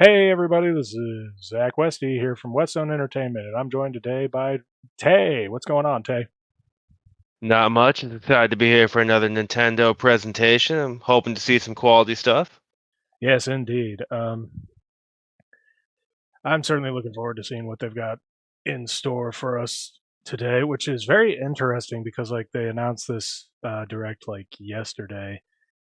Hey everybody, this is Zach Westy here from West Zone Entertainment, and I'm joined today by Tay. What's going on, Tay? Not much. I'm excited to be here for another Nintendo presentation. I'm hoping to see some quality stuff. Yes, indeed. I'm certainly looking forward to seeing what they've got in store for us today, which is very interesting because they announced this direct yesterday,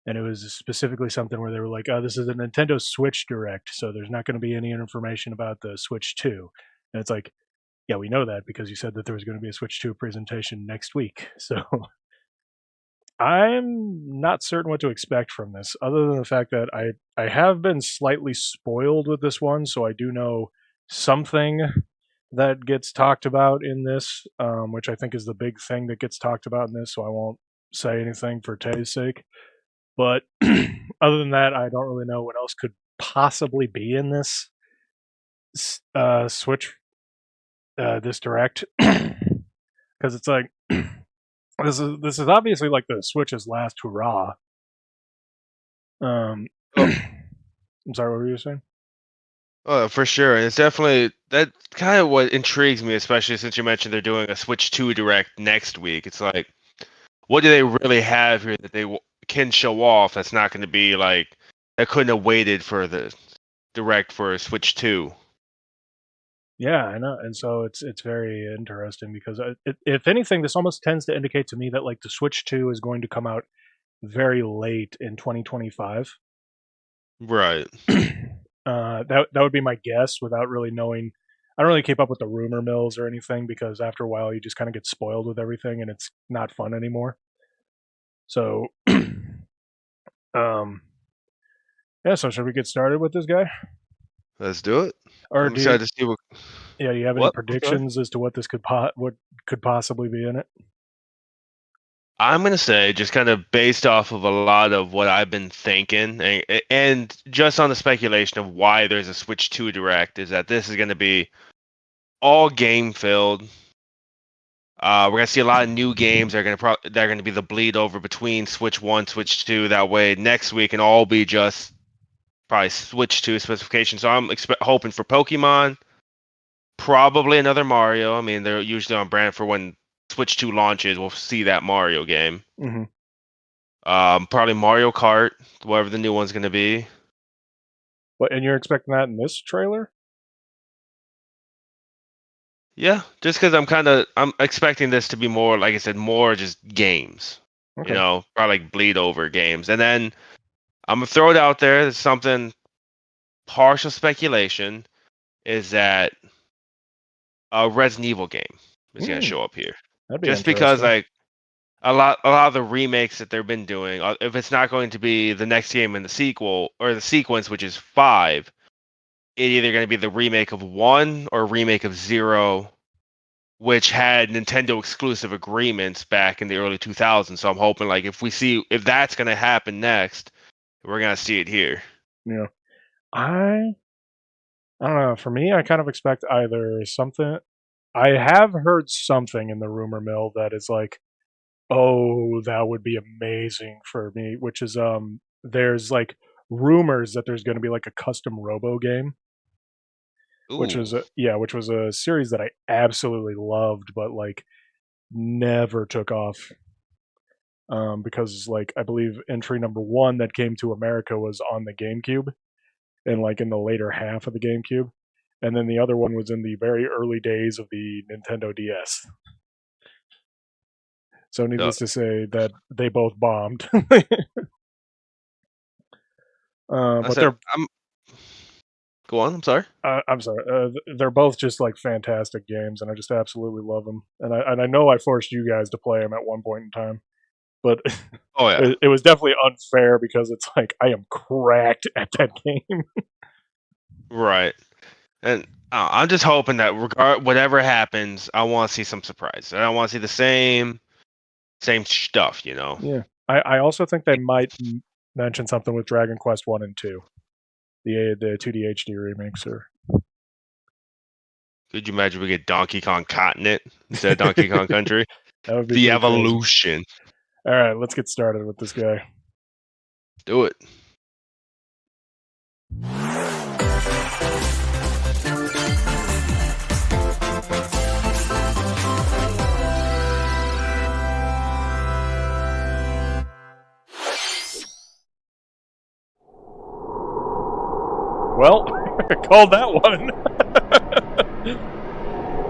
and it was specifically something where they were like, "Oh, this is a Nintendo Switch direct, so there's not going to be any information about the Switch 2." And it's like, yeah, we know that because you said that there was going to be a Switch 2 presentation next week. So I'm not certain what to expect from this, other than the fact that I have been slightly spoiled with this one, so I do know something that gets talked about in this, which I think is the big thing that gets talked about in this. So I won't say anything for Tay's sake. But other than that, I don't really know what else could possibly be in this Switch, this direct, because it's like this is obviously like the Switch's last hurrah. Oh, I'm sorry, what were you saying? for sure. And it's definitely that kind of what intrigues me, especially since you mentioned they're doing a Switch 2 Direct next week. It's like, what do they really have here that can show off that's not going to be like, that couldn't have waited for the Direct for Switch 2? Yeah, I know, and so it's very interesting because if anything, this almost tends to indicate to me that like the Switch 2 is going to come out very late in 2025. Right. That would be my guess without really knowing. I don't really keep up with the rumor mills or anything because after a while you just kind of get spoiled with everything and it's not fun anymore. So, um, yeah. So should we get started with this guy, Let's do it. or I'm excited to see what. do you have any What? I'm sorry. predictions as to what this what could possibly be in it? I'm gonna say just kind of based off of a lot of what I've been thinking, and just on the speculation of why there's a Switch 2 Direct, is that this is gonna be all game filled. We're gonna see a lot of new games. They're gonna be the bleed over between Switch 1, Switch 2. That way, next week can all be just probably Switch 2 specifications. So I'm hoping for Pokemon, probably another Mario. I mean, they're usually on brand for when Switch 2 launches. We'll see that Mario game. Hmm. Probably Mario Kart, whatever the new one's gonna be. And you're expecting that in this trailer? Yeah, just because I'm expecting this to be more, like I said, more just games. Okay. Probably like bleed over games, and then I'm gonna throw it out there. There's something partial speculation is that a Resident Evil game is gonna Mm, show up here, that'd be just because interesting. like a lot of the remakes that they've been doing, if it's not going to be the next game in the sequel or the sequence, which is five, it either going to be the remake of one or remake of zero, which had Nintendo exclusive agreements back in the early 2000s. So I'm hoping like if that's going to happen next, we're going to see it here. Yeah. I I don't know. For me, I kind of expect either something. I have heard something in the rumor mill that is like, oh, that would be amazing for me. Which is there's like rumors that there's going to be like a custom Robo game, which Ooh, was which was a series that I absolutely loved, but like never took off. Because like I believe entry number one that came to America was on the GameCube and like in the later half of the GameCube, and then the other one was in the very early days of the Nintendo DS. So no, needless to say that they both bombed. I But said I'm go on. I'm sorry. I'm sorry, they're both just like fantastic games, and I just absolutely love them. And I know I forced you guys to play them at one point in time, but Oh yeah, it was definitely unfair because it's like I am cracked at that game. right. And I'm just hoping that whatever happens, I want to see some surprise. I don't want to see the same stuff. Yeah, I also think they might mention something with Dragon Quest One and Two, the 2D HD remakes, or Could you imagine we get Donkey Kong Continent instead of Donkey Kong Country? that would be The pretty crazy. evolution. All right, let's get started with this guy. Do it. Well, called that one.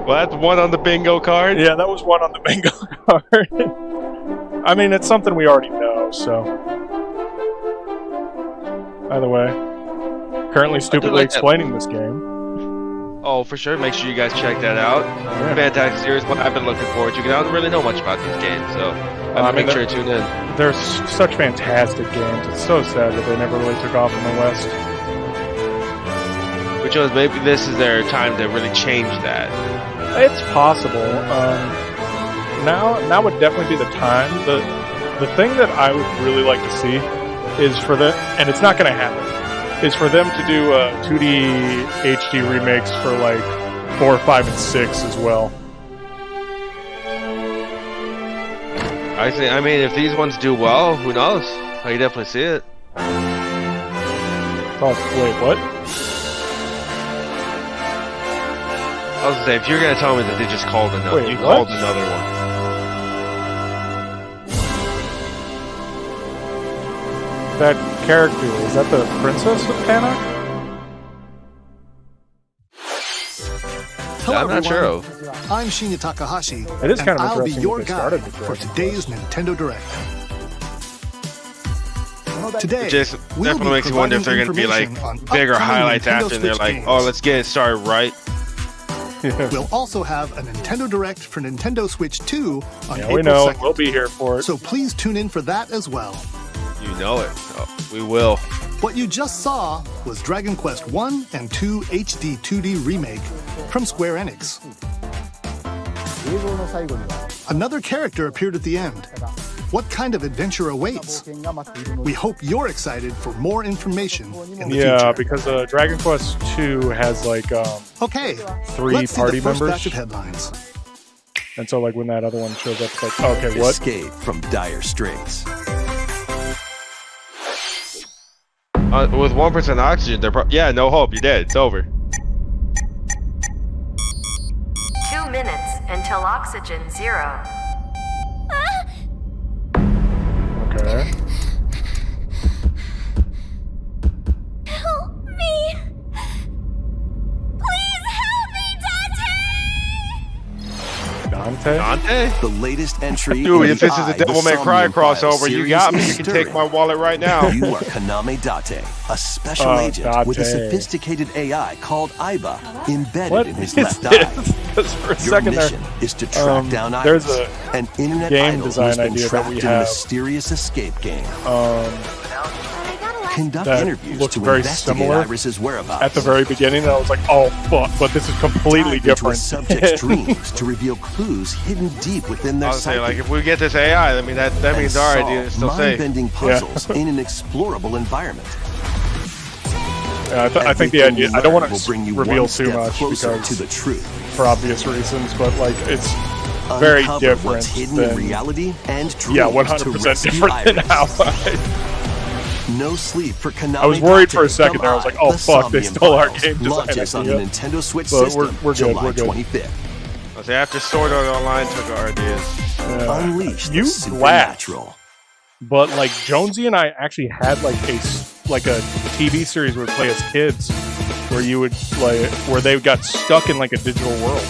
Well, that's one on the bingo card. Yeah, that was one on the bingo card. I mean, it's something we already know, so. By the way, currently stupidly explaining this game. Oh, for sure. Make sure you guys check that out. Yeah. Fantastic series. What I've been looking forward to. I don't really know much about these games, so make sure to tune in. There's such fantastic games. It's so sad that they never really took off in the West. Which shows maybe this is their time to really change that. It's possible. Now would definitely be the time. The thing that I would really like to see is for them, and it's not going to happen, is for them to do 2D HD remakes for like 4, 5, and 6 as well. I mean, if these ones do well, who knows? I can definitely see it. Oh, wait, what? I was gonna say, if you're gonna tell me that they just called another, Wait, called another one. That character, is that the Princess of Panic? Hello, I'm not sure of. I'm Shinya Takahashi, It is kind of I'll be interesting your that they guide started with for Dragon today's Nintendo Direct. Today, Jason, we'll definitely be makes you wonder if they're gonna be like information on bigger upcoming highlights Nintendo after, and they're Switch like, games. oh, let's get it started right. We'll also have a Nintendo Direct for Nintendo Switch 2 on Yeah, April we know. 2nd. We'll be here for it. So please tune in for that as well. You know it. Oh, we will. What you just saw was Dragon Quest 1 and 2 HD 2D remake from Square Enix. Another character appeared at the end. What kind of adventure awaits? We hope you're excited for more information in the Yeah, future. because Dragon Quest 2 has like Okay, 3 let's see party the first members. batch of headlines. And so like when that other one shows up, it's like, oh, okay, what? Escape from dire straits. With 1% oxygen, they're yeah, no hope. You're dead. It's over. 2 minutes until oxygen 0. Okay. Help me! Please help me, Dante! Dante? The latest entry. Dude, in if the this is a Eye, the Devil May Cry Somnium Files crossover, you series got me. is You can take stirring. my wallet right now. You are Kaname Date, a special Oh, agent with a Date. sophisticated AI called Aiba embedded What in his is left this? eye. Because for a Your second there, mission is to track down there's Iris, an internet game idol design who's been idea that trapped we in a have. mysterious escape game. Conduct that interviews looks to very investigate similar Iris's whereabouts. at the very beginning, I was like, oh fuck, but this is completely Dive into a different. subject's dreams to reveal clues hidden deep within I their was saying, psyche. like, if we get this AI, I mean, that means our idea is still safe. mind-bending puzzles in an explorable environment. Yeah, I think the idea, I don't want will bring to you reveal one too step much closer because to the truth. for obvious reasons, but like it's very Uncover different what's hidden than, in reality and dreams yeah, to 100% rescue different than Iris. how No sleep for Kaname. I was worried for a Date second from there. I was like, I, oh the fuck, they Somnium stole our Files game design launches on the idea. Nintendo Switch But system we're good, July we're good. 25th. I was saying, after Sword Art Online took our ideas. Unleash You the laugh. supernatural. But like Jonesy and I actually had like a TV series we would play as kids, where you would like where they got stuck in like a digital world.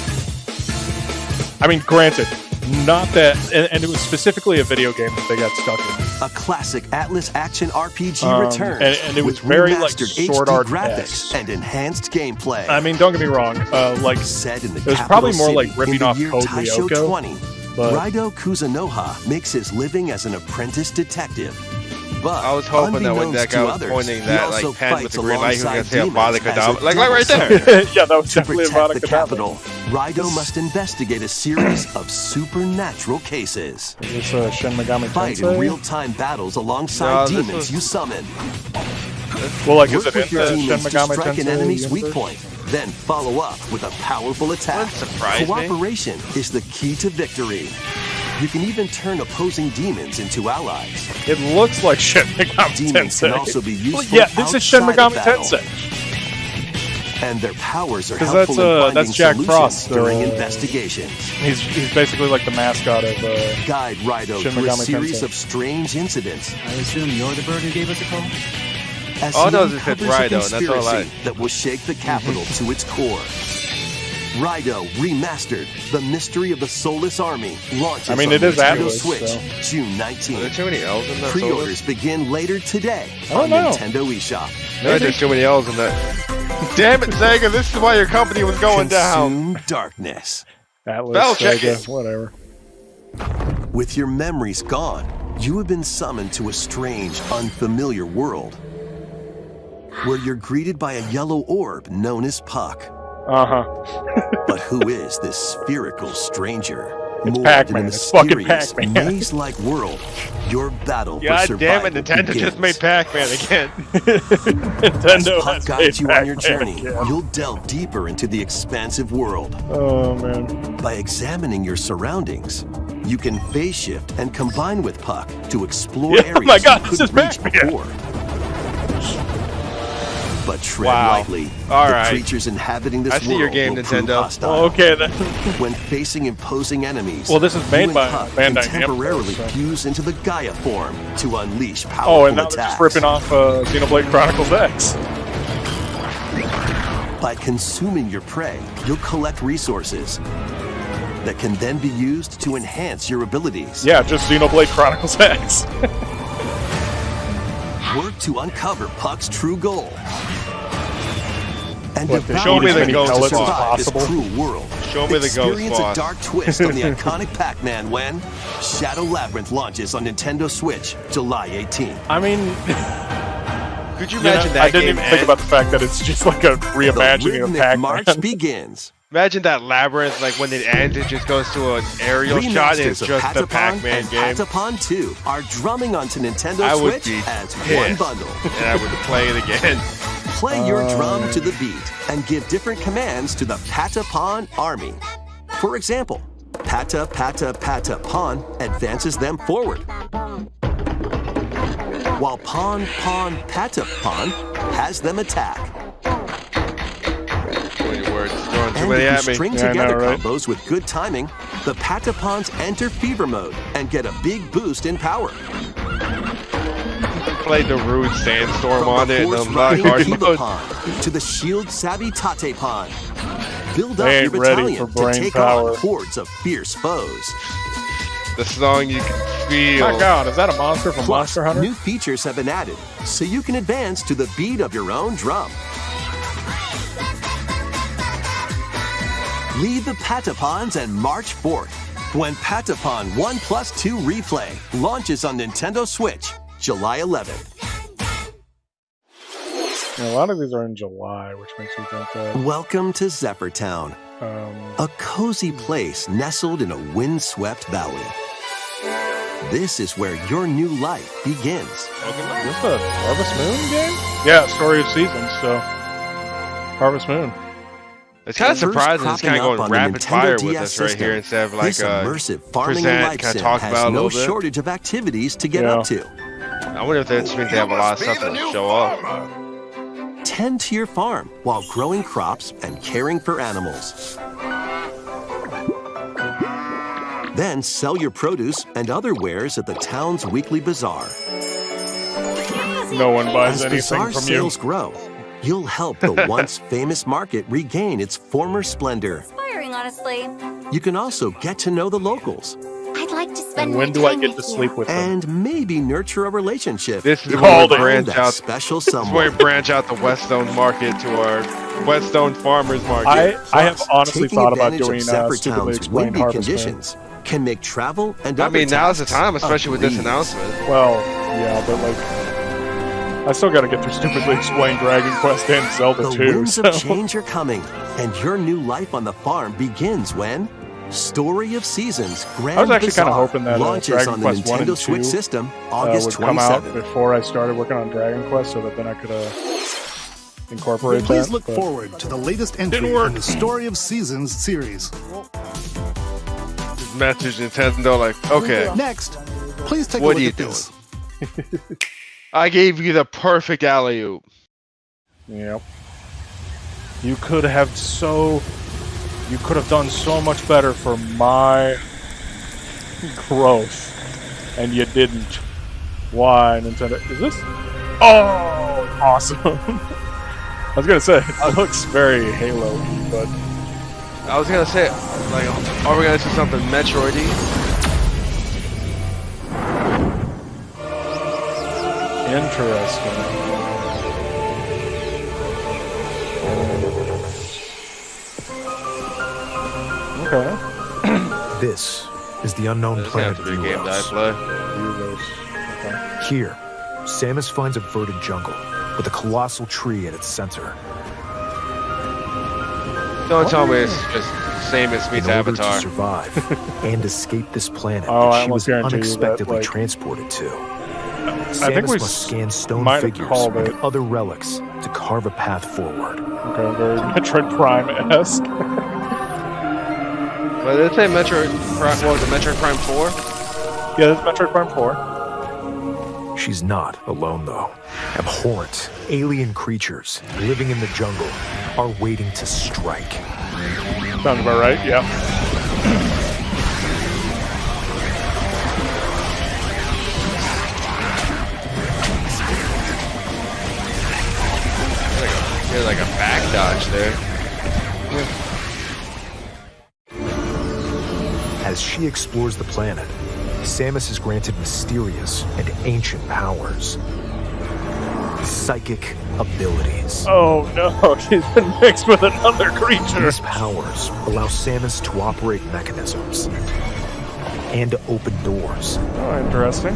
I mean, granted, not that, and it was specifically a video game that they got stuck in. A classic Atlas action RPG returns, and it was with very, like, remastered Sword HD Art-esque. graphics and enhanced gameplay. I mean, don't get me wrong. Like Set in the it was capital probably more city like ripping in the off year Code Taisho Lyoko, 20, but Raido Kuzunoha makes his living as an apprentice detective. But I was hoping that when that unbeknownst guy to was others, pointing he that also like pen with fights the green light, he was gonna alongside say a body demons as a Kadabra. Like right double there. yeah, that was To definitely protect about the capital, Raido must investigate a series of supernatural cases. Is this Shin Megami Fight in Tensei? real-time battles alongside No, this demons was- you summon. Well, like, is Work it in with your the Shin demons to Megami strike an Tensei enemy's weak universe? point, then follow up with a powerful attack. Wouldn't surprise me. Cooperation is the key to victory. You can even turn opposing demons into allies. It looks like Shin Megami Demons Tensei. can also be useful Well, yeah, this is Shin outside of Megami battle. Tensei. And their powers are 'Cause helpful in finding that's Jack solutions Frost, during investigations. He's basically like the mascot of Guide Raido Shin through a Megami series Tensei. of strange incidents I assume you're the bird who gave us a call? as Oh, he no, this is uncovers a Rhino, that's all I conspiracy like. that will shake the capital to its core. Rhino Remastered, The Mystery of the Soulless Army, launches I mean, on it is Nintendo Atlas, Switch so. June Are there 19th. too many L's in that? Pre-orders begin later today I don't on know. Nintendo eShop. No, there's too many L's in that. Damn it, Sega! This is why your company was going down. Consume darkness. Atlas, Spell check Sega, it. whatever. With your memories gone, you have been summoned to a strange, unfamiliar world where you're greeted by a yellow orb known as Puck. But who is this spherical stranger? It's Moored Pac-Man. in a It's fucking mysterious, Pac-Man. maze-like world, your battle for God survival damn it, Nintendo begins. just made Pac-Man again. Nintendo As Puck has guides made you on your Pac-Man journey, again. you'll delve deeper into the expansive world. Oh man. By examining your surroundings, you can phase shift and combine with Puck to explore Yeah, areas oh my God, you this couldn't is reach Pac-Man. before. But tread Wow. lightly. All the right. creatures inhabiting this I see world your game, will prove Nintendo. hostile. Well, okay then. When facing imposing enemies, Well, this is you made and by Puck can Bandai Namco, temporarily so. fuse into the Gaia form to unleash powerful Oh, and now they're attacks. just ripping off Xenoblade Chronicles X. By consuming your prey, you'll collect resources that can then be used to enhance your abilities. Yeah, just Xenoblade Chronicles X. Work to uncover Puck's true goal. And What, they devour show me the enemies ghost to boss. survive this Possible? cruel world. Show me the ghost Experience boss. a dark twist on the iconic Pac-Man when Shadow Labyrinth launches on Nintendo Switch July 18th. I mean, Could you you know, imagine that I didn't game even think end? about the fact that it's just like a The reimagining of rhythmic Pac-Man. march begins. Imagine that labyrinth, like when it ends, it just goes to an aerial shot and it's Remasters of just the Patapon Pac-Man and game. Patapon 2 are drumming onto Nintendo I would Switch be as one pissed. bundle. And I would play it again. Play your drum to the beat and give different commands to the Patapon army. For example, Pata Pata Pata Pon advances them forward, while Pon Pon Pata Pon has them attack. Too many words, throwing too And many if you at me. string Yeah, I know, together right? combos with good timing, the Patapons enter fever mode and get a big boost in power. Played the rude sandstorm From on the it and Force I'm not Riding hard Kiba mode. Pond to the Shield Savvy Tate Pond. Build up They your ain't ready battalion for to brain take power. on hordes of fierce foes. The song you can feel. My God, is that a monster from Plus, Monster Hunter? new features have been added, so you can advance to the beat of your own drum. Lead the Patapons and march forth when Patapon 1+2 Replay launches on Nintendo Switch July 11th. Yeah, a lot of these are in July, which makes me think that. Welcome to Zephyr Town, a cozy place nestled in a windswept valley. This is where your new life begins. Is this a Harvest Moon game? Yeah, Story of Seasons, so. Harvest Moon. It's kind of First surprising it's kind cropping of up going on the rapid Nintendo fire with DS us right system, here instead of like this immersive farming and present, life kinda sim talk has about a no little bit. shortage of activities to get Yeah. up to. I wonder if that just means they have a lot of stuff to show up. Tend to your farm while growing crops and caring for animals. Then sell your produce and other wares at the town's weekly bazaar. No one buys As anything bazaar from you. sales grow, you'll help the once famous market regain its former splendor. Inspiring, honestly. You can also get to know the locals I'd like to spend And more when do I time get with to you. sleep with them? and maybe nurture a relationship. This is You where called we it. find branch that out. special This is where someone. we branch out the Weststone Market to our Weststone Farmers Market. I have honestly Taking thought about advantage of doing Zephyr stupidly Town's explained windy Harvest Moon. conditions can make travel and I other mean, now's the tasks time, especially with this a breeze. announcement. Well, yeah, but like, I still gotta get through stupidly explained Dragon Quest and Zelda The 2. winds So. of change are coming, and your new life on the farm begins when Story of Seasons Grand I was actually kind of Bazaar hoping that launches Dragon on the Quest 1 and Nintendo Switch 2 system August would come out 27th. before I started working on Dragon Quest, so that then I could incorporate Please that. look but- forward to the latest entry Didn't work. in the Story of Seasons series. Just message Nintendo like, okay, Next, please take What a are look you at this. I gave you the perfect alley-oop. Yep. You could have done so much better for my growth, and you didn't. Why, Nintendo? Is this? Oh, awesome. I was gonna say it looks very Halo-y, but I was gonna say, like, are we gonna see something Metroid-y? interesting. Okay. This is the unknown This is gonna planet have to be a game that I Euros. play. Okay. Here, Samus finds a verdant jungle with a colossal tree at its center. Don't tell me it's just Samus meets In order to Avatar. survive and escape this planet Oh, I that she was almost guarantee you that, unexpectedly like- transported to. I think Samus we must scan stone might have figures called and it. other relics to carve a path forward. Okay, very Metroid Prime-esque. But did it say Metroid Prime? What was it, Metroid Prime 4? Yeah, this is Metroid Prime 4. She's not alone, though. Abhorrent, alien creatures living in the jungle are waiting to strike. Sounds about right, yeah. There's like a back dodge there. As she explores the planet, Samus is granted mysterious and ancient powers. Psychic abilities. Oh no, she's been mixed with another creature. These powers allow Samus to operate mechanisms and to open doors. Oh, interesting.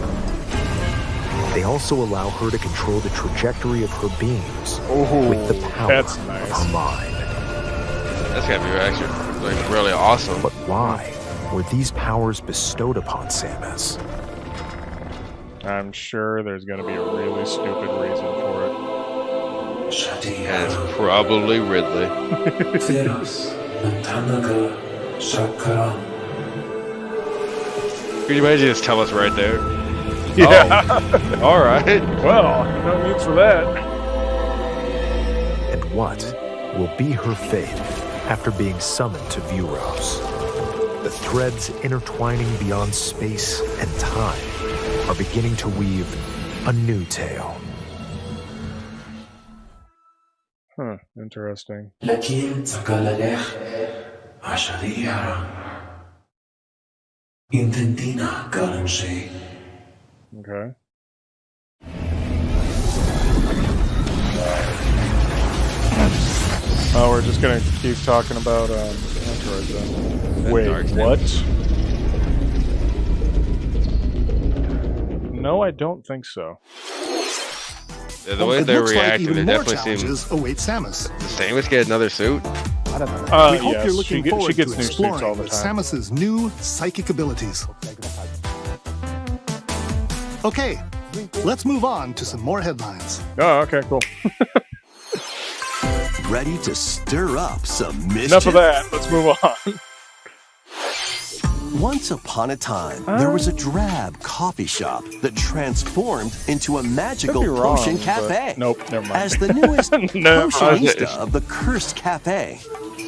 They also allow her to control the trajectory of her beams Oh, with the power that's of nice. her mind. That's gotta be actually like really awesome. But why were these powers bestowed upon Samus? I'm sure there's going to be a really stupid reason for it. And it's probably Ridley. Could you imagine just tell us right there? Yeah. Oh, all right. Well, no need for that. And what will be her fate after being summoned to Vuros? The threads intertwining beyond space and time are beginning to weave a new tale. Huh, interesting. Okay. Oh, we're just gonna keep talking about Android then. Wait, Dark what? No, I don't think so. Yeah, the way It they're looks like reacting, even they more definitely seem. challenges await Samus. The Samus get another suit? We hope Yes, you're looking she forward gets to new suits exploring all the with time. Samus's new psychic abilities. Okay, let's move on to some more headlines. Oh, okay, cool. Ready to stir up some mischief? Enough of that. Let's move on. Once upon a time, there was a drab coffee shop that transformed into a magical Could be wrong, potion but- cafe. Nope, never mind. As the newest Never mind. potionista of the cursed cafe,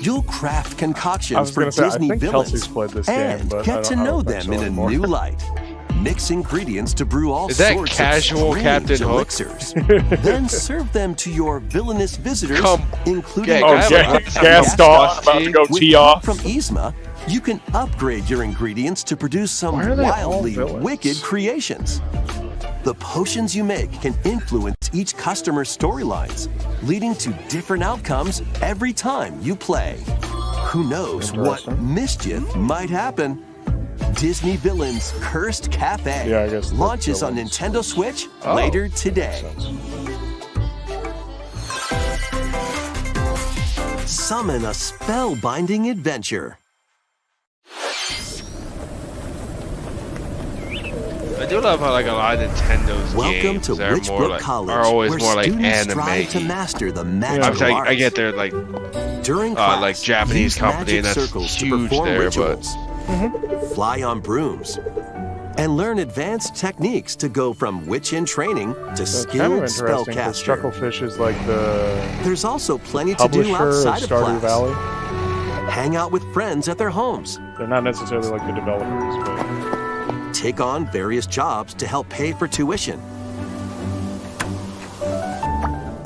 you'll craft I concoctions was for gonna say, I Disney think villains Kelsey's played this game, and but I get to don't know think them so in a anymore. new light. Mix ingredients to brew all Is that sorts casual of Captain strange Hook? elixirs. Then serve them to your villainous visitors, Come- including Yeah, Oh, I have yeah, a- Gaston about to go with tee help off. from Yzma, you can upgrade your ingredients to produce some Why are they all wildly villains? wicked creations. The potions you make can influence each customer's storylines, leading to different outcomes every time you play. Who knows what Interesting. mischief might happen? Disney Villains Cursed Cafe Yeah, I guess that's launches on villains. Nintendo Switch Oh. later today. Summon a spellbinding adventure. I do love how like a lot of Nintendo's Welcome games to are more Witchbrook like College, are always where more like students anime. strive to master the magical I arts. get their like During class, like Japanese use company, magic and that's circles to huge perform there, but- rituals, fly on brooms, and learn advanced techniques to go from witch in training to It's kind skilled of interesting because spellcaster. Chucklefish is like the There's also plenty to do publisher of outside of Stardew class. Valley. Hang out with friends at their homes. They're not necessarily like the developers, but Take on various jobs to help pay for tuition.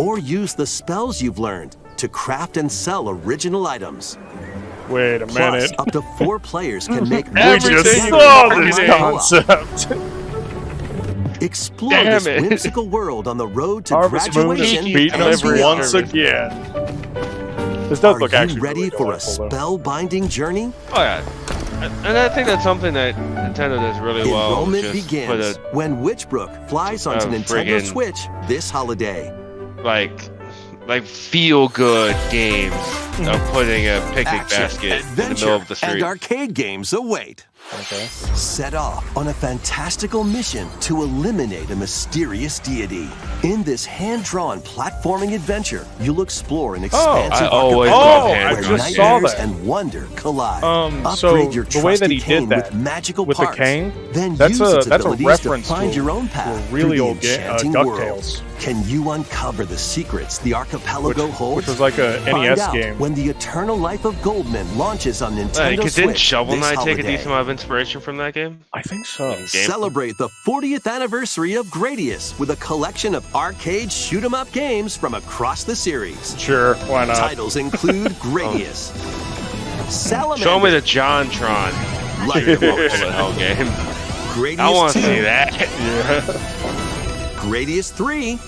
or use the spells you've learned to craft and sell original items. Wait a Plus, minute. up to 4 players can make We just Everything saw you this wanted. concept. Explore Damn this it. whimsical world on the road to Harvest Moon is graduation beating and us beyond. once again. This does Are look you actually ready really for a delightful, though. spellbinding journey? Oh yeah, and I think that's something that Nintendo does really well. Enrollment Just begins put a when Witchbrook flies onto Nintendo friggin- Switch this holiday. like feel good games of putting a picnic Action, basket in the adventure, middle of the and street. arcade games await. Okay. Set off on a fantastical mission to eliminate a mysterious deity. In this hand-drawn platforming adventure, you'll explore an expansive I always archipelago love I hand where just saw nightmares that. and wonder collide. So Upgrade your the way that trusty he did cane that with magical with the parts. cane, Then that's use a its abilities reference to find to your own a path really through old the game, enchanting world. DuckTales. Can you uncover the secrets the archipelago holds? Which was like a Find NES out game. when the Eternal Life of Goldman launches on Nintendo Didn't Switch Shovel this Knight take a holiday. decent amount of inspiration from that game? I think so. Game? Celebrate the 40th anniversary of Gradius with a collection of arcade shoot-'em-up games from across the series. Sure, why not? Titles include Gradius, Salamander, Show me the JonTron Lightning bullet hell game. Gradius I want 2, to see that. Yeah. Gradius 3,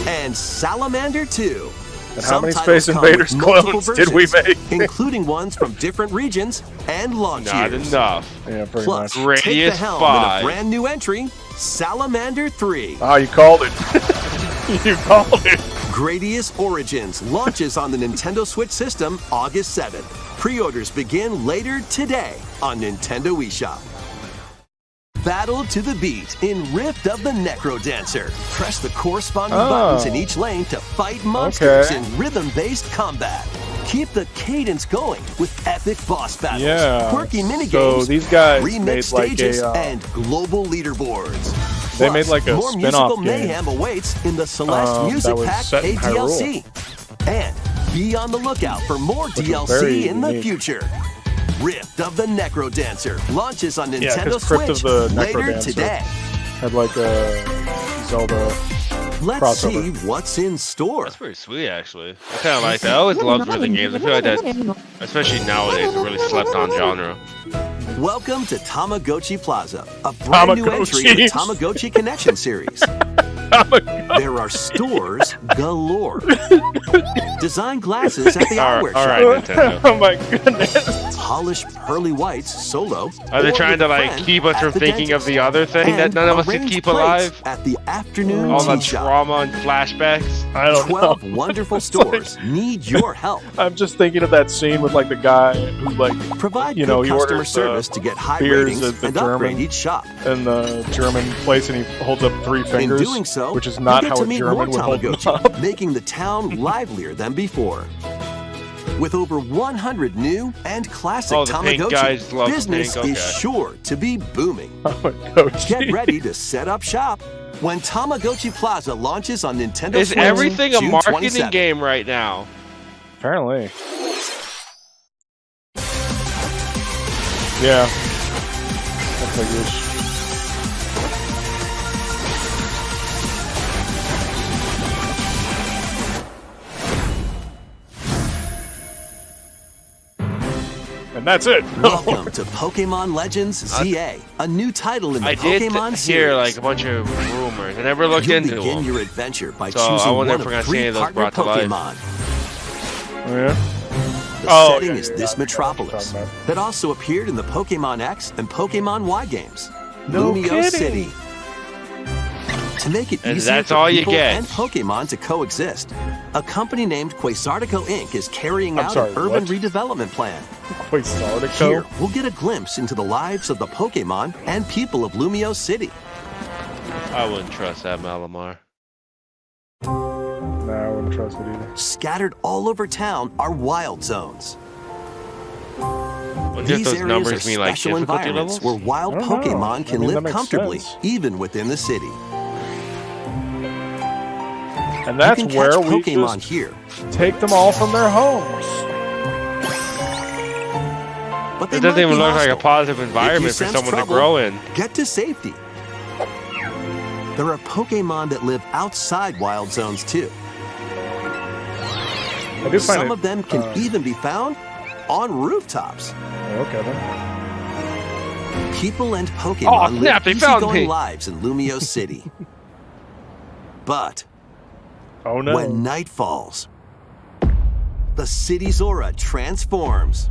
and Salamander 2. And how many Some Space titles come with Invaders multiple clones did we versions, make? including ones from different regions and launch Not years. enough. Yeah, pretty Plus, much. take the Gradius helm 5. in a brand new entry, Salamander 3. Oh, you called it. You called it. Gradius Origins launches on the Nintendo Switch system August 7th. Pre-orders begin later today on Nintendo eShop. Battle to the beat in Rift of the Necrodancer. Press the corresponding buttons in each lane to fight monsters in rhythm-based combat. Keep the cadence going with epic boss battles, Yeah. quirky minigames, So these guys remix made like stages, a, and global leaderboards. They Plus, made like a more spin-off musical game. mayhem awaits in the Celeste that Music was Pack set in ADLC. And be on the lookout for more was very DLC in the unique. future. Rift of the Necrodancer launches on Yeah, Nintendo 'cause Crypt of Switch the later Necrodancer today. Had like a Zelda. Let's crossover. see what's in store. That's pretty sweet, actually. I kind of like that. I always loved rhythm games. I feel like that, especially nowadays, a really slept-on genre. Welcome to Tamagotchi Plaza, a brand new entry in the Tamagotchi Connection series. There are stores galore. Design glasses at the eyewear all shop. right, Nintendo. Oh my goodness. Polish pearly whites solo. Are they or trying with to a like friend keep us at from the thinking of dentist. the other thing that And none of us could arranged keep plates alive? at the afternoon All the tea shop. trauma and flashbacks. I don't 12 know. wonderful stores need your help. I'm just thinking of that scene with like the guy who like Provide You know, good he customer orders, service to get high beers ratings at the and upgrade German each shop. in the German place and he holds up 3 fingers. In doing so, which is not you get how to a meet German more would hold them Tamagotchi, up. making the town livelier than before. With over 100 new and classic Oh, the pink Tamagotchi, guys love the business pink, is okay. sure to be booming. Tamagotchi. Get ready to set up shop when Tamagotchi Plaza launches on Nintendo Is Switch everything a June marketing 27th. game right now? Apparently. Yeah. I figured. And that's it. Welcome to Pokemon Legends ZA, a new title in the I did Pokemon hear series. like a bunch of rumors. I never looked You'll into begin them. your adventure by So, I choosing wonder one if we're of gonna see any 3 of those partner brought to life. Pokemon. Oh, yeah. The Oh, setting yeah, is yeah, this yeah. metropolis Talking about. that also appeared in the Pokemon X and Pokemon Y games. No Lumio kidding. City. To make it And easier that's for all you people get. and Pokemon to coexist, a company named Quasartico Inc. is carrying I'm out sorry, an urban what? redevelopment plan. Quasartico? Here, we'll get a glimpse into the lives of the Pokemon and people of Lumio City. I wouldn't trust that Malamar. No, I wouldn't trust it either. Scattered all over town are wild zones. Wouldn't These those areas numbers are mean like special difficulty environments levels? where wild I don't know. Pokemon can I mean, that live makes comfortably, sense. even within the city. And that's you can where catch we Pokemon just here, take them all from their homes. but they It doesn't might even be look like a hostile. positive environment for sense someone trouble, to grow in. Get to safety. The There are Pokemon that live outside wild zones too. I do find Some it, of them can even be found on rooftops. Okay then. People and Pokemon snap, they live found easygoing me. lives in Lumio City. But Oh no. when night falls, the city's aura transforms.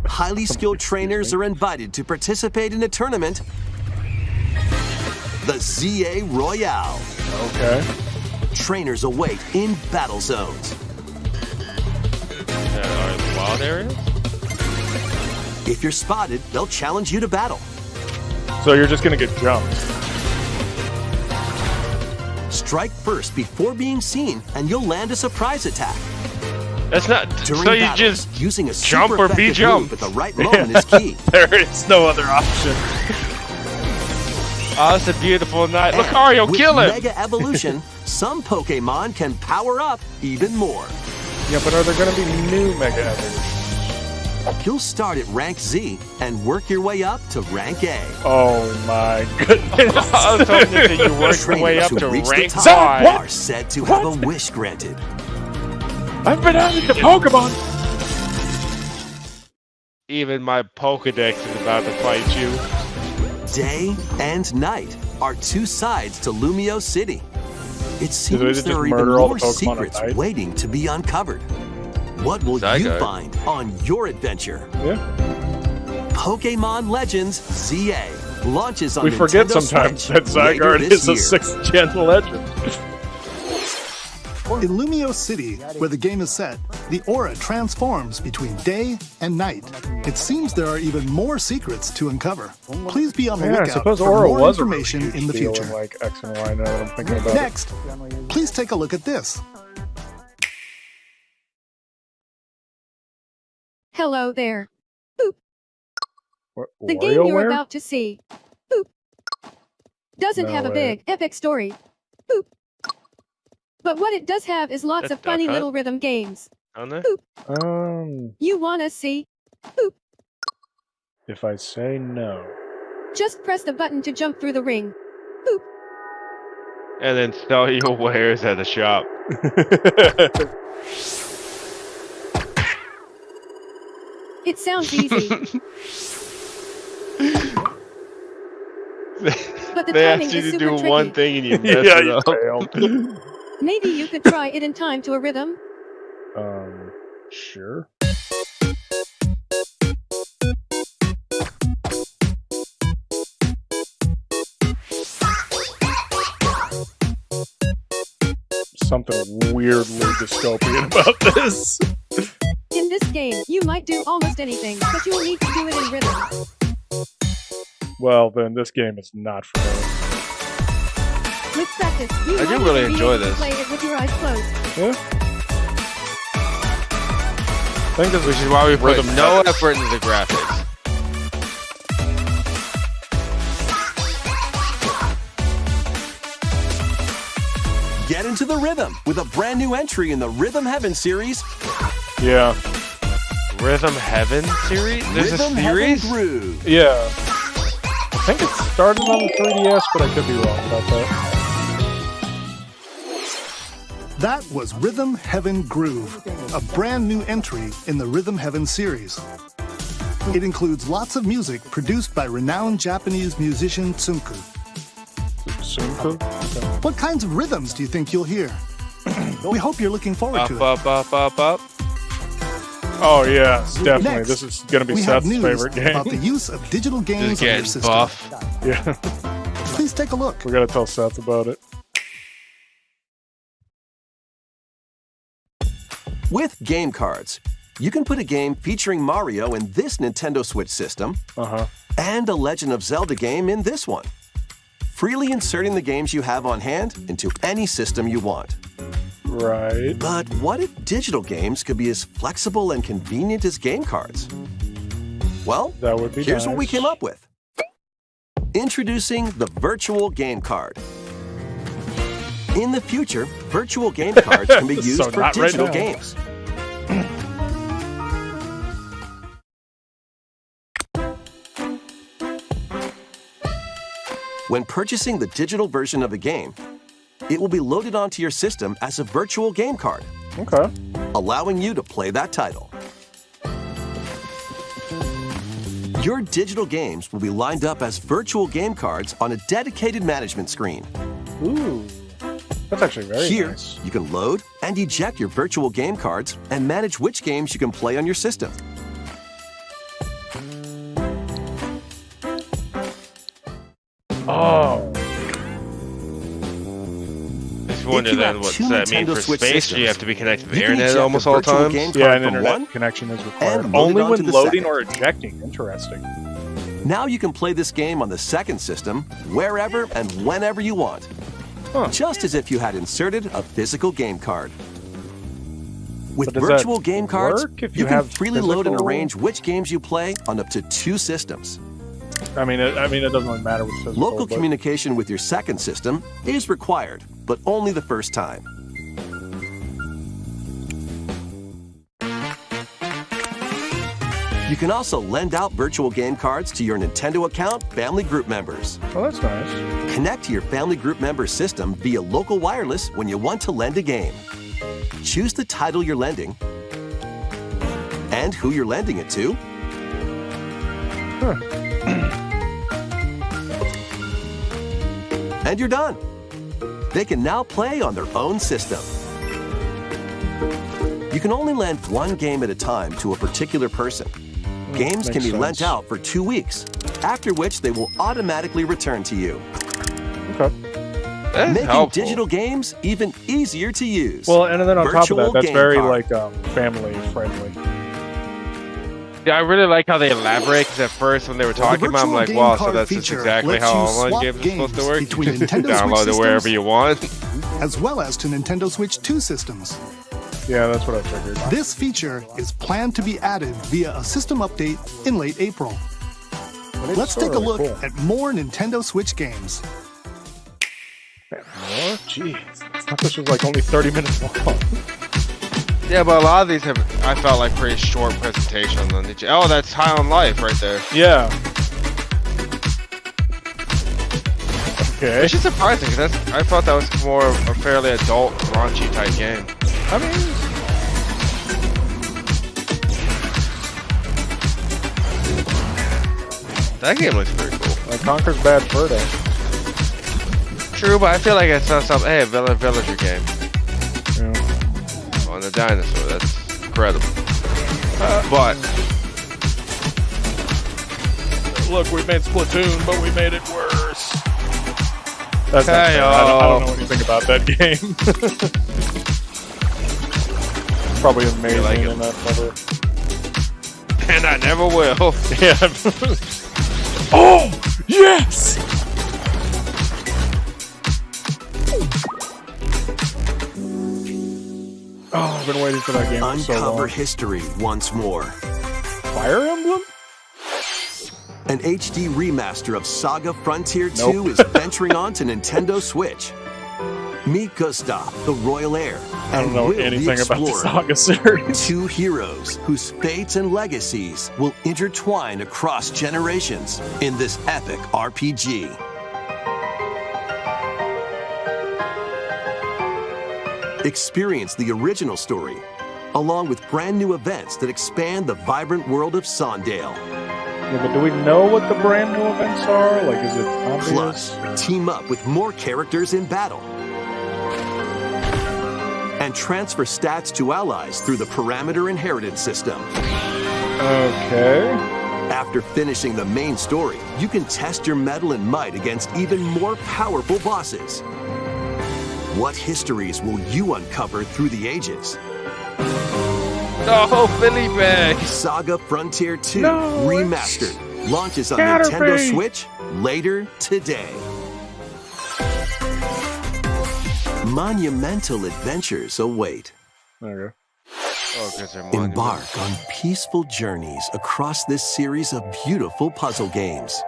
Highly skilled trainers are invited to participate in a tournament, the ZA Royale. Okay. Trainers await in battle zones. Are the wild areas? If you're spotted, they'll challenge you to battle. So you're just gonna get jumped. Strike first before being seen, and you'll land a surprise attack. That's not. During So you battles, just using a jump super or be effective jumped. move at the right moment is key. There is no other option. Oh, it's a beautiful night. And Lucario, with kill him! Mega Evolution, some Pokemon can power up even more. Yeah, but are there gonna be new Mega Evers? You'll start at rank Z and work your way up to rank A. Oh my goodness. I was hoping that you worked your way up Trainers to who reach the rank top 5. are said to have a wish granted. I've been added to Pokemon. Even my Pokedex is about to fight you. Day and night are two sides to Lumio City. It they seems just there are even murder all more the Pokemon at secrets night? waiting to be uncovered. What will you Zygarde. find on your adventure? Yeah. Pokemon Legends ZA launches on We forget Nintendo sometimes Switch that later Zygarde this is a year. 6th gen legend. In Lumio City, where the game is set, the aura transforms between day and night. It seems there are even more secrets to uncover. Please be on the Yeah, I lookout suppose for Aura more was a information really huge in the deal future. like X and Y now that I'm thinking about Next, please take a look at this. Hello there. Boop. it. The game you're WarioWare? about to see. Boop. Doesn't No have a way. big, epic story. Boop. But what it does have is lots That's of funny Duck Hunt. little rhythm games. On there? You wanna see? Boop. If I say no. Just press the button to jump through the ring. Boop. And then sell your wares at the shop. It sounds easy, but the They timing asked you is to super do one tricky. thing and you messed Yeah, it you up. failed. Maybe you could try it in time to a rhythm. Sure. Something weirdly dystopian about this. In this game, you might do almost anything, but you'll need to do it in rhythm. Well, then this game is not for me. With practice, you I do might really even be enjoy able to this. play it with your eyes closed. Yeah. I think this Which is why we put Rhythm no Heavens. effort into the graphics. Get into the rhythm with a brand new entry in the Rhythm Heaven series, Yeah. Rhythm Heaven series? There's Rhythm a Heaven series? Groove. Yeah. I think it started on the 3DS, but I could be wrong about that. That was Rhythm Heaven Groove, a brand new entry in the Rhythm Heaven series. It includes lots of music produced by renowned Japanese musician Tsunku. Sunku? Okay. What kinds of rhythms do you think you'll hear? We hope you're looking forward Up, to it. up. Oh, yeah, definitely. Next, This is going to be we have Seth's news favorite game. about the use of digital games Just on your getting system. buff. Yeah, Please take a look. we got to tell Seth about it. With game cards, you can put a game featuring Mario in this Nintendo Switch system Uh-huh. and a Legend of Zelda game in this one, freely inserting the games you have on hand into any system you want. Right. But what if digital games could be as flexible and convenient as game cards? Well, That would be here's what we nice. came up with. Introducing the virtual game card. In the future, virtual game cards can be used So for not right digital now. games. When purchasing the digital version of the game, it will be loaded onto your system as a virtual game card, Okay. allowing you to play that title. Your digital games will be lined up as virtual game cards on a dedicated management screen. Ooh. That's actually very Here, nice. you can load and eject your virtual game cards and manage which games you can play on your system. Oh. Just wonder you then have what two does that mean Nintendo for Switch space? Do you systems, have to be connected to the you can internet eject almost a all the virtual time? game Yeah, card an from internet one, connection is required. and load Only it when onto the loading second. or ejecting. Interesting. Now you can play this game on the second system wherever and whenever you want, Huh. just as if you had inserted a physical game card. With But does that virtual game cards, work if you you can have freely load and physical- arrange which games you play on up to 2 systems. I mean, it doesn't really matter with physical. Local but- communication with your second system is required, but only the first time. You can also lend out virtual game cards to your Nintendo account family group members. Oh, that's nice. Connect to your family group member system via local wireless when you want to lend a game. Choose the title you're lending and who you're lending it to. And you're done. They can now play on their own system. You can only lend one game at a time to a particular person. Games can makes be lent sense. out for 2 weeks, after which they will automatically return to you, Okay. That's making helpful. digital games even easier to use. Well, and then on top of Virtual that, that's game very card. like family friendly. Yeah, I really like how they elaborate, because at first when they were talking about it, I'm virtual like, game wow, so card that's just feature exactly lets how you online swap games are supposed to games work. between You can Nintendo download Switch it wherever systems. you want. as well as to Nintendo Switch 2 systems. Yeah, that's what I figured. This feature is planned to be added via a system update in late April. Let's take a look at more Nintendo Switch games. Oh, jeez. I thought this was like only 30 minutes long. Yeah, but a lot of these have, I felt like, pretty short presentations on each. Oh, that's High on Life right there. Yeah. Okay. Which is surprising, because I thought that was more of a fairly adult, raunchy type game. I mean, That game looks pretty cool. like Conker's Bad Fur Day. True, but I feel like it's not something. Hey, a villager game Yeah. on a dinosaur. That's incredible. But Look, we made Splatoon, but we made it worse. That's not Hey, fair. I don't know anything about that game. Probably amazing like it. and I never. and I never will. Yeah. Oh yes. Oh, I've been waiting for that game for so Uncover long. history once more. Fire Emblem? An HD remaster of Saga Frontier 2 Nope. is venturing on to Nintendo Switch. Meet Gustav, the royal heir, I don't and know Will, the anything about the explorer. Saga series. Two heroes whose fates and legacies will intertwine across generations in this epic RPG. Experience the original story, along with brand new events that expand the vibrant world of Sondale. Yeah, but do we know what the brand new events are? Like, is it obvious? Plus, team up with more characters in battle. And transfer stats to allies through the parameter inheritance system. Okay. After finishing the main story, you can test your mettle and might against even more powerful bosses. What histories will you uncover through the ages? Oh, Billy Bag. Saga Frontier 2 No, Remastered launches on gotta Nintendo be. Switch later today. Monumental adventures await. There you Oh, because they're Embark on peaceful journeys across this series of beautiful puzzle games.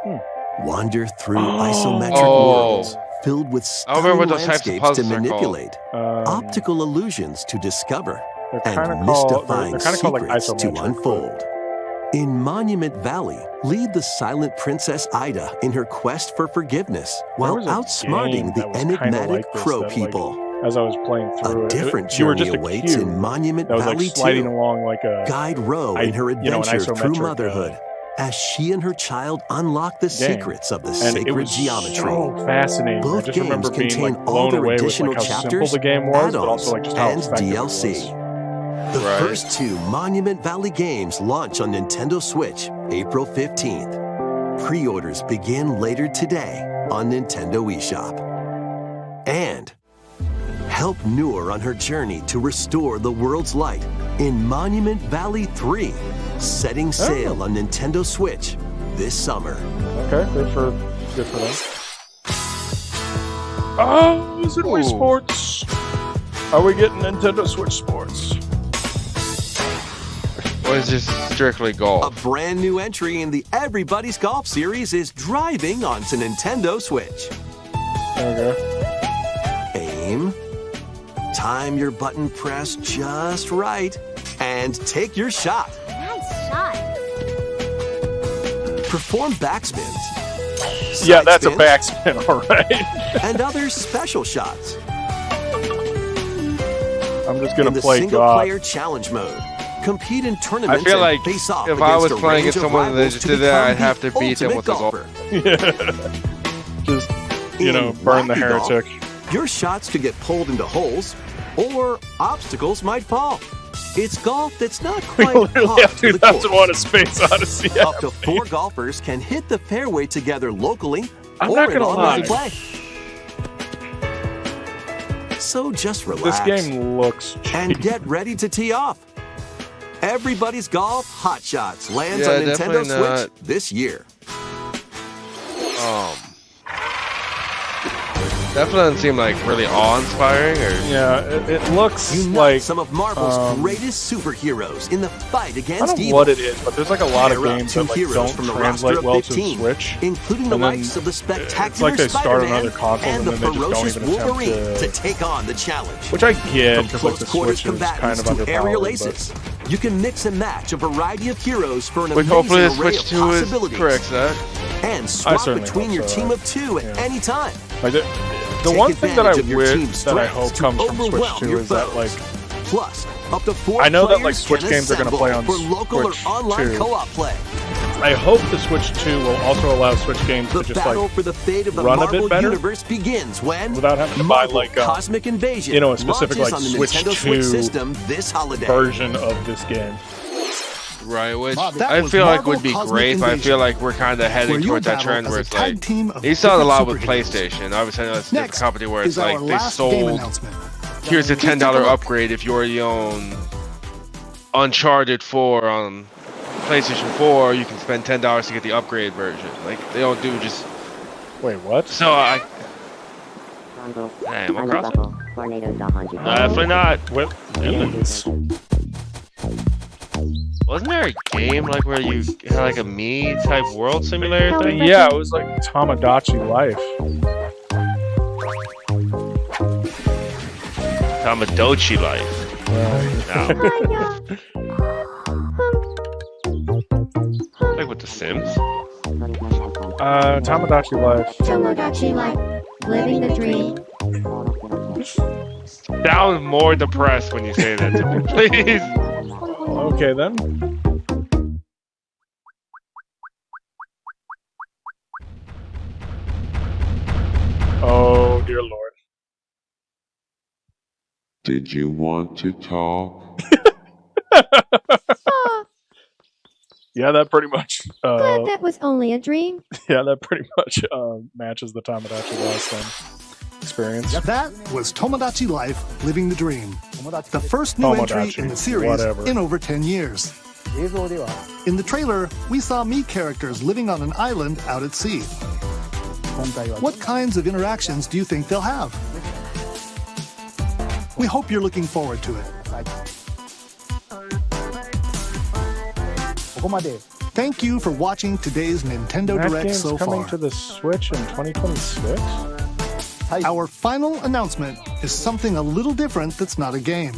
Wander through isometric Oh. worlds filled with I remember stunning what those types of landscapes to puzzles are called. manipulate, go. optical illusions to discover, They're and kind of mystifying called like secrets to isometric, unfold. In Monument Valley, lead the silent Princess Ida in her quest for forgiveness while There was a outsmarting game the that was kinda enigmatic like this crow that, like, people. as I was playing through A different you were journey just a awaits cube in Monument that was Valley like sliding 2. along like a Guide Row in her an adventure through isometric, motherhood as she and her child unlock the game. secrets of the And it sacred was geometry. so fascinating. I Both just remember games being contain like all blown their away with additional like how simple chapters, the game was, but add-ons, also like just how and effective DLC. it was. The Right. first 2 Monument Valley games launch on Nintendo Switch April 15th. Pre-orders begin later today on Nintendo eShop. And help Noor on her journey to restore the world's light in Monument Valley 3, setting sail on Nintendo Switch this summer. Okay, good for them. Oh, is it Wii Ooh. Sports? Are we getting Nintendo Switch Sports? Or is this strictly A golf? brand new entry in the Everybody's Golf series is driving onto Nintendo Switch. Okay. Aim, time your button press just right, and take your shot. Nice shot. Perform backspins. Yeah, side that's a spins, backspin, all right. and other special shots. I'm just gonna In the play single-player God. challenge mode, compete in I tournaments feel like and face off if I was against a playing range against of someone that rivals just to did that, become I'd have the to beat them ultimate with the golf. golfer. Yeah. Just In burn the Wacky Golf, heretic. Your shots could get pulled into holes, or obstacles might fall. It's golf that's not We quite literally par have for the 2001: A course. Space Odyssey. Up to 4 golfers can hit the fairway together locally I'm or not in gonna online lie. play. So just This relax game looks and cheap. get ready to tee off. Everybody's Golf Hot Shots lands Yeah, on Nintendo definitely Switch not. this year. Definitely doesn't seem like really awe-inspiring, or Yeah, it looks Unite like some of Marvel's um, greatest superheroes in the fight I against don't know evil. what it is, but there's like a lot of Pair up games 2 that like heroes don't from the translate roster of well to 15, Switch. including the And then likes of the it's spectacular like they start on Spider-Man other consoles and and the then they just don't ferocious even attempt Wolverine to- take on the challenge. Which I get, From because like close the quarters Switch is kind combatants of to aerial underpowered. aces, you can mix and match a variety of heroes for an which amazing hopefully the array Switch of 2 is possibilities. corrects that. And swap certainly between hope your so. team of 2 at Yeah. any time. Like the Take one thing that I advantage of your wish team's that I strengths hope to comes from Switch overwhelm 2 your is that foes. like Plus, up to 4 I know that, like, players Switch can games are gonna assemble play on for local Switch or online 2. co-op play. I hope the Switch 2 will also allow Switch games The to just battle like for the fate of the run a bit Marvel better universe begins when without having to buy Marvel like Cosmic Invasion you know, a specific, launches like, on the Switch Nintendo 2 Switch system this holiday. version of this game. Right, which That I was feel like Marvel would be Cosmic great, but I Invasion, feel like we're kind of where heading you'll towards that battle trend as where a it's tag like team of you saw it a lot different with superheroes. PlayStation. Obviously, I know it's a different Next company where it's is our like they last game sold. announcement. Here's a Just take a $10 look. upgrade if you already own Uncharted 4 on PlayStation 4. You can spend $10 to get the upgrade version. Like they don't do just. Wait, what? So I. Hey, am I crossing? No, definitely not. What? Wasn't there a game like where you had like a me type world simulator thing? Yeah, it was like Tamagotchi Life. Tamagotchi life. No. Like with The Sims. Tamagotchi Life. Tomodachi Life. Living the dream. Sound more depressed when you say that to me, please. Okay then. Oh dear lord. Did you want to talk? Aw, Yeah, that pretty much. glad that was only a dream. Yeah, that pretty much matches the Tamagotchi Life experience. That was Tomodachi Life, Living the Dream. The first new entry Tomodachi, in the series whatever. in over 10 years. In the trailer, we saw Mii characters living on an island out at sea. What kinds of interactions do you think they'll have? We hope you're looking forward to it. Thank you for watching today's Nintendo That Direct game's so coming far. to the Switch in 2026. Our final announcement is something a little different that's not a game.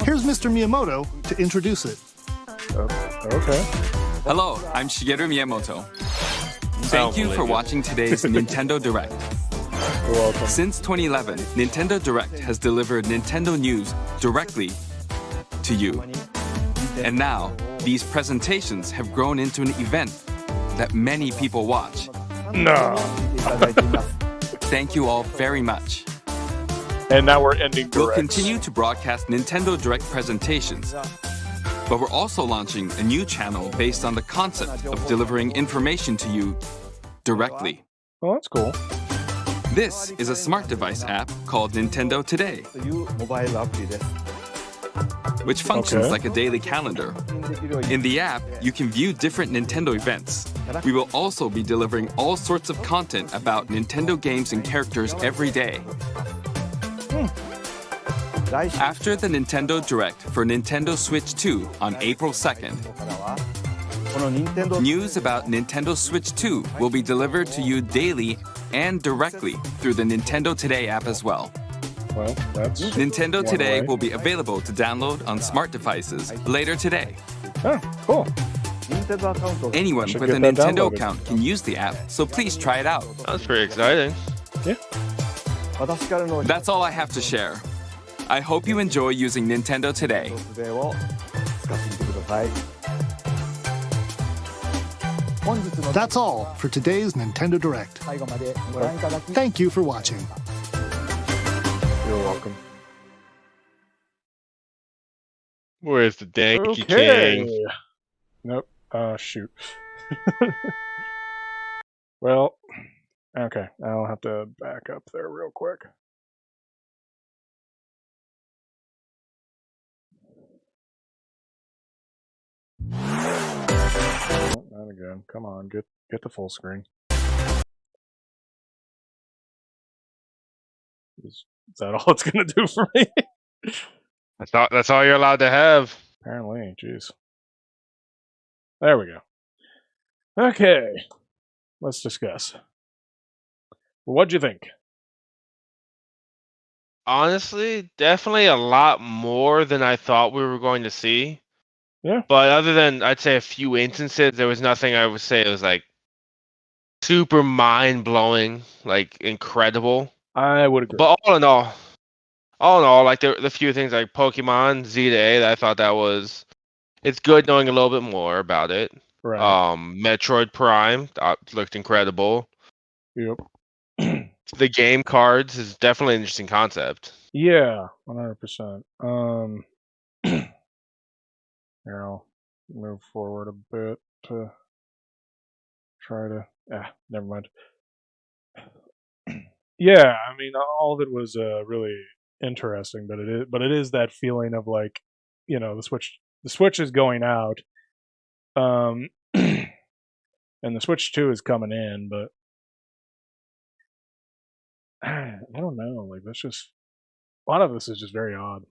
Here's Mr. Miyamoto to introduce it. Okay. Hello, I'm Shigeru Miyamoto. Thank you for watching today's Nintendo Direct. You're welcome. Since 2011, Nintendo Direct has delivered Nintendo news directly to you. And now, these presentations have grown into an event that many people watch. No. Thank you all very much. And now we're ending directs. We'll continue to broadcast Nintendo Direct presentations, but we're also launching a new channel based on the concept of delivering information to you directly. Well, that's cool. This is a smart device app called Nintendo Today, which functions like a daily calendar. In the app, you can view different Nintendo events. We will also be delivering all sorts of content about Nintendo games and characters every day. After the Nintendo Direct for Nintendo Switch 2 on April 2nd, news about Nintendo Switch 2 will be delivered to you daily and directly through the Nintendo Today app as well. Well, that's Nintendo Today way. will be available to download on smart devices later today. Oh, cool. Anyone Should with a get that Nintendo downloaded. account can use the app, so please try it out. That's pretty exciting. Yeah. That's all I have to share. I hope you enjoy using Nintendo Today. That's all for today's Nintendo Direct. Thank you for watching. You're welcome. Where's the Danky Okay. King? Nope. Shoot. Well, okay. I'll have to back up there real quick. Oh, not again. Come on, get the full screen. Is that all it's gonna do for me? That's all you're allowed to have. Apparently, jeez. There we go. Okay, let's discuss. What'd you think? Honestly, definitely a lot more than I thought we were going to see. Yeah. But other than, I'd say, a few instances, there was nothing I would say it was like super mind blowing, like incredible. I would agree. But all in all, like the few things like Pokemon Z to A, I thought that was, it's good knowing a little bit more about it. Right. Metroid Prime looked incredible. Yep. The game cards is definitely an interesting concept. Yeah, 100%. Here, I'll move forward a bit to try to. Never mind. Yeah, I mean, all of it was really interesting, but it is that feeling of like, the Switch is going out, and the Switch 2 is coming in, but I don't know. Like, that's just a lot of this is just very odd.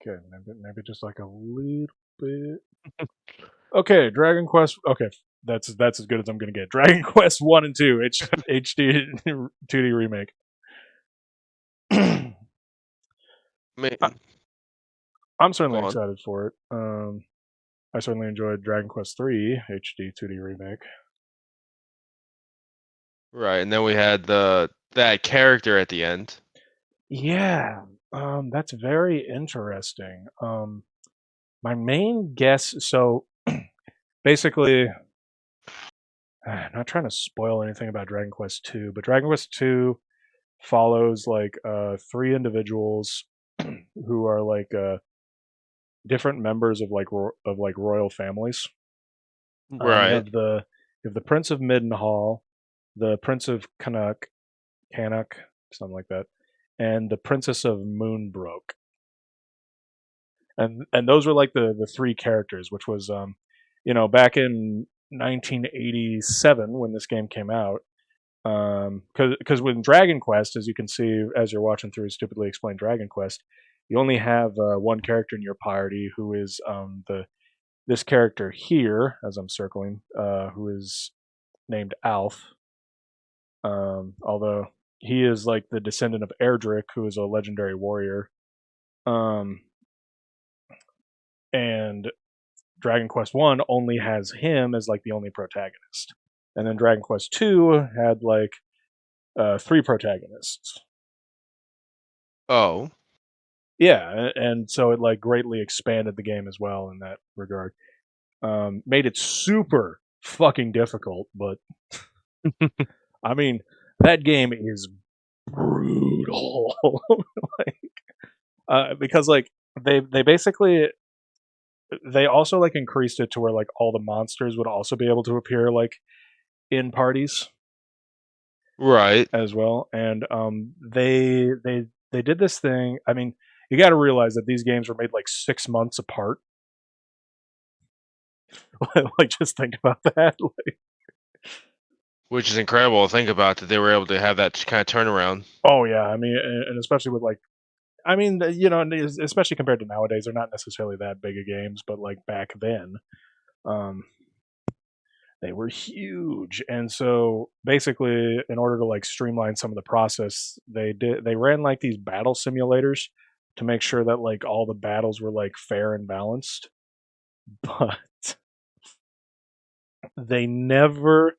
Okay, maybe just like a little bit. Okay, Dragon Quest. Okay, that's as good as I'm gonna get. Dragon Quest 1 and 2 HD 2D remake. I mean, I'm certainly Go on. excited for it. I certainly enjoyed Dragon Quest 3 HD 2D remake. right, and then we had that character at the end. Yeah, that's very interesting. My main guess. So basically, I'm not trying to spoil anything about Dragon Quest 2, but Dragon Quest 2 follows like 3 individuals who are like different members of like royal families. Right. You have the Prince of Midenhall, the Prince of Canuck, something like that, and the Princess of Moonbrook. And those were like the 3 characters, which was back in 1987 when this game came out. Because with Dragon Quest, as you can see as you're watching through Stupidly Explained Dragon Quest, you only have one character in your party who is this character here, as I'm circling, who is named Alf. Although he is like the descendant of Erdrick, who is a legendary warrior. And Dragon Quest 1 only has him as like the only protagonist. And then Dragon Quest 2 had like 3 protagonists. Oh. Yeah, and so it like greatly expanded the game as well in that regard. Made it super fucking difficult, but I mean, that game is brutal. Because like they basically they also like increased it to where like all the monsters would also be able to appear like in parties Right. as well. And they did this thing. I mean, you got to realize that these games were made like 6 months apart. Like, just think about that. Like, Which is incredible to think about that they were able to have that kind of turnaround. oh yeah, I mean, and especially with like, I mean, you know, especially compared to nowadays, they're not necessarily that big of games, but like back then, um, they were huge. And so basically, in order to like streamline some of the process, they ran like these battle simulators to make sure that like all the battles were like fair and balanced. But they never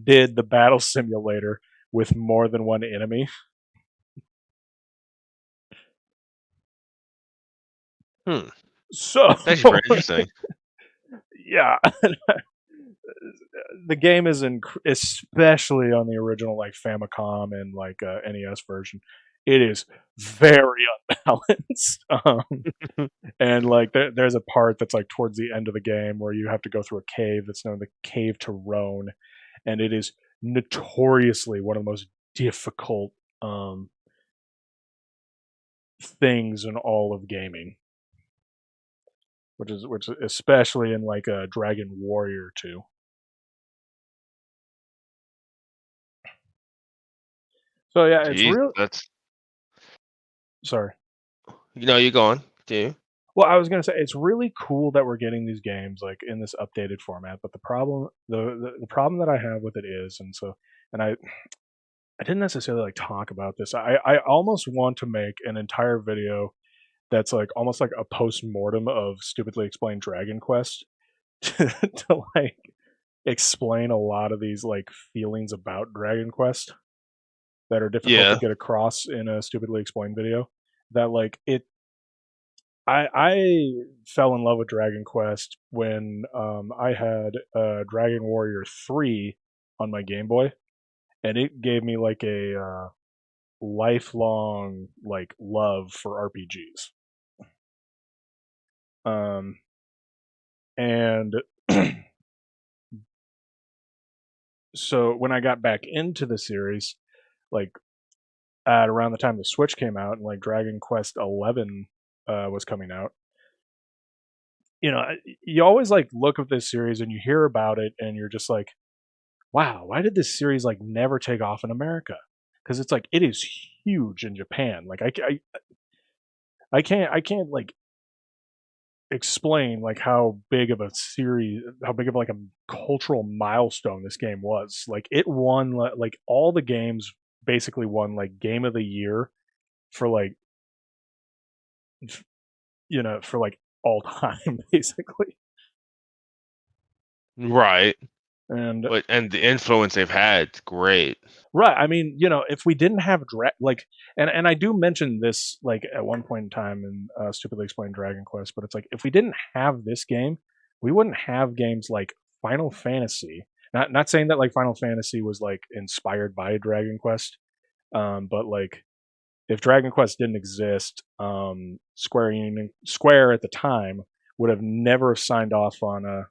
did the battle simulator with more than one enemy. So That's actually very interesting. yeah, the game is especially on the original like Famicom and like NES version. It is very unbalanced, and like there's a part that's like towards the end of the game where you have to go through a cave that's known the Cave to Roan, and it is notoriously one of the most difficult things in all of gaming, which is especially in like a Dragon Warrior 2. So yeah, it's Jeez, real. that's Sorry. you go on. Do Well, I was gonna say it's really cool that we're getting these games like in this updated format, but the problem the problem that I have with it is, and I didn't necessarily like talk about this. I almost want to make an entire video that's like almost like a post mortem of Stupidly Explained Dragon Quest to like explain a lot of these like feelings about Dragon Quest that are difficult to Yeah. get across in a Stupidly Explained video. That like I fell in love with Dragon Quest when I had Dragon Warrior 3 on my Game Boy, and it gave me like a lifelong like love for RPGs. And so when I got back into the series, like at around the time the Switch came out and like Dragon Quest 11 was coming out, you know, you always like look at this series and you hear about it and you're just like, wow, why did this series like never take off in America? Because it's like it is huge in Japan. Like I can't like explain like how big of a series, how big of like a cultural milestone this game was. Like it won like all the games basically won like game of the year for like for like all time basically. Right. And And the influence they've had, great. right, I mean, if we didn't have like, and I do mention this like at one point in time in Stupidly Explained Dragon Quest, but it's like if we didn't have this game, we wouldn't have games like Final Fantasy. Not saying that like Final Fantasy was like inspired by Dragon Quest, but like if Dragon Quest didn't exist, Square at the time would have never signed off on a.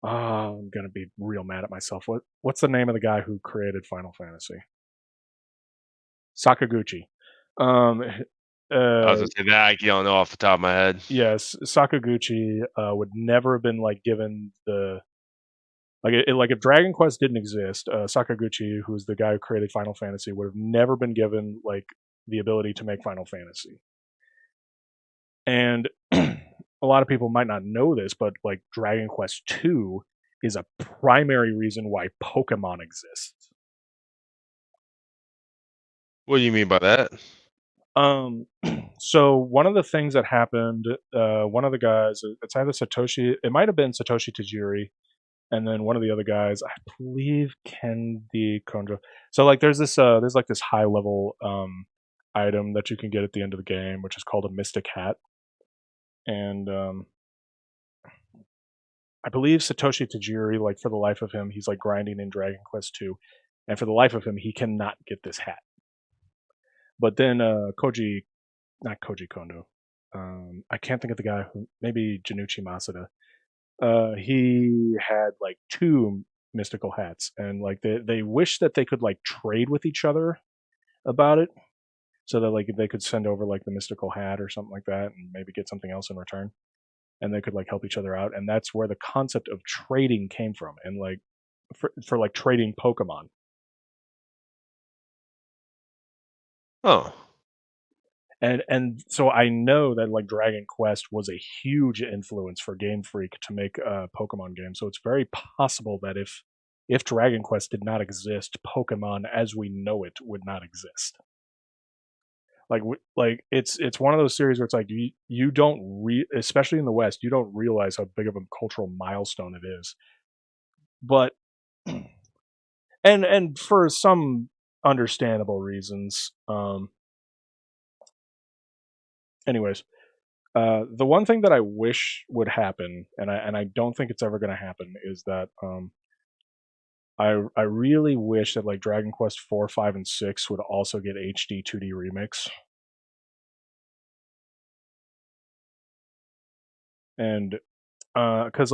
Oh, I'm gonna be real mad at myself. What's the name of the guy who created Final Fantasy? Sakaguchi. Um, I was uh, gonna say that I don't know off the top of my head. yes, Sakaguchi would never have been like given the like if Dragon Quest didn't exist, Sakaguchi, who's the guy who created Final Fantasy, would have never been given like the ability to make Final Fantasy. And a lot of people might not know this, but like Dragon Quest 2 is a primary reason why Pokemon exists. What do you mean by that? So one of the things that happened, one of the guys, it's either Satoshi, it might have been Satoshi Tajiri, and then one of the other guys, I believe Kendi Konjo. So like there's like this high level item that you can get at the end of the game, which is called a Mystic Hat. And I believe Satoshi Tajiri, like for the life of him, he's like grinding in Dragon Quest 2, and for the life of him, he cannot get this hat. But then not Koji Kondo, I can't think of the guy who, maybe Janucci Masuda. He had like two mystical hats, and like they wish that they could like trade with each other about it, so that like they could send over like the mystical hat or something like that, and maybe get something else in return, and they could like help each other out, and that's where the concept of trading came from, and like for like trading Pokemon. Oh. And so I know that like Dragon Quest was a huge influence for Game Freak to make a Pokemon game. So it's very possible that if Dragon Quest did not exist, Pokemon as we know it would not exist. Like it's one of those series where it's like you don't especially in the West, you don't realize how big of a cultural milestone it is. But and for some understandable reasons, anyways, the one thing that I wish would happen, and I don't think it's ever going to happen, is that I really wish that like Dragon Quest 4, 5, and 6 would also get HD 2D remix, and because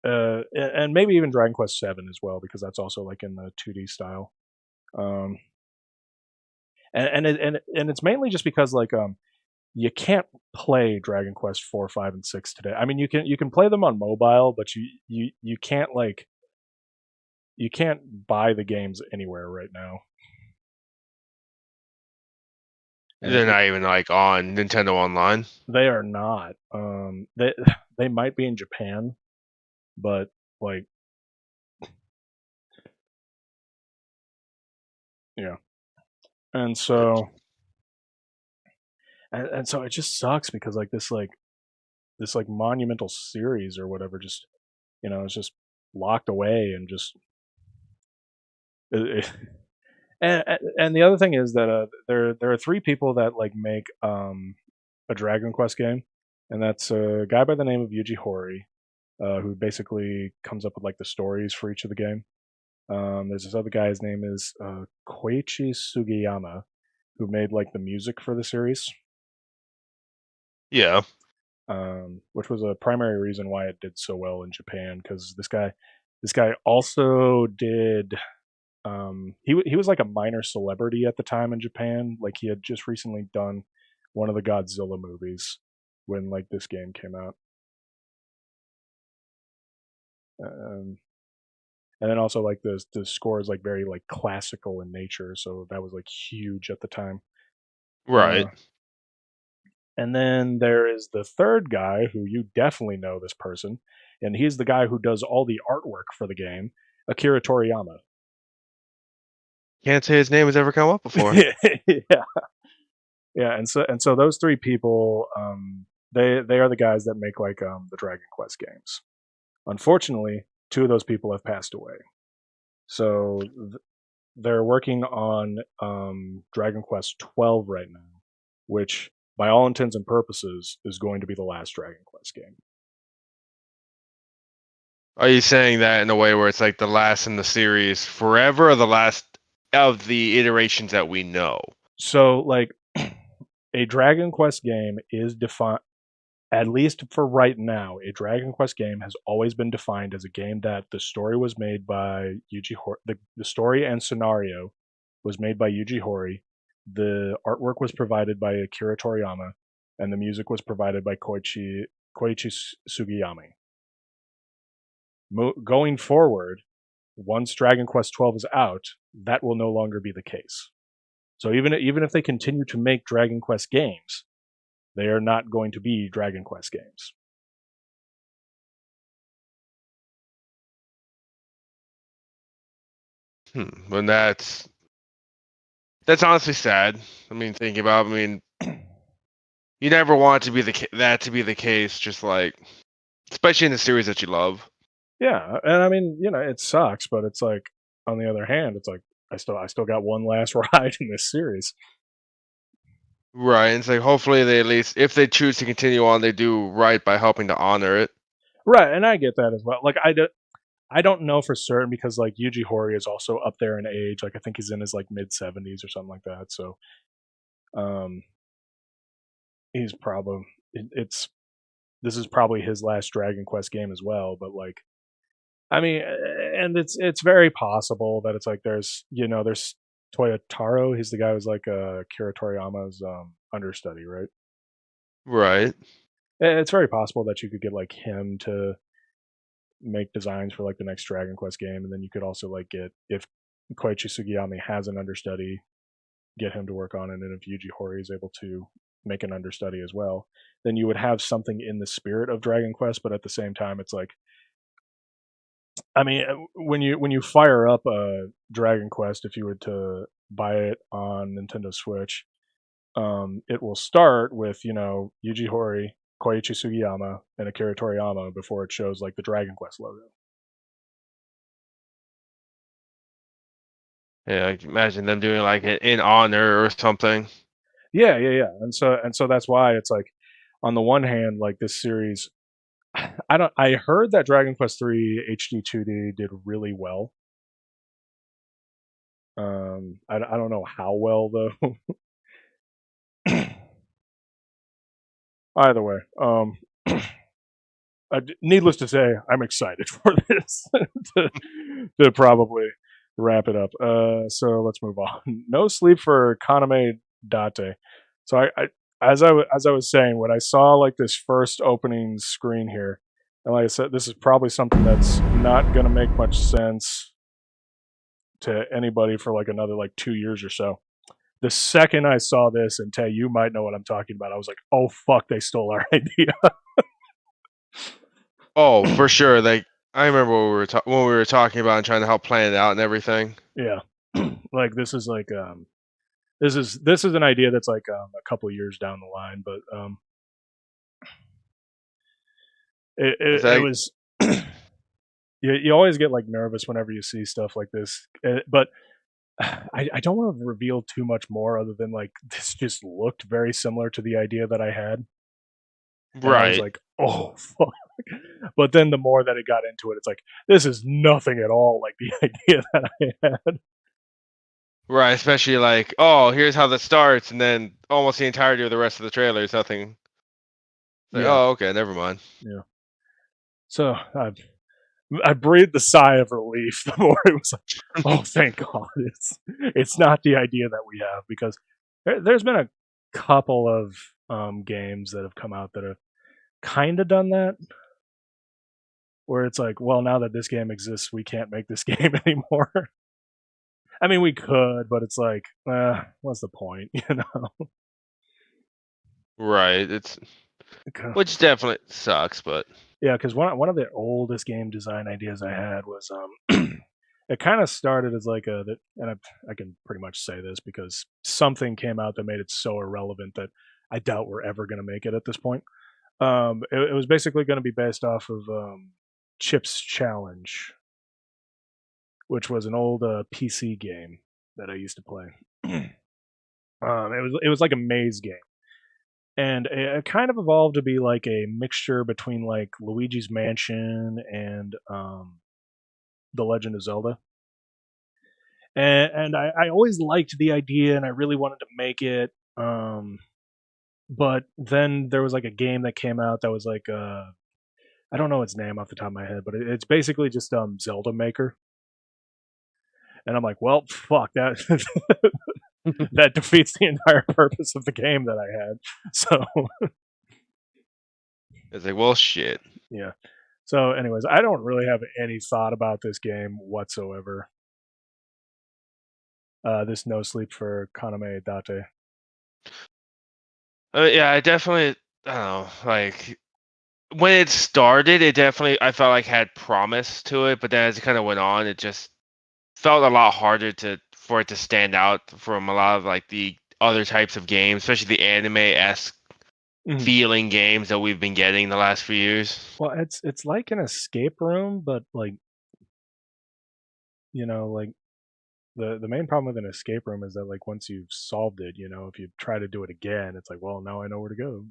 and maybe even Dragon Quest 7 as well, because that's also like in the 2D style. Um, and it's mainly just because like you can't play Dragon Quest 4, 5, and 6 today. I mean, you can play them on mobile, but you can't like you can't buy the games anywhere right now. They're not even like on Nintendo Online. They are not. They might be in Japan, but like, yeah. And so, and so it just sucks because like this like monumental series or whatever just it's just locked away and just it, and the other thing is that there are three people that like make a Dragon Quest game, and that's a guy by the name of Yuji Horii, who basically comes up with like the stories for each of the game. There's this other guy, his name is Koichi Sugiyama, who made like the music for the series. Yeah. Which was a primary reason why it did so well in Japan, because this guy also did. He was like a minor celebrity at the time in Japan. Like he had just recently done one of the Godzilla movies when like this game came out. And then also like the score is like very like classical in nature, so that was like huge at the time. Right. And then there is the third guy who you definitely know this person, and he's the guy who does all the artwork for the game, Akira Toriyama. Can't say his name has ever come up before. Yeah, and so those three people, they are the guys that make like the Dragon Quest games. Unfortunately, two of those people have passed away. So they're working on Dragon Quest 12 right now, which, by all intents and purposes, is going to be the last Dragon Quest game. Are you saying that in a way where it's like the last in the series forever, or the last of the iterations that we know? So, like, a Dragon Quest game is defined, at least for right now, a Dragon Quest game has always been defined as a game that the story was made by Yuji Horii. The story and scenario was made by Yuji Horii. The artwork was provided by Akira Toriyama, and the music was provided by Koichi Sugiyama. Going forward, once Dragon Quest 12 is out, that will no longer be the case. So even if they continue to make Dragon Quest games, they are not going to be Dragon Quest games. When that's That's honestly sad. I mean, thinking about, I mean, you never want it to be that to be the case. Just like, especially in the series that you love. Yeah, and I mean, it sucks, but it's like on the other hand, it's like I still got one last ride in this series. Right. It's like hopefully they at least, if they choose to continue on, they do right by helping to honor it. Right, and I get that as well. Like I don't know for certain because like Yuji Horii is also up there in age. Like I think he's in his like mid 70s or something like that. So um he's probably it's this is probably his last Dragon Quest game as well, but like I mean, and it's very possible that it's like there's Toyotaro. He's the guy who's like Kira Toriyama's understudy, right? Right. It's very possible that you could get like him to make designs for like the next Dragon Quest game, and then you could also like get if Koichi Sugiyami has an understudy, get him to work on it, and if Yuji Horii is able to make an understudy as well, then you would have something in the spirit of Dragon Quest, but at the same time, it's like I mean, when you fire up a Dragon Quest, if you were to buy it on Nintendo Switch, it will start with Yuji Horii, Koichi Sugiyama, and Akira Toriyama before it shows like the Dragon Quest logo. Yeah, I can imagine them doing like it in honor or something. Yeah, yeah, yeah, and so that's why it's like, on the one hand, like this series, I heard that Dragon Quest 3 HD 2D did really well. I don't know how well though. Either way, needless to say, I'm excited for this to probably wrap it up. So let's move on. No sleep for Kaname Date. So as I was saying, when I saw like this first opening screen here, and like I said, this is probably something that's not gonna make much sense to anybody for like another like 2 years or so. The second I saw this, and Tay, you might know what I'm talking about, I was like, oh fuck, they stole our idea. Oh, for sure. Like I remember when we were talking about and trying to help plan it out and everything. Yeah. Like this is like this is an idea that's like a couple years down the line, but it, It's it, it like, was you always get like nervous whenever you see stuff like this, but I don't want to reveal too much more other than like this just looked very similar to the idea that I had, and I was right. like, oh fuck. But then the more that it got into it, it's like this is nothing at all like the idea that I had. Right, especially like, oh, here's how this starts, and then almost the entirety of the rest of the trailer is nothing. Like, Yeah, oh, okay, never mind. yeah. So I breathed a sigh of relief the more it was like, oh, thank God, it's not the idea that we have, because there's been a couple of games that have come out that have kind of done that, where it's like, well, now that this game exists, we can't make this game anymore. I mean, we could, but it's like, what's the point, Right, it's Okay. which definitely sucks, but Yeah, because one of the oldest game design ideas I had was it kind of started as like and I can pretty much say this because something came out that made it so irrelevant that I doubt we're ever going to make it at this point. It was basically going to be based off of Chip's Challenge, which was an old PC game that I used to play. It was like a maze game, and it kind of evolved to be like a mixture between like Luigi's Mansion and The Legend of Zelda. And I always liked the idea, and I really wanted to make it. But then there was like a game that came out that was like I don't know its name off the top of my head, but it's basically just Zelda Maker. And I'm like, well, fuck that. That defeats the entire purpose of the game that I had. So it's like, well, shit. yeah. So, anyways, I don't really have any thought about this game whatsoever. This No Sleep for Kaname Date. Yeah, I definitely, I don't know, like when it started, it definitely I felt like had promise to it, but then as it kind of went on, it just felt a lot harder to for it to stand out from a lot of like the other types of games, especially the anime-esque feeling games that we've been getting the last few years. Well, it's like an escape room, but like, like the main problem with an escape room is that like once you've solved it, if you try to do it again, it's like, well, now I know where to go.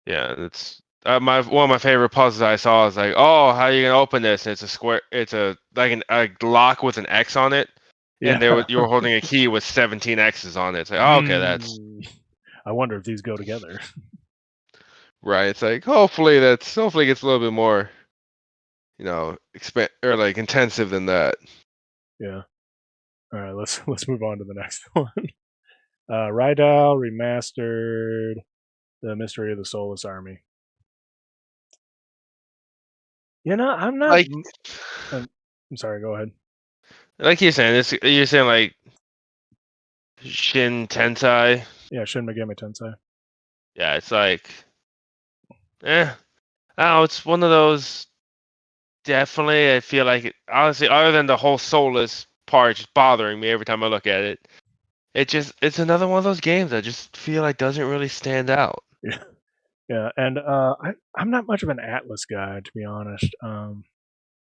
Yeah, it's one of my favorite puzzles I saw is like, oh, how are you gonna open this? And it's a square. It's a lock with an X on it, and Yeah. you were holding a key with 17 X's on it. It's like, oh, okay, that's I wonder if these go together. right. It's like hopefully it gets a little bit more, or like intensive than that. Yeah. All right, let's move on to the next one. Rydal remastered The Mystery of the Soulless Army. I'm not. Like, I'm sorry. Go ahead. like you're saying, you're saying like Shin Tensei. Yeah, Shin Megami Tensei. Yeah, it's like, I don't know. It's one of those. Definitely, I feel like honestly, other than the whole soulless part just bothering me every time I look at it, it's another one of those games I just feel like doesn't really stand out. Yeah, yeah, and I'm not much of an Atlas guy, to be honest,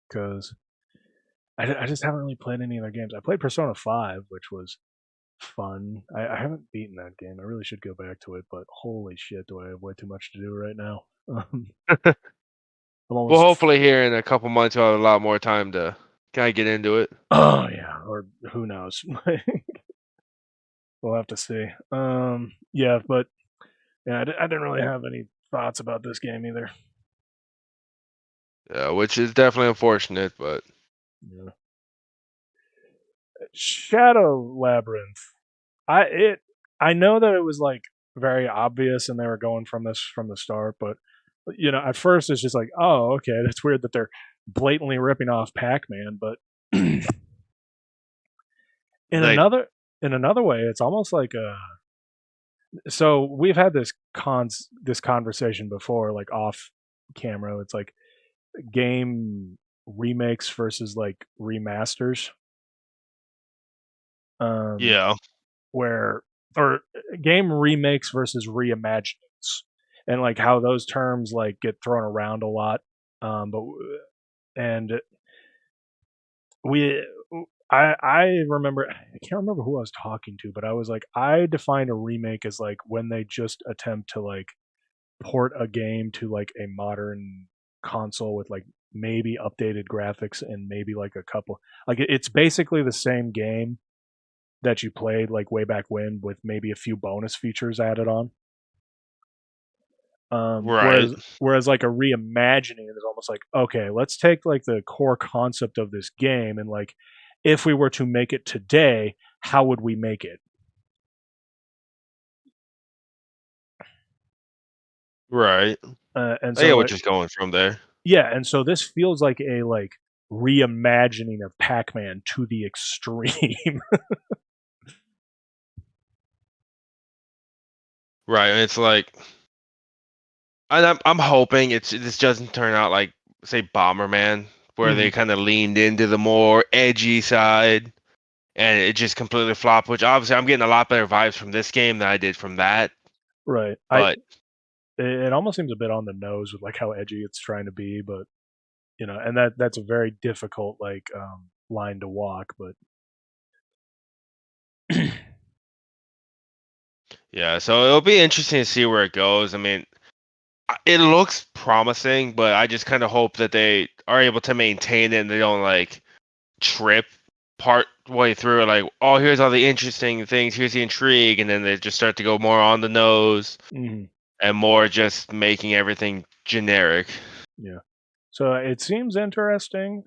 because I just haven't really played any other games. I played Persona 5, which was fun. I haven't beaten that game. I really should go back to it, but holy shit, do I have way too much to do right now. I'm Well, almost. hopefully here in a couple months we'll have a lot more time to kind of get into it. Oh yeah, or who knows? We'll have to see. Yeah, but yeah, I didn't really have any thoughts about this game either. Yeah, which is definitely unfortunate, but Yeah. Shadow Labyrinth. I know that it was like very obvious and they were going from this from the start, but at first it's just like, oh, okay, that's weird that they're blatantly ripping off Pac-Man, but in another way, it's almost like so we've had this conversation before, like off camera. It's like game remakes versus like remasters. yeah, Where or game remakes versus reimaginings, and like how those terms like get thrown around a lot. But and we I remember, I can't remember who I was talking to, but I was like, I define a remake as like when they just attempt to like port a game to like a modern console with like maybe updated graphics and maybe like a couple, like it's basically the same game that you played like way back when with maybe a few bonus features added on. right. Whereas like a reimagining is almost like, okay, let's take like the core concept of this game and like if we were to make it today, how would we make it? Right. And I so get like, what you're going from there. yeah, and so this feels like a like reimagining of Pac-Man to the extreme. Right. And it's like, I'm hoping this doesn't turn out like say Bomberman, where they kind of leaned into the more edgy side, and it just completely flopped. Which obviously I'm getting a lot better vibes from this game than I did from that. Right. But It almost seems a bit on the nose with like how edgy it's trying to be, but and that's a very difficult like line to walk, but yeah, so it'll be interesting to see where it goes. I mean, it looks promising, but I just kind of hope that they are able to maintain it and they don't like trip part way through. Like, oh, here's all the interesting things, here's the intrigue, and then they just start to go more on the nose and more just making everything generic. Yeah. So it seems interesting.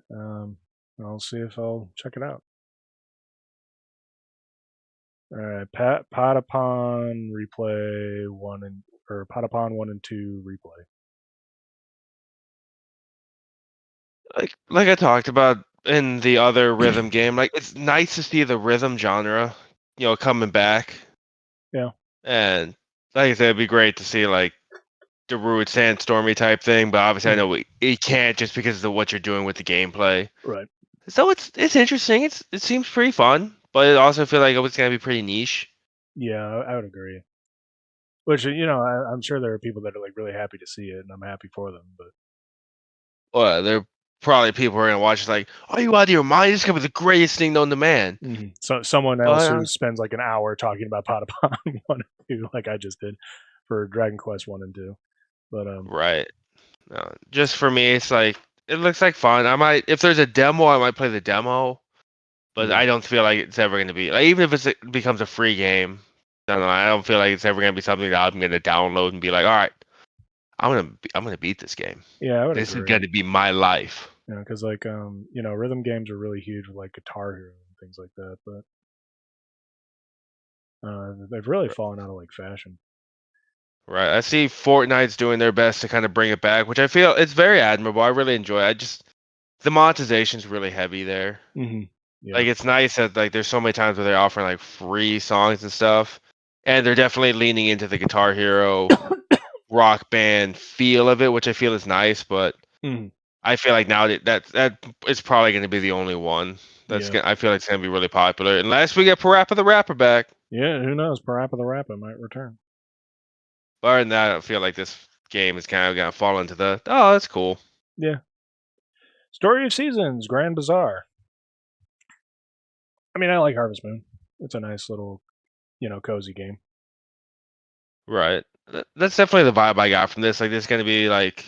I'll see if I'll check it out. All right, Patapon replay 1 and 2 replay. Like I talked about in the other rhythm game, like it's nice to see the rhythm genre, coming back. Yeah. And like I said, it'd be great to see like the Rude Sandstormy type thing, but obviously I know it can't just because of what you're doing with the gameplay. Right. So it's interesting. It seems pretty fun, but it also feel like it's gonna be pretty niche. Yeah, I would agree. Which I'm sure there are people that are like really happy to see it, and I'm happy for them. But Well, there are probably people who are gonna watch it like, "Are you out of your mind? This is gonna be the greatest thing known to man." so someone else But who spends like an hour talking about Patapon 1 and 2, like I just did for Dragon Quest 1 and 2. But right, no, just for me, it's like it looks like fun. I might, if there's a demo, I might play the demo, but yeah, I don't feel like it's ever gonna be like, even if it becomes a free game. I don't know. I don't feel like it's ever gonna be something that I'm gonna download and be like, all right, I'm gonna beat this game. yeah, I would This is agree. gonna be my life. Because like rhythm games are really huge with like Guitar Hero and things like that, but they've really fallen out of like fashion. Right. I see Fortnite's doing their best to kind of bring it back, which I feel it's very admirable. I really enjoy it. The monetization's really heavy there. Yeah. Like it's nice that like there's so many times where they're offering like free songs and stuff. And they're definitely leaning into the Guitar Hero rock band feel of it, which I feel is nice, but I feel like now that is probably gonna be the only one. Yeah. I feel like it's gonna be really popular. Unless we get Parappa the Rapper back. Yeah, who knows? Parappa the Rapper might return. But other than that, I feel like this game is kind of gonna fall into the that's cool. Yeah. Story of Seasons, Grand Bazaar. I mean, I like Harvest Moon. It's a nice little, cozy game. Right. That's definitely the vibe I got from this. Like, this is gonna be like,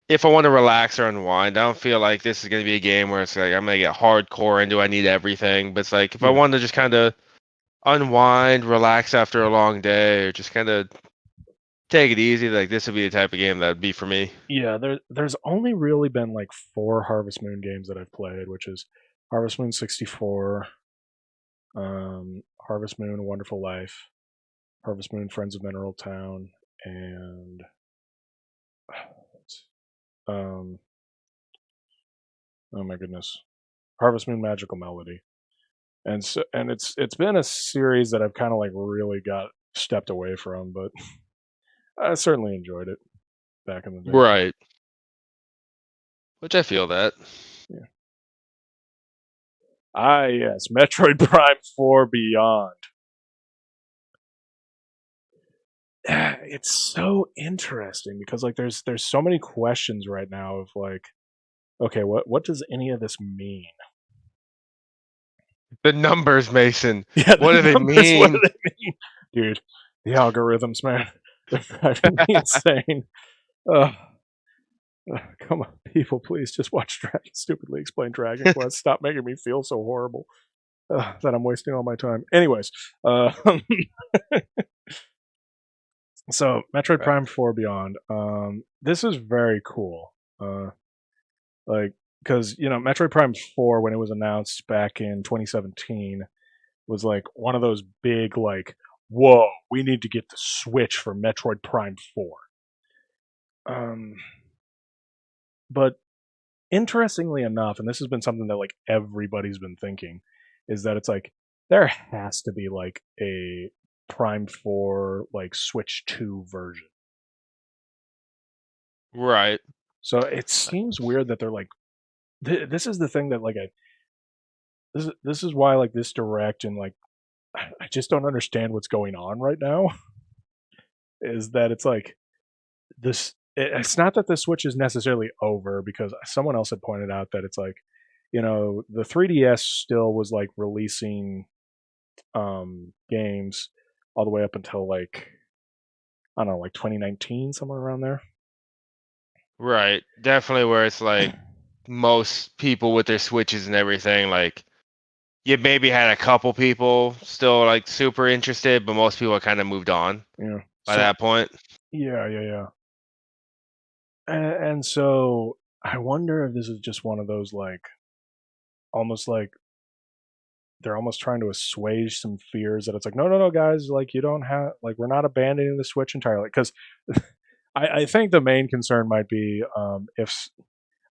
if I want to relax or unwind, I don't feel like this is gonna be a game where it's like I'm gonna get hardcore into I need everything. But it's like if I want to just kind of unwind, relax after a long day, or just kind of take it easy, like this would be the type of game that would be for me. Yeah, there's only really been like 4 Harvest Moon games that I've played, which is Harvest Moon 64, Harvest Moon Wonderful Life, Harvest Moon Friends of Mineral Town, and um oh my goodness, Harvest Moon Magical Melody. And so, and it's been a series that I've kind of like really got stepped away from, but I certainly enjoyed it back in the day. Right. Which I feel that. Yeah. Yes, Metroid Prime 4 Beyond. It's so interesting because like there's so many questions right now of like, okay, what does any of this mean? The numbers, Mason. Yeah, what do they mean? What do they mean? Dude, the algorithms, man. They're driving me insane. Come on, people, please just watch Dragon stupidly explain Dragon Quest. Stop making me feel so horrible that I'm wasting all my time. Anyways, so Metroid Prime 4 Beyond. This is very cool. Like, because Metroid Prime 4, when it was announced back in 2017, was like one of those big like, whoa, we need to get the Switch for Metroid Prime 4. But interestingly enough, and this has been something that like everybody's been thinking, is that it's like there has to be like a Prime 4 like Switch 2 version. Right. So it seems weird that they're like this is the thing that like this is why like this direct and like I just don't understand what's going on right now is that it's like this it's not that the Switch is necessarily over because someone else had pointed out that it's like the 3DS still was like releasing games all the way up until like I don't know, like 2019, somewhere around there. Right. Definitely where it's like most people with their Switches and everything, like you maybe had a couple people still like super interested, but most people kind of moved on by that point. Yeah. And so I wonder if this is just one of those like almost like they're almost trying to assuage some fears that it's like no guys, like you don't have like we're not abandoning the Switch entirely because I think the main concern might be if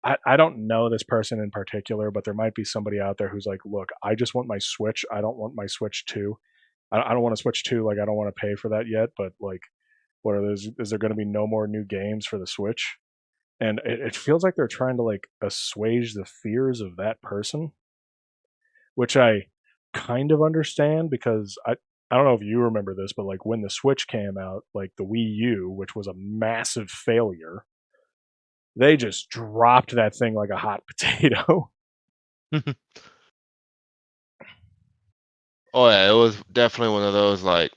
I don't know this person in particular, but there might be somebody out there who's like, look, I just want my Switch. I don't want my Switch 2. I don't want to Switch 2. Like, I don't want to pay for that yet. But like, what are those? Is there going to be no more new games for the Switch? and it feels like they're trying to like assuage the fears of that person, which I kind of understand because I don't know if you remember this, but like when the Switch came out, like the Wii U, which was a massive failure, they just dropped that thing like a hot potato. Oh yeah, it was definitely one of those like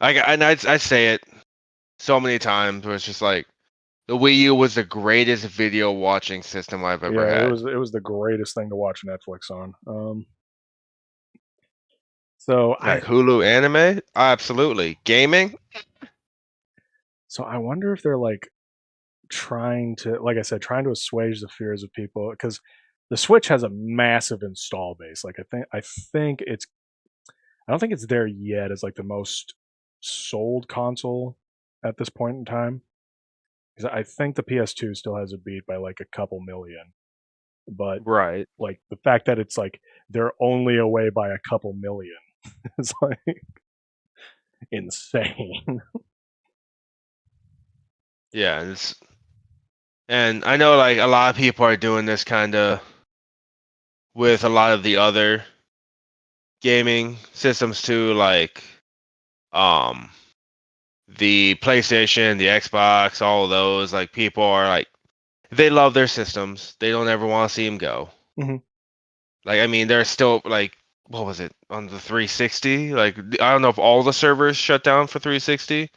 I say it so many times where it's just like the Wii U was the greatest video watching system I've ever Yeah, had. it was the greatest thing to watch Netflix on. So Like Hulu anime, absolutely. Gaming, I wonder if they're like trying to, like I said, trying to assuage the fears of people because the Switch has a massive install base. Like I think it's I don't think it's there yet as like the most sold console at this point in time. Because I think the PS2 still has a beat by like a couple million, but right? like the fact that it's like they're only away by a couple million is like insane. Yeah, and I know like a lot of people are doing this kind of with a lot of the other gaming systems too, like um the PlayStation, the Xbox, all of those. Like people are like they love their systems. They don't ever want to see them go. Mhm. Like I mean, they're still like what was it on the 360? Like I don't know if all the servers shut down for 360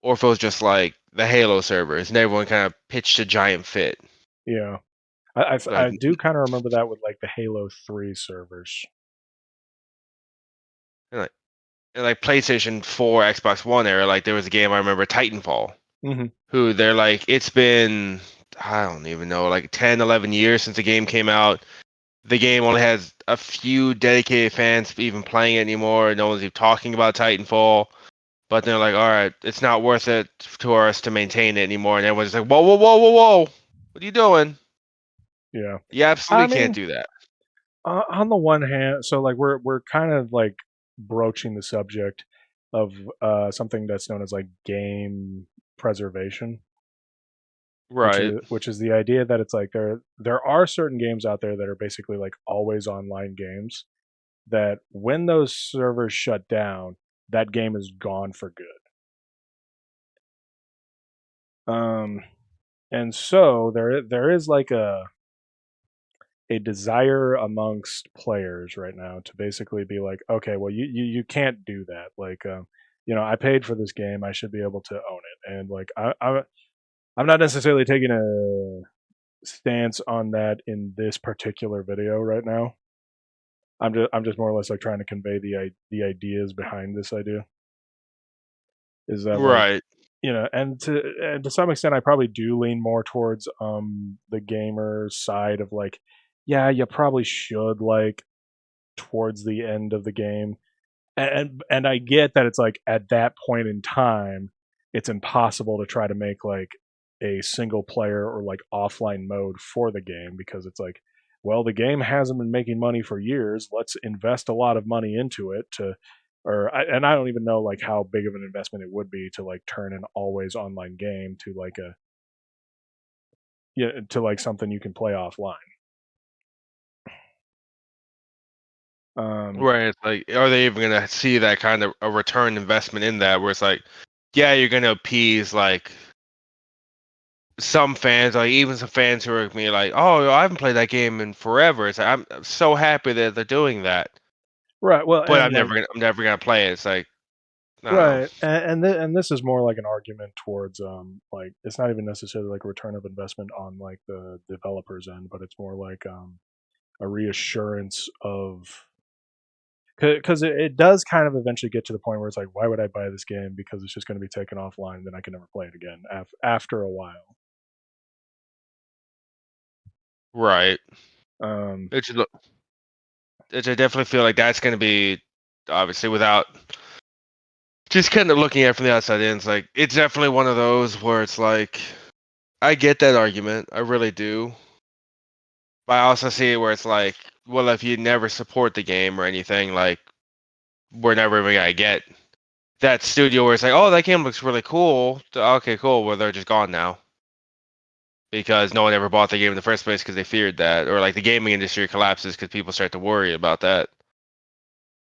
or if it was just like the Halo servers and everyone kind of pitched a giant fit. Yeah, Like I do kind of remember that with like the Halo 3 servers. and like and like PlayStation 4, Xbox One era, like there was a game I remember, Titanfall, Hmm. who they're like it's been I don't even know like 10, 11 years since the game came out. The game only has a few dedicated fans even playing it anymore. No one's even talking about Titanfall. But they're like, all right, it's not worth it for us to maintain it anymore. And everyone's like, whoa, whoa, whoa, whoa, whoa. What are you doing? Yeah, You I absolutely can't mean, do that. on the one hand, so like we're kind of like broaching the subject of something that's known as like game preservation, Right. which is the idea that it's like there are certain games out there that are basically like always online games that when those servers shut down, that game is gone for good. Um, and so there is like a desire amongst players right now to basically be like, okay, well, you can't do that. Like, I paid for this game, I should be able to own it. And like, I'm not necessarily taking a stance on that in this particular video right now. I'm just more or less like trying to convey the ideas behind this idea. Is that like, Right. and to some extent, I probably do lean more towards the gamer side of like, yeah, you probably should like towards the end of the game, and I get that it's like at that point in time, it's impossible to try to make like a single player or like offline mode for the game because it's like, well, the game hasn't been making money for years. Let's invest a lot of money into it to, and I don't even know like how big of an investment it would be to like turn an always online game to like a to like something you can play offline. Um, Right. It's like, are they even going to see that kind of a return investment in that where it's like, yeah, you're going to appease like some fans, like even some fans who are me like, oh, I haven't played that game in forever. It's like, I'm so happy that they're doing that, right. Well, but and like I'm never gonna play it. It's like, I don't know. right, and this is more like an argument towards like it's not even necessarily like a return of investment on like the developer's end, but it's more like a reassurance of because it does kind of eventually get to the point where it's like, why would I buy this game because it's just going to be taken offline and then I can never play it again after a while. Right. Um, It's I definitely feel like that's going to be obviously without just kind of looking at it from the outside in. It's like it's definitely one of those where it's like I get that argument, I really do, but I also see it where it's like, well, if you never support the game or anything, like we're never even gonna get that studio where it's like, oh, that game looks really cool. Okay, cool. Well, they're just gone now because no one ever bought the game in the first place because they feared that, or like the gaming industry collapses because people start to worry about that.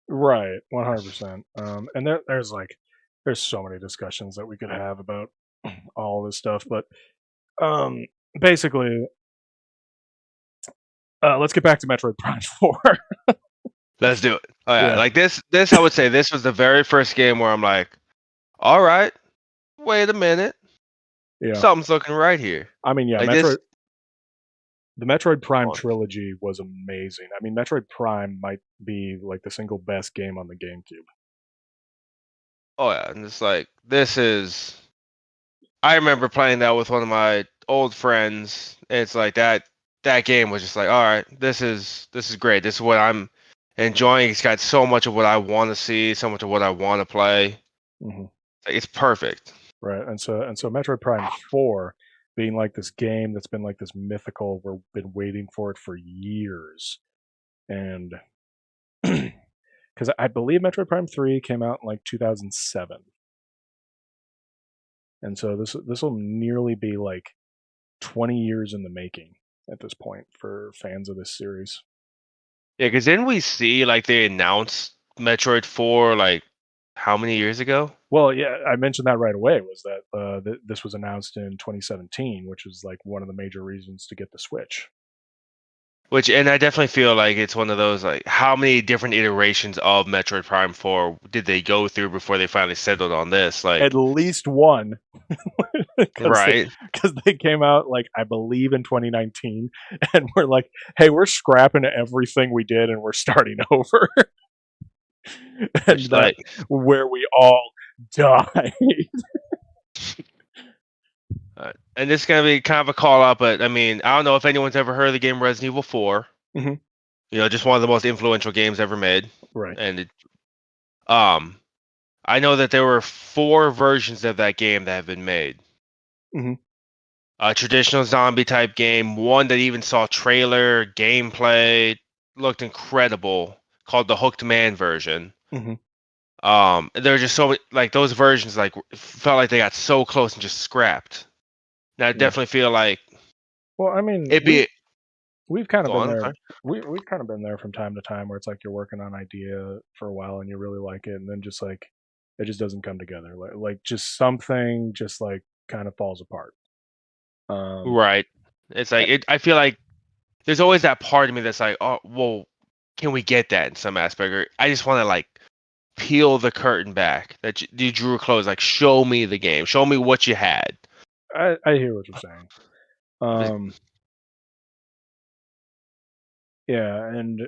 Right, 100%. And there's so many discussions that we could have about all this stuff, but um, basically, let's get back to Metroid Prime 4. Let's do it. Oh yeah, Yeah. like this I would say this was the very first game where I'm like, all right, wait a minute, Yeah. something's looking right here. I mean, yeah, Like the this. Metroid Prime trilogy was amazing. I mean, Metroid Prime might be like the single best game on the GameCube. Oh yeah, and it's like this is. I remember playing that with one of my old friends. It's like that game was just like, all right, this is great. This is what I'm enjoying. It's got so much of what I want to see, so much of what I want to play. Mm-hmm. It's perfect. Right, and so Metroid Prime 4 being like this game that's been like this mythical, we've been waiting for it for years, and because I believe Metroid Prime 3 came out in like 2007, and so this will nearly be like 20 years in the making at this point for fans of this series. Yeah, because didn't we see like they announced Metroid 4 like how many years ago? Well, yeah, I mentioned that right away. Was that this was announced in 2017, which was like one of the major reasons to get the Switch. Which, and I definitely feel like it's one of those like how many different iterations of Metroid Prime 4 did they go through before they finally settled on this? Like At least one, right? Because they came out like I believe in 2019, and we're like, "Hey, we're scrapping everything we did, and we're starting over." And Which, that like, where we all died. and this is gonna be kind of a call out, but I mean, I don't know if anyone's ever heard of the game Resident Evil 4. Mhm. You know, just one of the most influential games ever made. Right. And it, I know that there were 4 versions of that game that have been made. Mhm. A traditional zombie type game, one that even saw trailer, gameplay, looked incredible, called the Hooked Man version. Mhm. There were just so many, like those versions like felt like they got so close and just scrapped. Now I Yeah. definitely feel like Well, I mean, it'd be we've kind of go been on, there. sorry. We've kind of been there from time to time where it's like you're working on an idea for a while and you really like it, and then just like it just doesn't come together. Like just something just like kind of falls apart. Right. It's like I feel like there's always that part of me that's like, oh, well, can we get that in some aspect? Or I just want to like peel the curtain back that you drew close. Like, show me the game. Show me what you had. I hear what you're saying. Yeah, and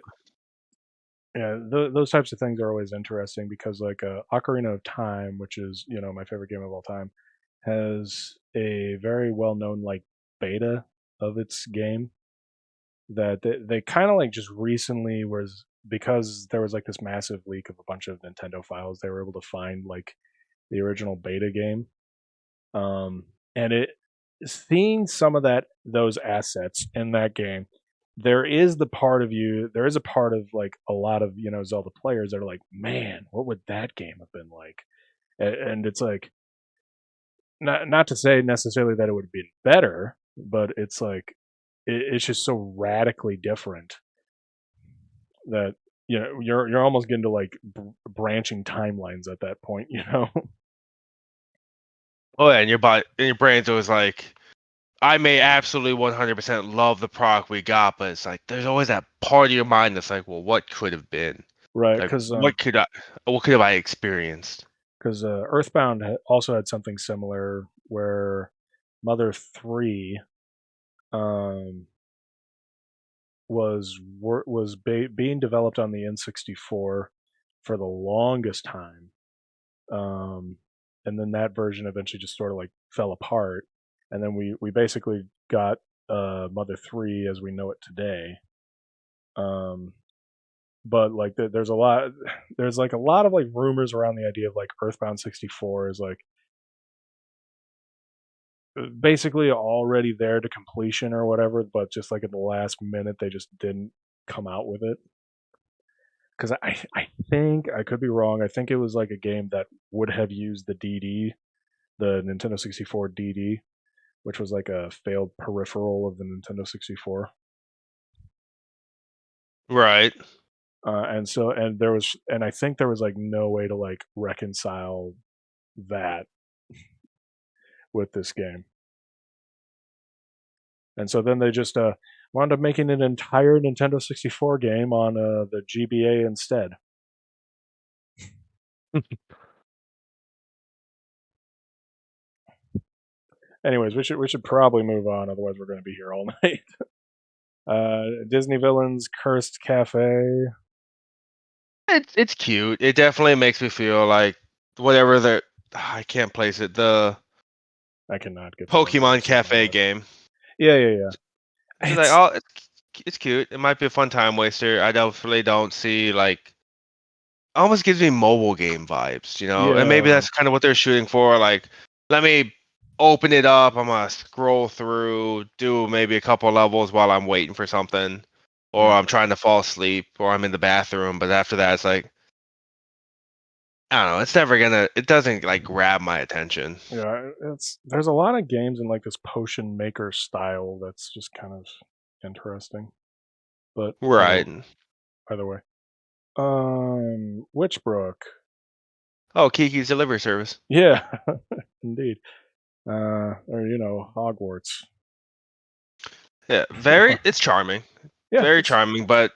yeah, those types of things are always interesting because like Ocarina of Time, which is my favorite game of all time, has a very well known like beta of its game that they kind of like just recently was because there was like this massive leak of a bunch of Nintendo files. They were able to find like the original beta game, and it seeing some of those assets in that game, there is a part of like a lot of Zelda players that are like, man, what would that game have been like? And it's like not to say necessarily that it would have been better, but it's like it's just so radically different that you're almost getting to like branching timelines at that point. Oh yeah, and your brain's always like, I may absolutely 100% love the product we got, but it's like there's always that part of your mind that's like, well, what could have been? Right, Like, because what could have I experienced? Earthbound also had something similar where Mother 3 um, being developed on the N64 for the longest time, and then that version eventually just sort of like fell apart, and then we basically got Mother 3 as we know it today. But like there's like a lot of like rumors around the idea of like Earthbound 64 is like basically already there to completion or whatever, but just like at the last minute they just didn't come out with it. because I think I could be wrong. I think it was like a game that would have used the DD, the Nintendo 64 DD, which was like a failed peripheral of the Nintendo 64. Right. And I think there was like no way to like reconcile that with this game. And so then they just wound up making an entire Nintendo 64 game on the GBA instead. Anyways, we should probably move on, otherwise we're going to be here all night. Disney Villains Cursed Cafe. It's cute. It definitely makes me feel like whatever the I can't place it. The I cannot get the name of Pokemon this Cafe either. game. Yeah. It's like, oh, it's cute. It might be a fun time waster. I definitely don't see like almost gives me mobile game vibes, you know? And maybe Yeah. that's kind of what they're shooting for. Like, let me open it up. I'm gonna scroll through, do maybe a couple levels while I'm waiting for something, or I'm trying to fall asleep, or I'm in the bathroom. But after that, it's like, I don't know. It's never gonna. It doesn't like grab my attention. Yeah, there's a lot of games in like this potion maker style that's just kind of interesting. But Right. either way. Witchbrook. Oh, Kiki's delivery service. Yeah, indeed. Or Hogwarts. Yeah, very. It's charming. Yeah, Very charming. But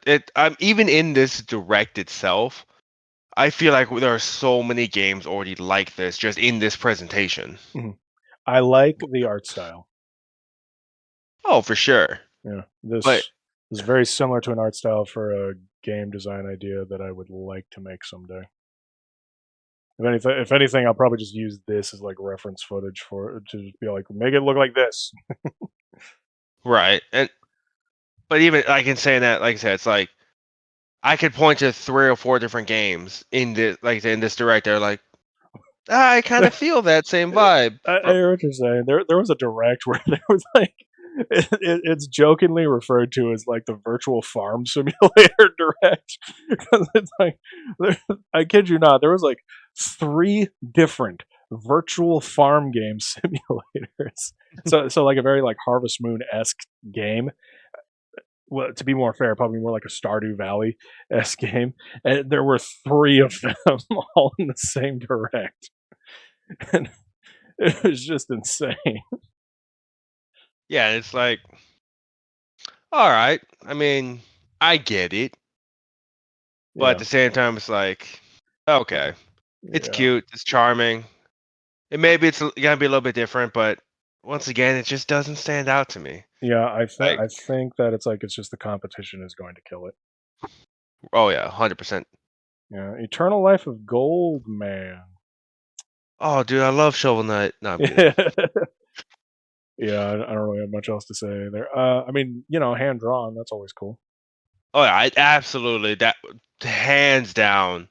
even in this direct itself, I feel like there are so many games already like this just in this presentation. I like the art style. Oh, for sure. Yeah, this But is very similar to an art style for a game design idea that I would like to make someday. If anything, I'll probably just use this as like reference footage for to just be like, make it look like this. right, but even like in saying that, like I said, it's like I could point to 3 or 4 different games in this, like I said, in this direct. They're like, I kind of feel that same vibe. I hear what you're saying. There was a direct where there was like it's jokingly referred to as like the virtual farm simulator direct because it's like I kid you not, there was like 3 different virtual farm game simulators. So like a very like Harvest Moon esque game. Well, to be more fair, probably more like a Stardew Valley esque game. And there were 3 of them all in the same direct. And it was just insane. Yeah, it's like, all right. I mean, I get it, but at the same time, it's like, okay, it's cute, it's charming. And maybe it's gonna be a little bit different, but once again, it just doesn't stand out to me. Yeah, Like, I think that it's just the competition is going to kill it. oh yeah, 100%. Yeah, Eternal Life of Gold, man. Oh, dude, I love Shovel Knight. No, I'm kidding. Yeah, I don't really have much else to say there. I mean, hand drawn, that's always cool. Oh yeah, absolutely. That hands down.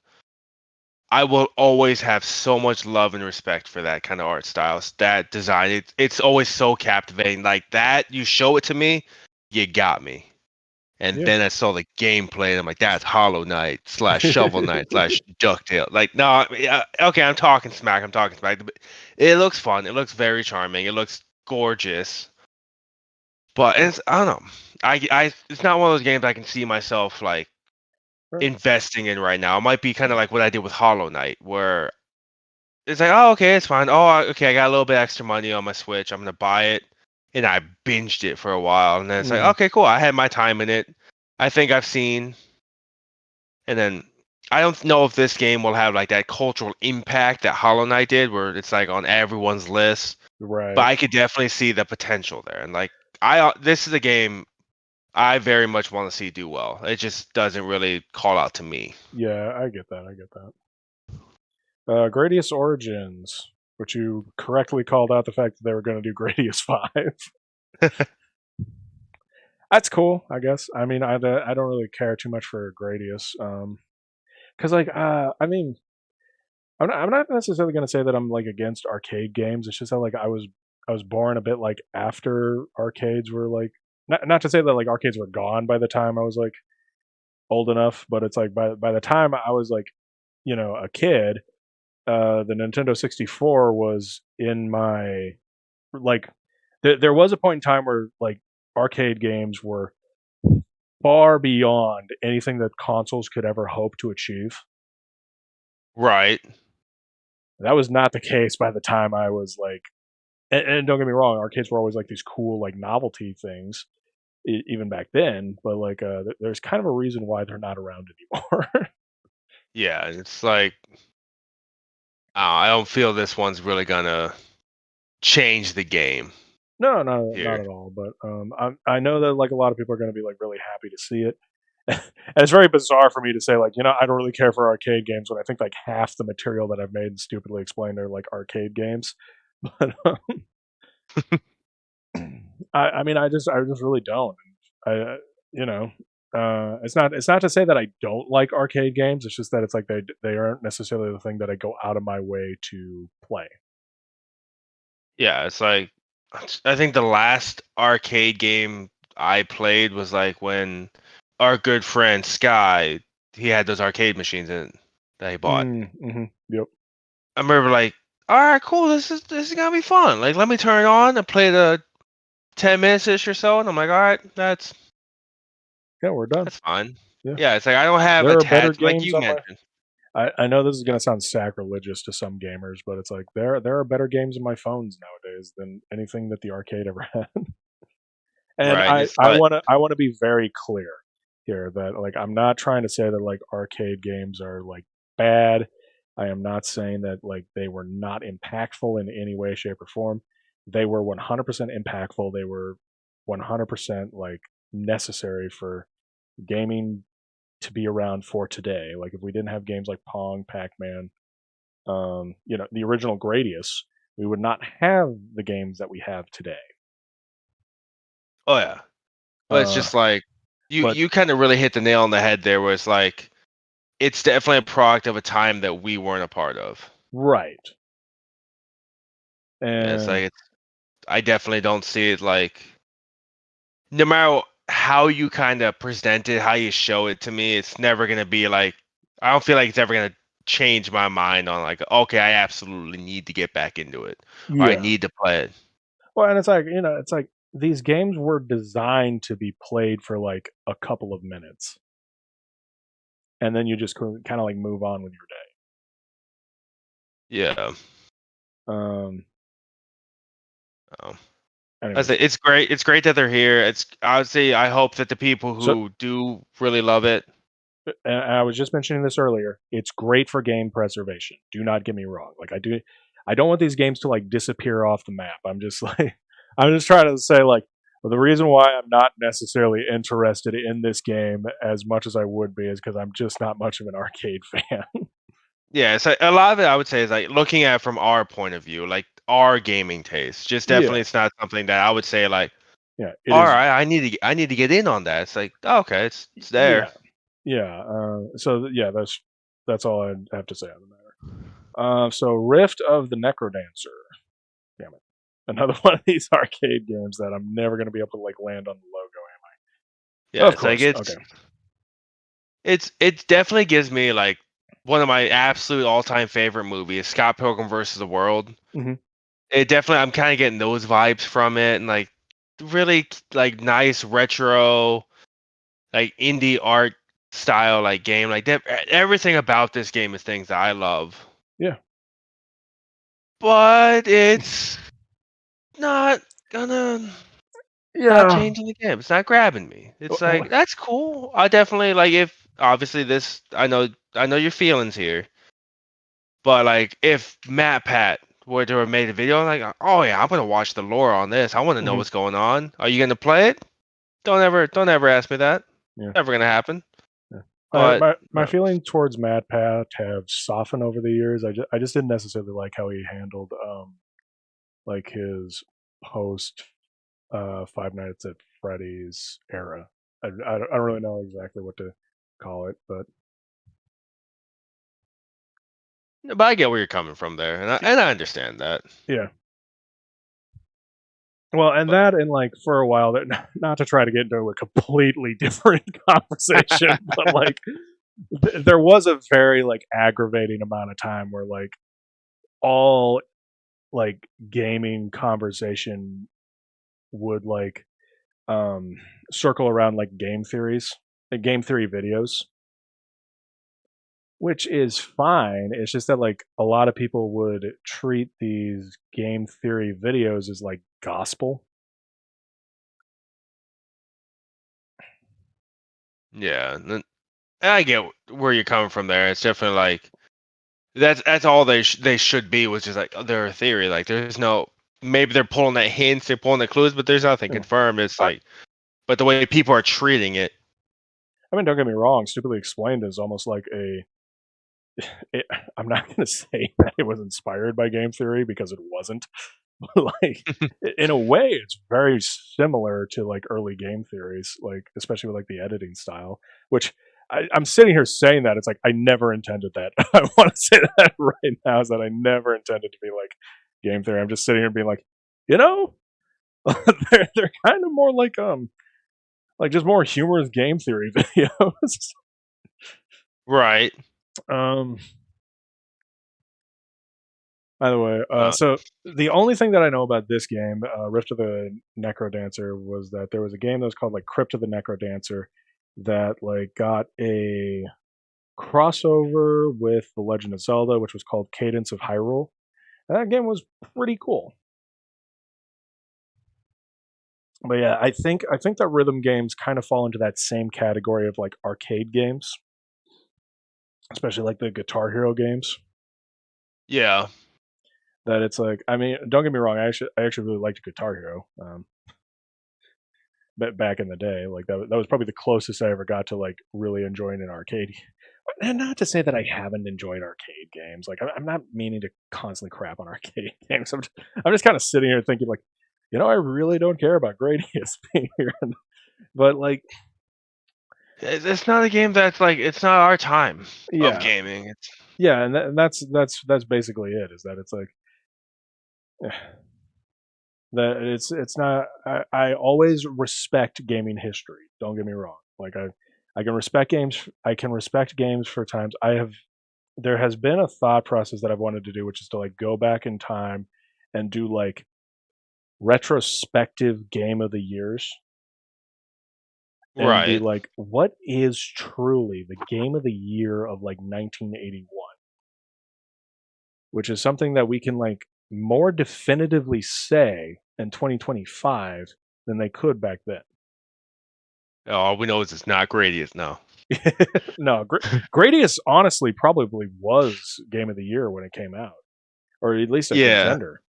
I will always have so much love and respect for that kind of art styles, that design. It's always so captivating. Like that, you show it to me, you got me. And then I saw the gameplay, and I'm like, that's Hollow Knight / Shovel Knight / Ducktail. Like, no, okay, I'm talking smack. But it looks fun. It looks very charming. It looks gorgeous. But I don't know. It's not one of those games I can see myself like investing in right now. It might be kind of like what I did with Hollow Knight, where it's like, oh, okay, it's fine. Oh, okay, I got a little bit extra money on my Switch. I'm gonna buy it, and I binged it for a while, and then it's like, okay, cool. I had my time in it. I think I've seen, and then I don't know if this game will have like that cultural impact that Hollow Knight did, where it's like on everyone's list. Right. But I could definitely see the potential there, and like this is a game I very much want to see do well. It just doesn't really call out to me. Yeah, I get that. Gradius Origins, which you correctly called out the fact that they were going to do Gradius 5. That's cool, I guess. I mean, I don't really care too much for Gradius, because like I mean, I'm not necessarily going to say that I'm like against arcade games. It's just that like I was born a bit like after arcades were like not to say that like arcades were gone by the time I was like old enough, but it's like by the time I was like, a kid, the Nintendo 64 was in my like. There was a point in time where like arcade games were far beyond anything that consoles could ever hope to achieve. Right. That was not the case by the time I was like, and don't get me wrong, arcades were always like these cool like novelty things, even back then. But like, there's kind of a reason why they're not around anymore. Yeah, it's like I don't feel this one's really gonna change the game No, no, not here. at all. But I know that like a lot of people are going to be like really happy to see it. And it's very bizarre for me to say like, I don't really care for arcade games when I think like half the material that I've made and stupidly explained are like arcade games. But I mean, I just really don't. I you know, it's not to say that I don't like arcade games. It's just that it's like they aren't necessarily the thing that I go out of my way to play. Yeah, it's like I think the last arcade game I played was like when our good friend Sky, he had those arcade machines that he bought. Yep. I remember like, all right, cool, this is gonna be fun. Like, let me turn it on and play the 10 minutes ish or so, and I'm like, all right, Yeah, we're done. that's fine. Yeah. Yeah, it's like I don't have There are better attached like games you on my. mentioned. I know this is gonna sound sacrilegious to some gamers, but it's like there are better games in my phones nowadays than anything that the arcade ever had. And Right. I It's I like wanna I wanna be very clear here that like I'm not trying to say that like arcade games are like bad. I am not saying that like they were not impactful in any way, shape, or form. They were 100% impactful. They were 100% like necessary for gaming to be around for today. Like if we didn't have games like Pong, Pac-Man, the original Gradius, we would not have the games that we have today. oh yeah. But it's Uh, just like you but you kind of really hit the nail on the head there where it's like it's definitely a product of a time that we weren't a part of. right, Yeah, it's and like I definitely don't see it like no matter how you kind of present it, how you show it to me, it's never gonna be like I don't feel like it's ever gonna change my mind on like okay, I absolutely need to get back into it or I yeah. need to play it. Well, and it's like these games were designed to be played for like a couple of minutes, and then you just kind of like move on with your Yeah. day. Um, I Anyways, say it's great. It's great that they're here. It's I would say I hope that the people so who do really love it. and I was just mentioning this earlier. It's great for game preservation. Do not get me wrong. Like I don't want these games to like disappear off the map. I'm just like, I'm just trying to say like, well, the reason why I'm not necessarily interested in this game as much as I would be is because I'm just not much of an arcade fan. Yeah, it's like, a lot of it I would say is like looking at it from our point of view, like our gaming taste. Just Yeah, definitely, it's not something that I would say like, yeah, it all is. right, I need to get in on that. It's like okay, it's there. Yeah, yeah. Yeah, that's all I have to say on the matter. So Rift of the Necrodancer. Damn it. Another one of these arcade games that I'm never going to be able to like land on the logo, am I? Yeah, Of it's like course. Okay. it definitely gives me like one of my absolute all time favorite movies, Scott Pilgrim versus the World. Hmm. It definitely I'm kind of getting those vibes from it, and like really like nice retro like indie art style like game like that. Everything about this game is things that I love, Yeah. but it's not gonna not Yeah. changing the game. It's not grabbing me. It's Well, like that's cool. I definitely like if obviously this I know your feelings here, but like if Matt Pat were to have made a video, I'm like, oh yeah, I'm gonna watch the lore on this. I want to know mhm, what's going on. Are you gonna play it? Don't ever ask me that. yeah. Never gonna happen. Yeah. But My feelings towards Mad Pat have softened over the years. I just didn't necessarily like how he handled like his post Five Nights at Freddy's era. I don't really know exactly what to call it, but but I get where you're coming from there, and I understand that. yeah. Well, and But that, and like for a while, that not to try to get into a completely different conversation, but like there was a very like aggravating amount of time where like all like gaming conversation would like um circle around like game theories, like game theory videos, which is fine. It's just that like a lot of people would treat these game theory videos as like gospel. yeah, and I get where you're coming from there. It's definitely like that's all they should be, was just like their theory. Like there's no, maybe they're pulling at hints, they're pulling at clues, but there's nothing Yeah. confirmed. It's I, like, but the way people are treating it. I mean, don't get me wrong. Stupidly Explained is almost like a. I'm not going to say that it was inspired by game theory because it wasn't. But like, in a way, it's very similar to like early game theories, like especially with like the editing style. Which I'm sitting here saying that it's like I never intended that. I want to say that right now, is that I never intended to be like game theory. I'm just sitting here being like, you know, they're kind of more like just more humorous game theory videos. Right. um By the way, Uh, so the only thing that I know about this game, Rift of the Necrodancer, was that there was a game that was called like Crypt of the Necrodancer that like got a crossover with The Legend of Zelda, which was called Cadence of Hyrule. And that game was pretty cool. But yeah, I think that rhythm games kind of fall into that same category of like arcade games, especially like the Guitar Hero games. yeah. That it's like, I mean, don't get me wrong, I actually really liked Guitar Hero. But back in the day, like that was probably the closest I ever got to like really enjoying an arcade. And not to say that I haven't enjoyed arcade games. Like I'm not meaning to constantly crap on arcade games. I'm just kind of sitting here thinking like, I really don't care about Gradius being here. But like, It's not a game that's like, it's not our time of yeah, gaming. It's yeah, and that's basically it. Is that it's like that it's not. I always respect gaming history. Don't get me wrong. Like I can respect games. I can respect games for times. There has been a thought process that I've wanted to do, which is to like go back in time and do like retrospective game of the years and be right. like, what is truly the game of the year of like 1981, which is something that we can like more definitively say in 2025 than they could back then. All we know is it's not Gradius. No. No, Gradius honestly probably was game of the year when it came out, or at least a Yeah. contender.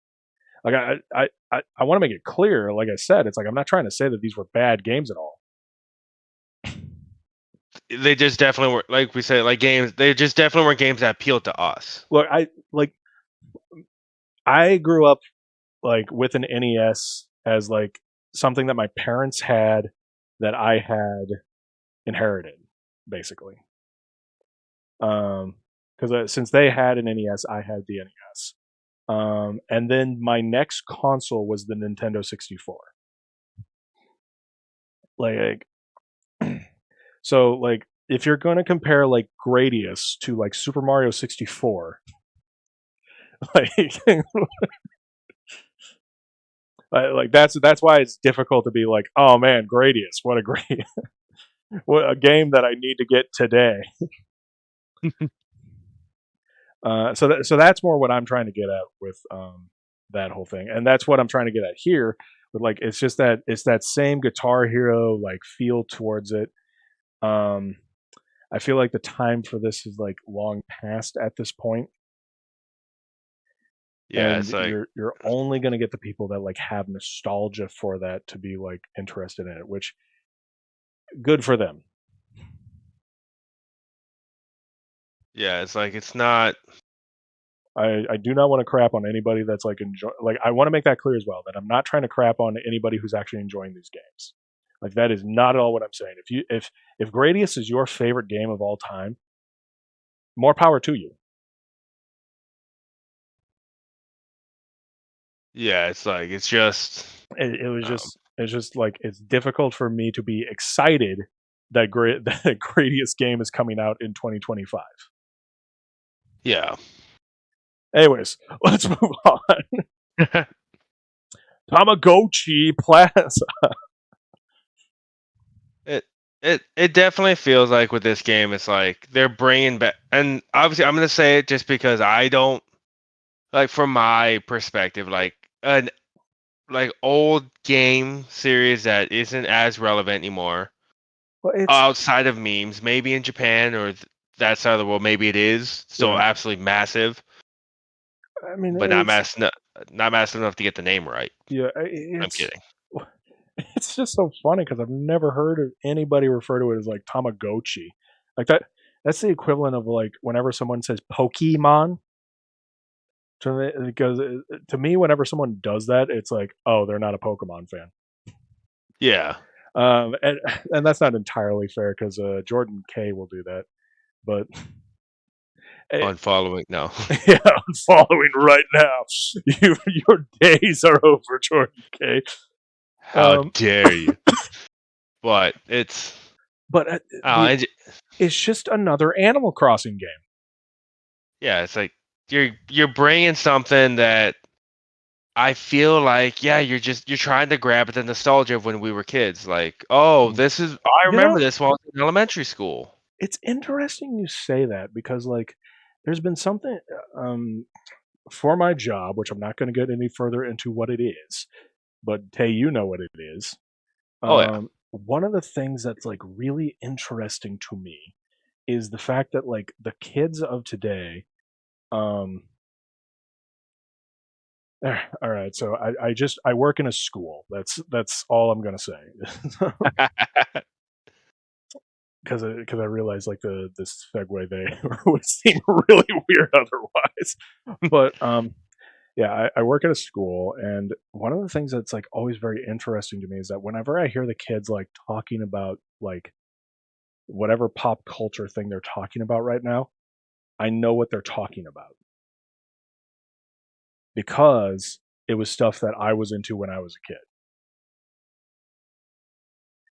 Like I want to make it clear. Like I said, it's like I'm not trying to say that these were bad games at all. They just definitely were, like we said, like games. They just definitely weren't games that appealed to us. Look, I grew up like with an NES as like something that my parents had that I had inherited, basically. Because since they had an NES, I had the NES. And then my next console was the Nintendo 64. Like, so like if you're gonna compare like Gradius to like Super Mario 64, like like that's why it's difficult to be like, oh man, Gradius, what a great what a game that I need to get today. So that's more what I'm trying to get at with that whole thing, and that's what I'm trying to get at here. But like, it's just that it's that same Guitar Hero like feel towards it. Um, I feel like the time for this is like long past at this point, Yeah, and it's like, you're only gonna get the people that like have nostalgia for that to be like interested in it, which good for them. yeah, it's like it's not. I do not want to crap on anybody that's like enjoy. Like I want to make that clear as well that I'm not trying to crap on anybody who's actually enjoying these games. Like that is not at all what I'm saying. If Gradius is your favorite game of all time, more power to you. Yeah, it's like it's just It was um, just it's just like it's difficult for me to be excited that that Gradius game is coming out in 2025. yeah. Anyways, let's move on. Tamagotchi Plaza. It it definitely feels like with this game, it's like they're bringing back, and obviously I'm gonna say it just because I don't like from my perspective, like an like old game series that isn't as relevant anymore Well, it's outside of memes, maybe in Japan or that side of the world, maybe it is still yeah. absolutely massive, I mean, but not massive enough to get the name right. yeah. I'm It's kidding. it's just so funny because I've never heard of anybody refer to it as like Tamagotchi. Like that. That's the equivalent of like whenever someone says Pokemon. To me, because to me, whenever someone does that, it's like, oh, they're not a Pokemon fan. Yeah, And and that's not entirely fair because Jordan K will do that. But unfollowing no. yeah, I'm following right now. Your days are over, Jordan K. How dare you? But it's But uh, it's just another Animal Crossing game. yeah, it's like you're bringing something that I feel like you're trying to grab at the nostalgia of when we were kids. Like, oh, this is I You remember know, this while I was in elementary school. it's interesting you say that because like there's been something for my job, which I'm not going to get any further into what it is, but Tay, you know what it is. Oh yeah. One of the things that's like really interesting to me is the fact that like the kids of today, um, all right, so I work in a school. That's all I'm gonna say. Because I realized like this segue they would seem really weird otherwise. But yeah, I work at a school, and one of the things that's like always very interesting to me is that whenever I hear the kids like talking about like whatever pop culture thing they're talking about right now, I know what they're talking about because it was stuff that I was into when I was a kid.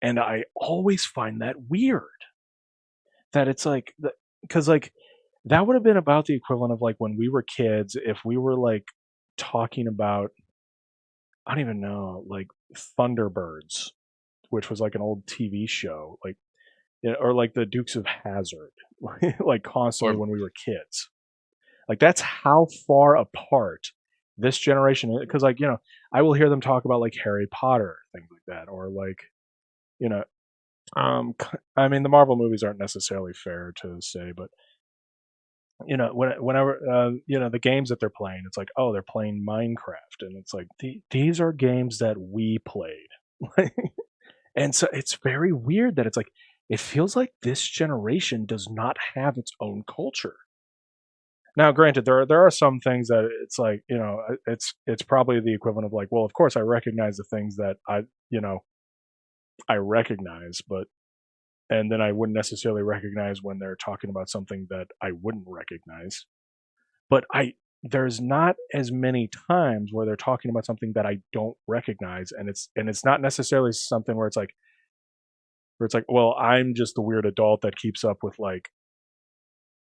And I always find that weird that it's like, because like that would have been about the equivalent of like when we were kids, if we were like talking about, I don't even know, like Thunderbirds, which was like an old TV show, like, or like the Dukes of Hazzard, like constantly Or when we were kids. Like that's how far apart this generation is. Because like I will hear them talk about like Harry Potter, things like that, or like you know, I mean the Marvel movies aren't necessarily fair to say, but whenever the games that they're playing, it's like, oh, they're playing Minecraft, and it's like these are games that we played. And so it's very weird that it's like it feels like this generation does not have its own culture. Now, granted, there are some things that it's like it's probably the equivalent of like, well, of course I recognize the things that I recognize, but and then I wouldn't necessarily recognize when they're talking about something that I wouldn't recognize. But there's not as many times where they're talking about something that I don't recognize, and it's not necessarily something where it's like, well, I'm just the weird adult that keeps up with like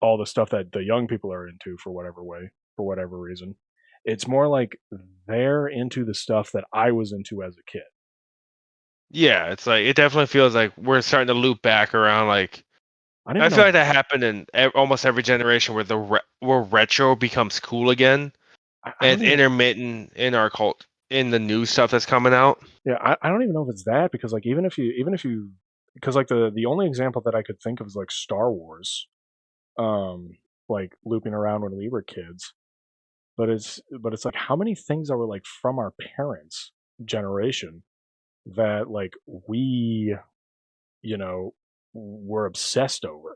all the stuff that the young people are into for whatever reason. It's more like they're into the stuff that I was into as a kid. yeah, it's like it definitely feels like we're starting to loop back around. Like I don't I even feel know. like that happened in almost every generation where where retro becomes cool again, I and don't it's even. intermittent in our cult in the new stuff that's coming out. Yeah, I don't even know if it's that because like even if you because like the only example that I could think of is like Star Wars, um, like looping around when we were kids. But it's like how many things that were like from our parents' generation that like we you know were obsessed over.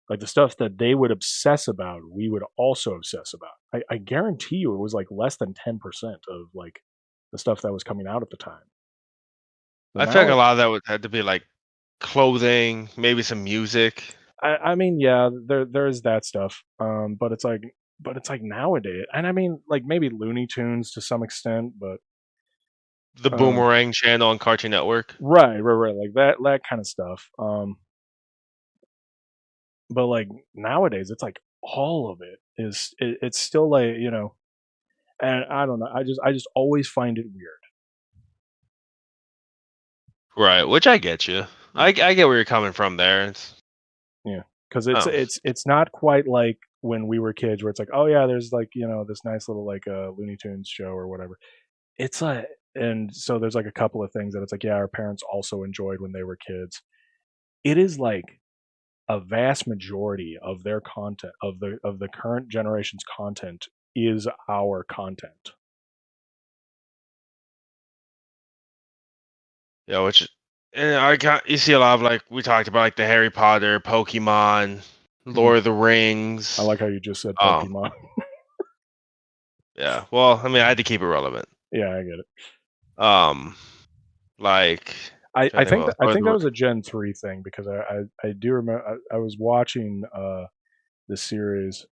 Like the stuff that they would obsess about, we would also obsess about. I guarantee you, it was like less than 10% of like the stuff that was coming out at the time. But I feel now like a lot of that would have to be like clothing, maybe some music. I mean, yeah, there's that stuff. But it's like but it's like nowadays, and I mean, like maybe Looney Tunes to some extent, but The Boomerang channel on Cartoon Network. right, like that kind of stuff. But like nowadays, it's like all of it is. It's still like and I don't know. I just always find it weird. Right, which I get you. I get where you're coming from there. It's Yeah, because it's not quite like when we were kids, where it's like, oh yeah, there's like this nice little like Looney Tunes show or whatever. It's like, and so there's like a couple of things that it's like, yeah, our parents also enjoyed when they were kids. It is like a vast majority of their content of the current generation's content is our content. yeah, which and I got you see a lot of like we talked about like the Harry Potter, Pokemon, Lord of the Rings. I like how you just said Um, Pokemon. yeah, well, I mean, I had to keep it relevant. Yeah, I get it. Like I think what I else. think that was a Gen 3 thing because I do remember I was watching the series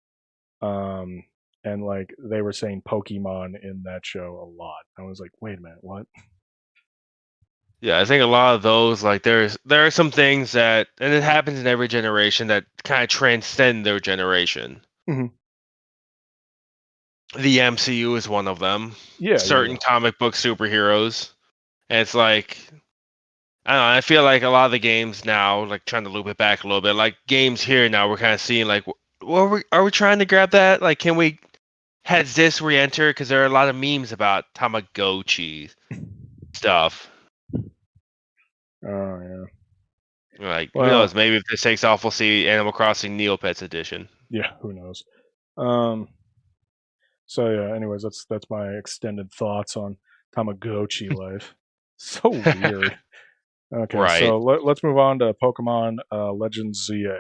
and like they were saying Pokemon in that show a lot. I was like, wait a minute, what? Yeah, I think a lot of those like there are some things that and it happens in every generation that kind of transcend their generation. Mhm. The MCU is one of them. Yeah, Certain comic book superheroes. And it's like I don't know, I feel like a lot of the games now, like trying to loop it back a little bit, like games here now we're kind of seeing like are we trying to grab that? Like can we has this re-enter? Because there are a lot of memes about Tamagotchi stuff. Oh yeah. Like who Well, knows? Maybe if this takes off, we'll see Animal Crossing Neopets edition. yeah, who knows? Um, so yeah. Anyways, that's my extended thoughts on Tamagotchi life. So weird. Okay, Right. so let's move on to Pokemon Legends ZA.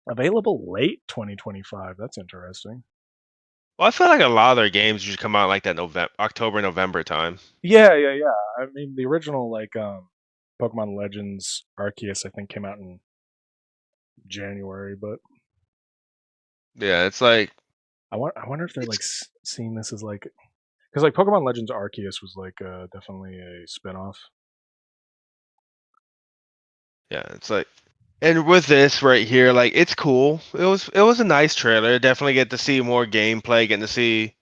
Available late 2025. That's interesting. Well, I feel like a lot of their games usually come out like that October, November time. Yeah. I mean, the original like Pokemon Legends Arceus I think came out in January, but Yeah, it's like I wonder if they're like seeing this as like because like Pokemon Legends Arceus was like definitely a spinoff. yeah, it's like and with this right here, like it's cool. It was a nice trailer. Definitely get to see more gameplay, getting to see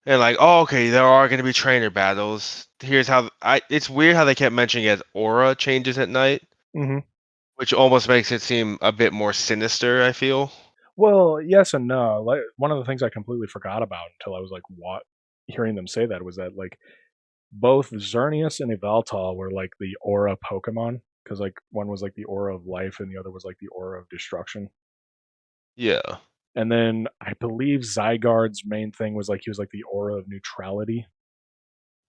and like, oh okay, there are gonna be trainer battles. Here's how it's weird how they kept mentioning it as aura changes at night, Mm-hmm. which almost makes it seem a bit more sinister, I feel. Well, yes and no. Like one of the things I completely forgot about until I was like, what? Hearing them say that was that like both Xerneas and Yveltal were like the aura Pokemon because like one was like the aura of life and the other was like the aura of destruction. Yeah. And then I believe Zygarde's main thing was like he was like the aura of neutrality.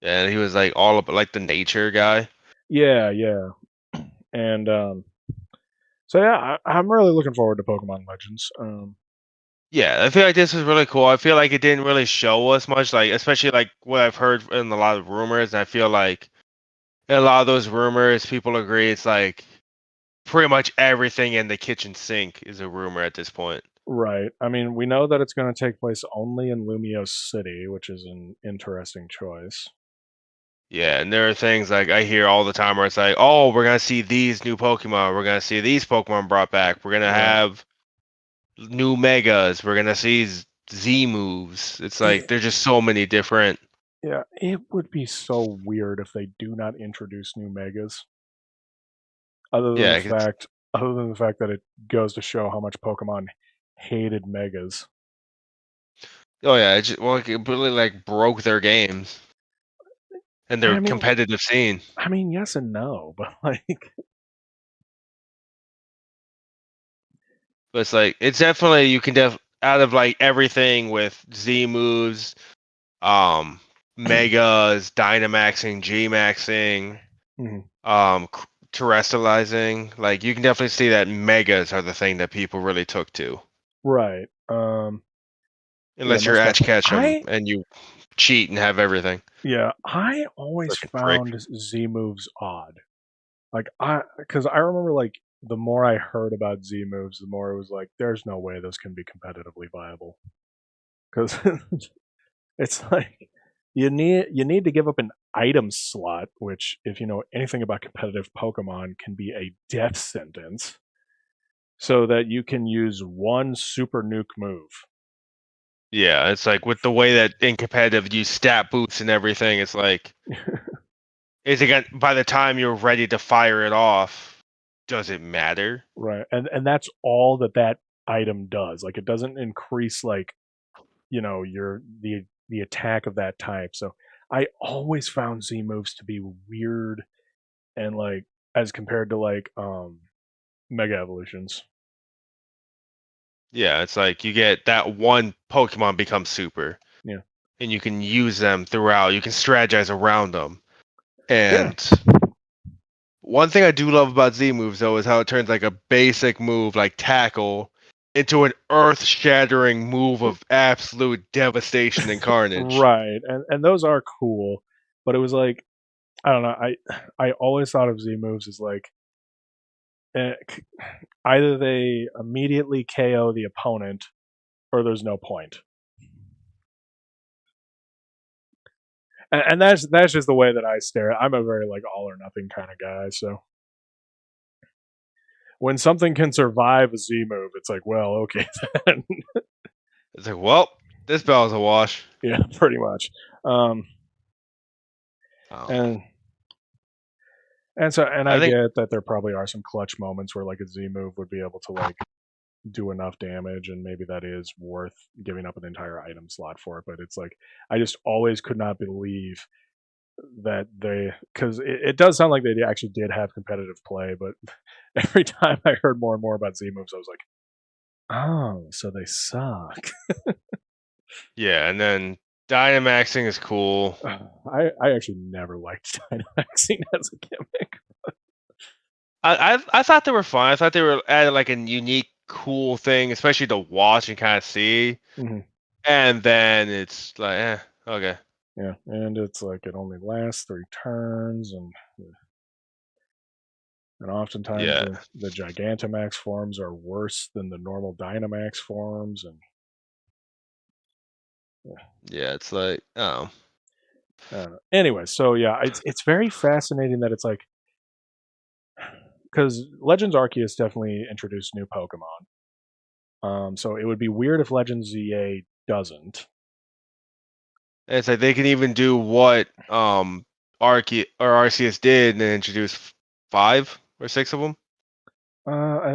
Yeah, and he was like all about like the nature guy. Yeah. And so yeah, I'm really looking forward to Pokemon Legends. Yeah, I feel like this was really cool. I feel like it didn't really show us much, like especially like what I've heard in a lot of rumors. And I feel like in a lot of those rumors, people agree it's like pretty much everything in the kitchen sink is a rumor at this point. Right. I mean, we know that it's going to take place only in Lumio City, which is an interesting choice. Yeah, and there are things like I hear all the time where it's like, oh, we're gonna see these new Pokemon, we're gonna see these Pokemon brought back, we're gonna have new Megas, we're gonna see Z moves. It's like there's just so many different. Yeah, it would be so weird if they do not introduce new megas. Other than Yeah, the fact that it goes to show how much Pokemon hated megas. oh yeah, it just, well, it completely like broke their games and their I mean, competitive scene. yes and no, but like, But it's like it's definitely you can out of like everything with Z moves, Megas, Dynamaxing, G maxing, mhm, terrestrializing. Like you can definitely see that Megas are the thing that people really took to. right. Yeah, Unless you're most Ash definitely. Ketchum and you cheat and have everything. I always Fucking prick. found Z moves odd. Like because I remember like the more I heard about Z moves, the more it was like, there's no way this can be competitively viable. Because it's like you need to give up an item slot, which, if you know anything about competitive Pokemon, can be a death sentence, so that you can use one super nuke move. Yeah, it's like with the way that in competitive you stat boosts and everything, it's like, is it by the time you're ready to fire it off, does it matter? Right, and that's all that item does. Like, it doesn't increase, like, your the attack of that type. So I always found Z moves to be weird, and like, as compared to like Mega Evolutions. Yeah, it's like you get that one Pokemon becomes super, Yeah. and you can use them throughout. You can strategize around them. Yeah. And one thing I do love about Z moves though is how it turns like a basic move like tackle into an earth-shattering move of absolute devastation and carnage. Right. And those are cool, but it was like, I don't know, I always thought of Z moves as like, eh, either they immediately KO the opponent or there's no point. And that's just the way that I stare. I'm a very like all or nothing kind of guy. So when something can survive a Z move, it's like, well, okay then. It's like, well, this battle's a wash. Yeah, pretty much. Oh. And I I think get that there probably are some clutch moments where like a Z move would be able to like do enough damage, and maybe that is worth giving up an entire item slot for it. But it's like, I just always could not believe that because it does sound like they actually did have competitive play, but every time I heard more and more about Z moves, I was like, oh, so they suck. yeah, and then Dynamaxing is cool. I actually never liked Dynamaxing as a gimmick. I thought they were fun. I thought they were added like a unique, cool thing, especially to watch and kind of see. Mm-hmm. And then it's like, okay. Yeah, and it's like it only lasts 3 turns, and oftentimes Yeah, the Gigantamax forms are worse than the normal Dynamax forms, and yeah, it's like, oh, anyway, so yeah, it's very fascinating that it's like, because Legends Arceus definitely introduced new Pokemon. So it would be weird if Legends ZA doesn't. it's like they can even do what Arceus did and then introduce 5 or 6 of them.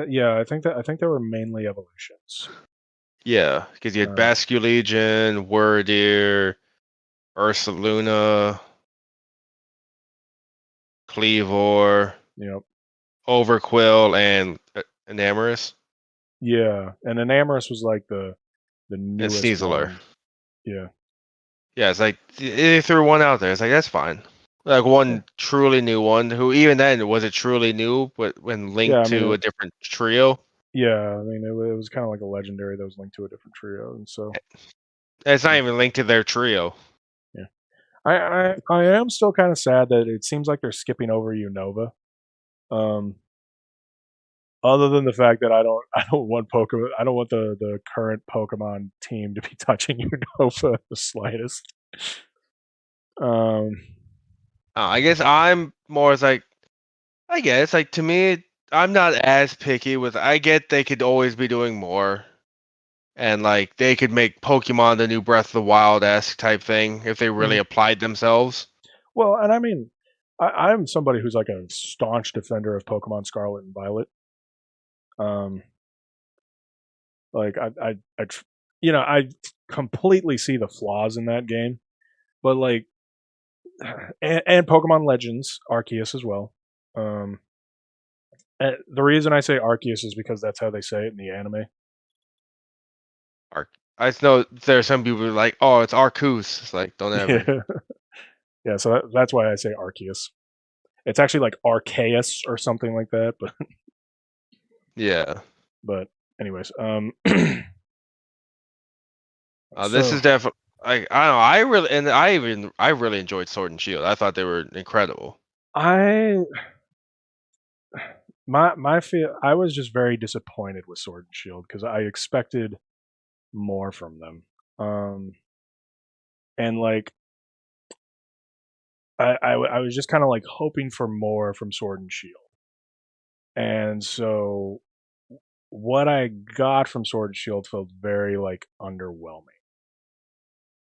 Yeah, I think they were mainly evolutions. Yeah, because you had Basculegion, Wordeer, Ursaluna, Cleavor, Yep. Overquill, and Enamorus. Yeah, and Enamorus was like the And newest Sneasler. one. Yeah. Yeah, it's like they threw one out there. It's like, that's fine. Like one truly new one, who even then was it truly new, but when linked Yeah, I mean, to a different trio. Yeah, I mean, it was kind of like a legendary that was linked to a different trio, and so It's not even linked to their trio. yeah, I am still kind of sad that it seems like they're skipping over Unova. Other than the fact that I don't want Pokemon, I don't want the current Pokemon team to be touching Unova the slightest. I guess I'm more as like, I guess like to me, I'm not as picky with. I get they could always be doing more, and like they could make Pokemon the new Breath of the Wild esque type thing if they really applied themselves. Well, and I mean, I'm somebody who's like a staunch defender of Pokemon Scarlet and Violet. Like I completely see the flaws in that game, but like, and Pokemon Legends Arceus as well. And the reason I say Arceus is because that's how they say it in the anime. I know there are some people who are like, oh, it's Arceus. It's like, don't ever. Yeah, yeah. So that's why I say Arceus. It's actually like Arceus or something like that, but yeah. But anyways, This is definitely. I don't know. I really enjoyed Sword and Shield. I thought they were incredible. I my feel I was just very disappointed with Sword and Shield because I expected more from them. And like I was just kind of like hoping for more from Sword and Shield. And so what I got from Sword and Shield felt very like underwhelming.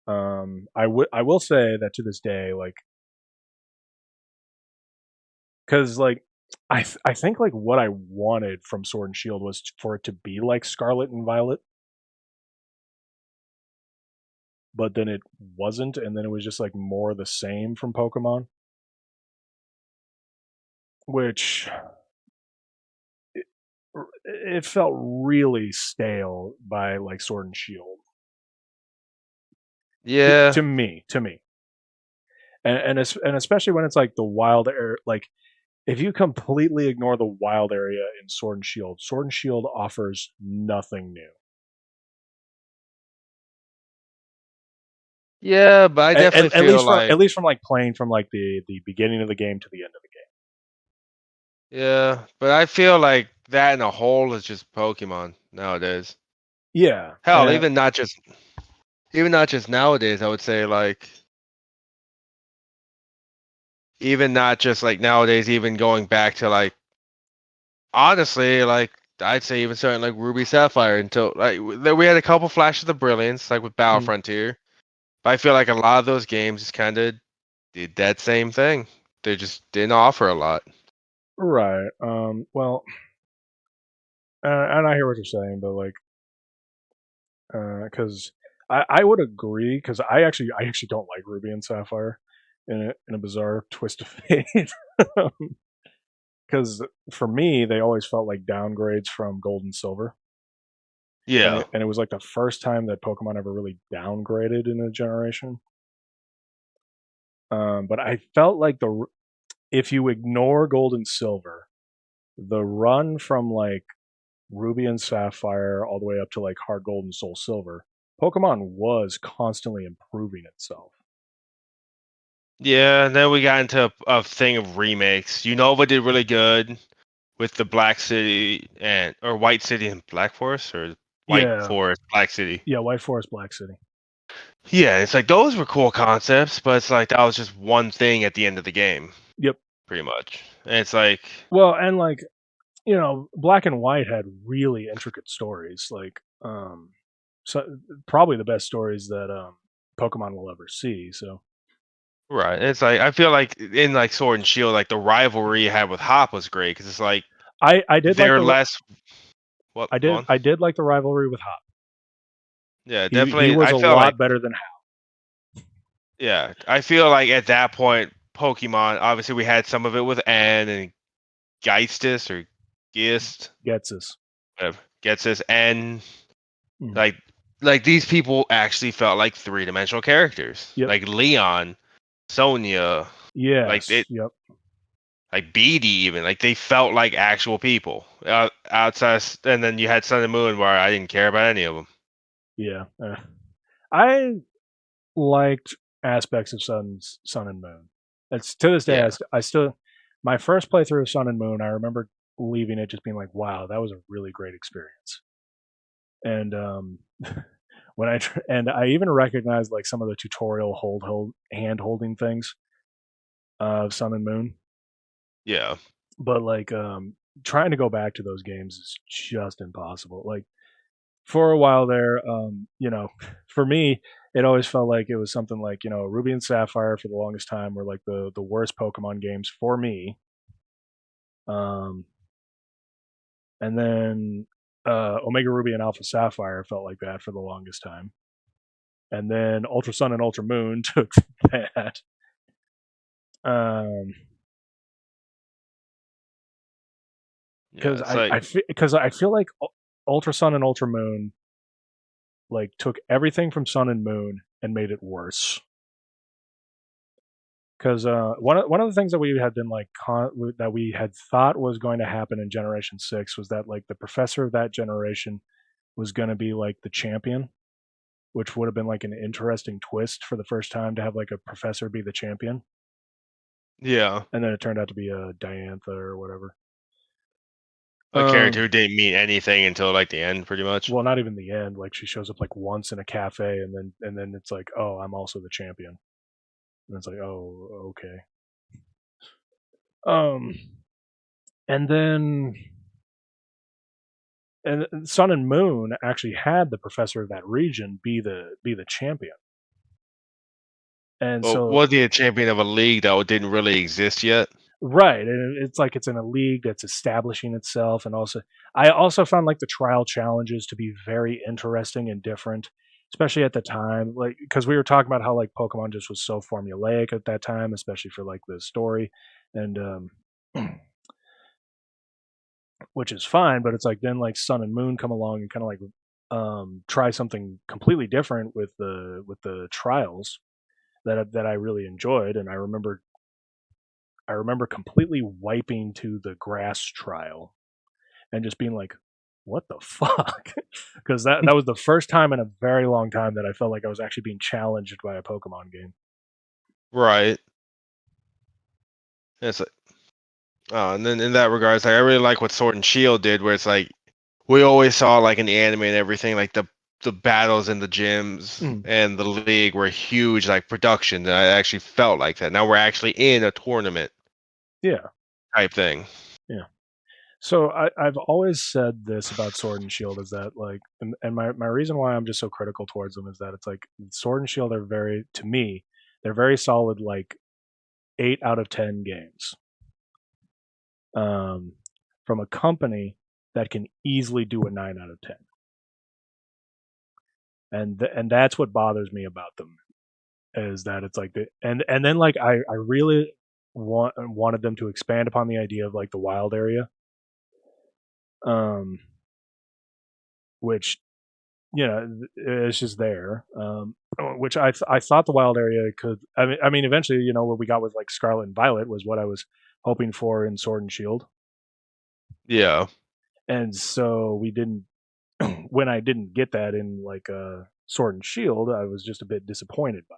I will say that to this day, like, because like I think like what I wanted from Sword and Shield was for it to be like Scarlet and Violet, but then it wasn't, and then it was just like more the same from Pokemon, which it felt really stale by like Sword and Shield Yeah. to me, and especially when it's like the wild air, like if you completely ignore the wild area in Sword and Shield offers nothing new. Yeah, but I definitely feel like At least from like playing from like the beginning of the game to the end of the game. yeah, but I feel like that in a whole is just Pokemon nowadays. Yeah, Hell, even not just nowadays, I would say like even not just like nowadays, even going back to like honestly, like I'd say even starting like Ruby Sapphire until like we had a couple flashes of brilliance, like with Battle mm. Frontier. But I feel like a lot of those games just kind of did that same thing. They just didn't offer a lot. Right. Well, and I hear what you're saying, but like, because I would agree, because I actually don't like Ruby and Sapphire, in a bizarre twist of fate. Because for me, they always felt like downgrades from Gold and Silver, Yeah. and it was like the first time that Pokemon ever really downgraded in a generation. But I felt like if you ignore Gold and Silver, the run from like Ruby and Sapphire all the way up to like Heart Gold and Soul Silver, Pokemon was constantly improving itself. Yeah, and then we got into a thing of remakes. Unova did really good with the Black City and or White City and Black Forest or White Yeah, Forest, Black City. yeah, White Forest, Black City. Yeah, it's like those were cool concepts, but it's like that was just one thing at the end of the game, Yep. pretty much. And it's like Well, and like Black and White had really intricate stories. Like, so probably the best stories that Pokemon will ever see. So right. It's like I feel like in like Sword and Shield, like the rivalry you had with Hop was great because it's like I did like they're less. What? Go on. I did like the rivalry with Hop. Yeah, He definitely. was I a feel like lot better than Hal. yeah, I feel like at that point, Pokemon. Obviously, we had some of it with N and Geistis or Geist, Getsus. whatever. Getsis, and Mm. like these people actually felt like three-dimensional characters. Yep. Like Leon, Sonia, like Yes. it, Yep. like BD even. Like they felt like actual people. Outside, and then you had Sun and Moon, where I didn't care about any of them. Yeah. I liked aspects of Sun and Moon. It's to this day, Yeah. I still my first playthrough of Sun and Moon. I remember leaving it just being like, "Wow, that was a really great experience." And when and I even recognized like some of the tutorial hold hand holding things of Sun and Moon, Yeah. but like trying to go back to those games is just impossible. Like for a while there, for me, it always felt like it was something like Ruby and Sapphire for the longest time were like the worst Pokemon games for me. Um, and then Omega Ruby and Alpha Sapphire felt like that for the longest time, and then Ultra Sun and Ultra Moon took that. Yeah. Because It's like I feel like Ultra Sun and Ultra Moon like took everything from Sun and Moon and made it worse. Because one of the things that we had been like that we had thought was going to happen in Generation 6 was that like the professor of that generation was going to be like the champion, which would have been like an interesting twist for the first time to have like a professor be the champion. yeah. And then it turned out to be a Diantha or whatever. A character who didn't mean anything until like the end, pretty much. Well, not even the end. Like she shows up like once in a cafe, and then it's like, oh, I'm also the champion, and it's like, oh, okay. And then Sun and Moon actually had the professor of that region be the champion. And Well, so was he a champion of a league that didn't really exist yet? right, and it's like it's in a league that's establishing itself, and also I also found like the trial challenges to be very interesting and different, especially at the time, like because we were talking about how like Pokemon just was so formulaic at that time, especially for like the story, and which is fine, but it's like then like Sun and Moon come along and kind of like try something completely different with the trials that I really enjoyed, and I remember completely wiping to the grass trial and just being like, "What the fuck?" Because that was the first time in a very long time that I felt like I was actually being challenged by a Pokemon game. Right. It's like, oh, and then in that regards, like I really like what Sword and Shield did, where it's like we always saw like in the anime and everything, like the battles in the gyms and the league were huge, like production. And I actually felt like that. Now we're actually in a tournament. Yeah. Type thing. Yeah. So I've always said this about Sword and Shield is that like, and my reason why I'm just so critical towards them is that it's like Sword and Shield are very, to me, they're very solid, like 8 out of 10 games. From a company that can easily do a 9 out of 10. And that's what bothers me about them is that it's like and then like I really wanted them to expand upon the idea of like the wild area, which it's just there, which I thought the wild area could. I mean eventually what we got with like Scarlet and Violet was what I was hoping for in Sword and Shield. Yeah. And so we didn't when I didn't get that in like Sword and Shield, I was just a bit disappointed by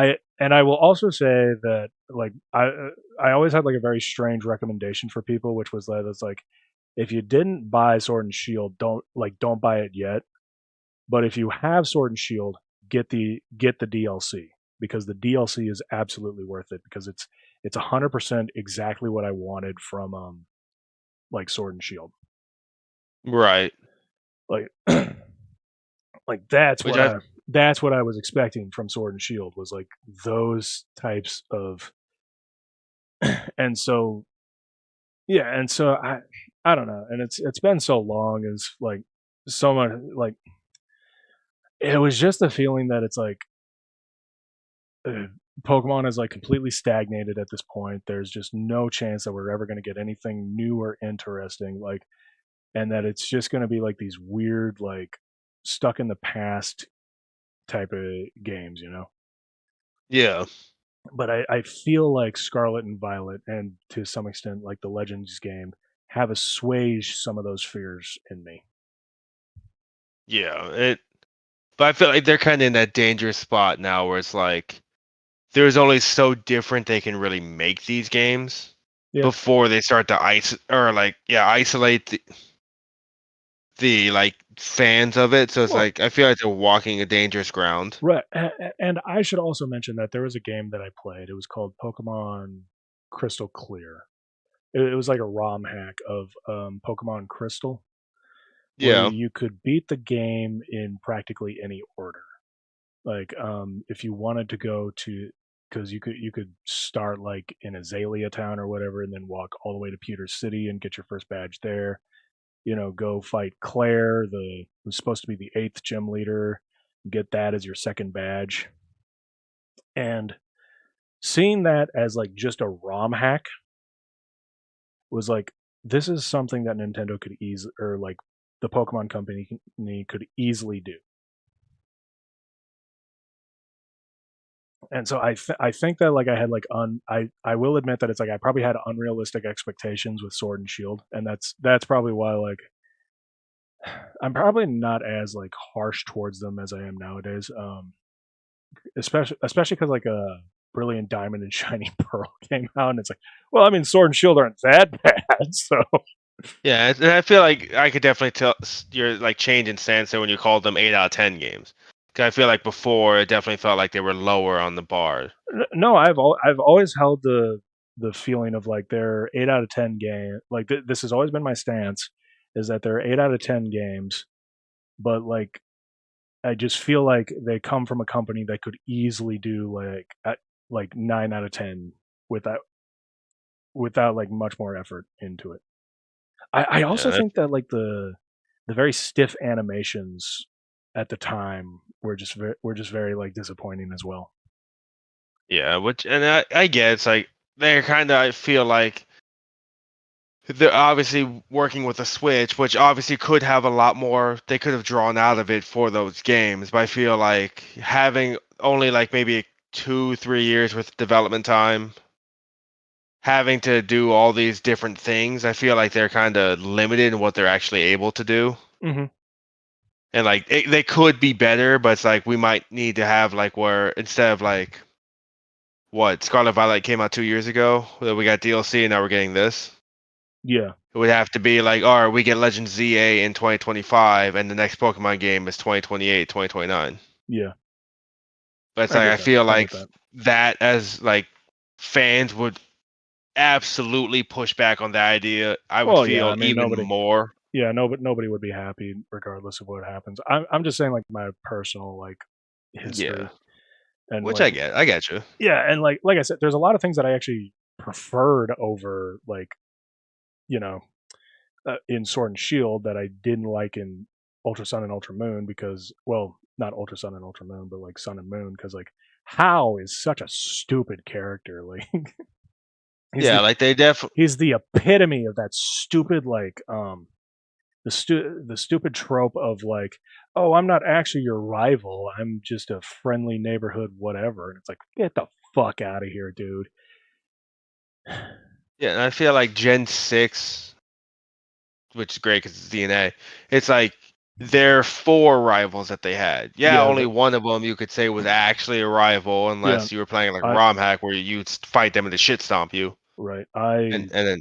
it. I will also say that like I always had like a very strange recommendation for people, which was that it's like if you didn't buy Sword and Shield, don't buy it yet. But if you have Sword and Shield, get the DLC because the DLC is absolutely worth it because it's 100% exactly what I wanted from like Sword and Shield. Right. Like like that's what I was expecting from Sword and Shield was like those types of and so I don't know, and it's been so long as like so much like it was just a feeling that it's like Pokemon is like completely stagnated at this point. There's just no chance that we're ever going to get anything new or interesting, like, and that it's just going to be like these weird, like, stuck in the past type of games, Yeah. But I feel like Scarlet and Violet, and to some extent, like the Legends game, have assuaged some of those fears in me. Yeah. But I feel like they're kind of in that dangerous spot now where it's like there's only so different they can really make these games before they start to isolate the like fans of it. So it's like I feel like they're walking a dangerous ground. Right. And I should also mention that there was a game that I played. It was called Pokemon Crystal Clear. It was like a ROM hack of Pokemon Crystal, where you could beat the game in practically any order. Like if you wanted to go to, because you could start like in Azalea Town or whatever, and then walk all the way to Pewter City and get your first badge there. Go fight Claire, who's supposed to be the 8th gym leader, get that as your second badge. And seeing that as like just a ROM hack was like, this is something that Nintendo could easily, or like the Pokemon company could easily do. And so I think that like I had like I will admit that it's like I probably had unrealistic expectations with Sword and Shield, and that's probably why like I'm probably not as like harsh towards them as I am nowadays. Especially because like a Brilliant Diamond and Shining Pearl came out, and it's like, well, I mean, Sword and Shield aren't that bad, so Yeah, and I feel like I could definitely tell your like change in stance there when you called them 8 out of 10 games. 'Cause I feel like before it definitely felt like they were lower on the bar. No, I've always held the feeling of like they're 8 out of 10 game. Like this has always been my stance, is that they're 8 out of 10 games, but like I just feel like they come from a company that could easily do like 9 out of 10 without like much more effort into it. I Yeah, also think that like the very stiff animations at the time were just very like disappointing as well. yeah, which and I get it's like they're kind of I feel like they're obviously working with a Switch, which obviously could have a lot more they could have drawn out of it for those games. But I feel like having only like maybe 2-3 years with development time, having to do all these different things, I feel like they're kind of limited in what they're actually able to do. Mm-hmm. And like they could be better, but it's like we might need to have like where instead of like what Scarlet Violet came out 2 years ago, that we got DLC and now we're getting this. Yeah, It would have to be like, all right, we get Legend ZA in 2025, and the next Pokemon game is 2028, 2029. yeah, But it's I like get I that. feel I get like that. that as like fans would absolutely push back on the idea. I would Well, yeah, feel I mean even nobody. more. Yeah, no, but nobody would be happy regardless of what happens. I'm just saying like my personal like Yeah, history and which like I get. I get you. yeah, and like I said, there's a lot of things that I actually preferred over like you know in Sword and Shield that I didn't like in Ultra Sun and Ultra Moon because well, not Ultra Sun and Ultra Moon, but like Sun and Moon because like How is such a stupid character. Like he's Yeah, the like they definitely. he's the epitome of that stupid like the stupid trope of like, oh, I'm not actually your rival. I'm just a friendly neighborhood whatever. And it's like, get the fuck out of here, dude. Yeah, and I feel like Gen 6, which is great because it's DNA. It's like there are 4 rivals that they had. Yeah, Yeah, only one of them you could say was actually a rival, yeah. unless you were playing like I ROM hack where you'd fight them and they shit stomp you, right. and then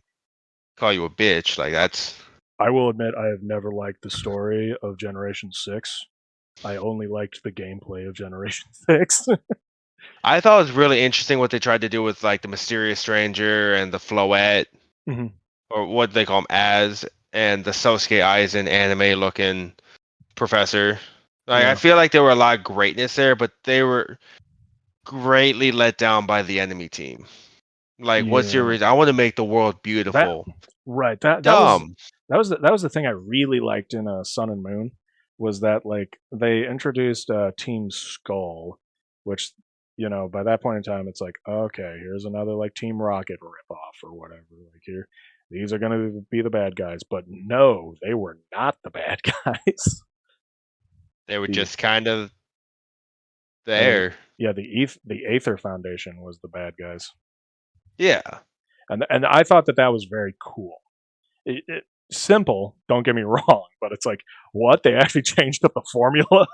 call you a bitch. Like that's. I will admit I have never liked the story of Generation 6. I only liked the gameplay of Generation 6. I thought it was really interesting what they tried to do with like the mysterious stranger and the Floette, hmm or what they call him as, and the Sosuke Aizen anime looking professor. Like I Yeah. feel like there were a lot of greatness there, but they were greatly let down by the enemy team. Like, what's your Yeah. reason? I want to make the world That beautiful. right. Dumb. That was the thing I really liked in Sun and Moon was that like they introduced Team Skull, which by that point in time it's like okay, here's another like Team Rocket ripoff or whatever. Like here, these are gonna be the bad guys, but no, they were not the bad guys. They were the just kind of uh, there. yeah, the Aether Foundation was the bad guys, Yeah. and I thought that was very cool. Simple, don't get me wrong, but it's like what they actually changed up the formula,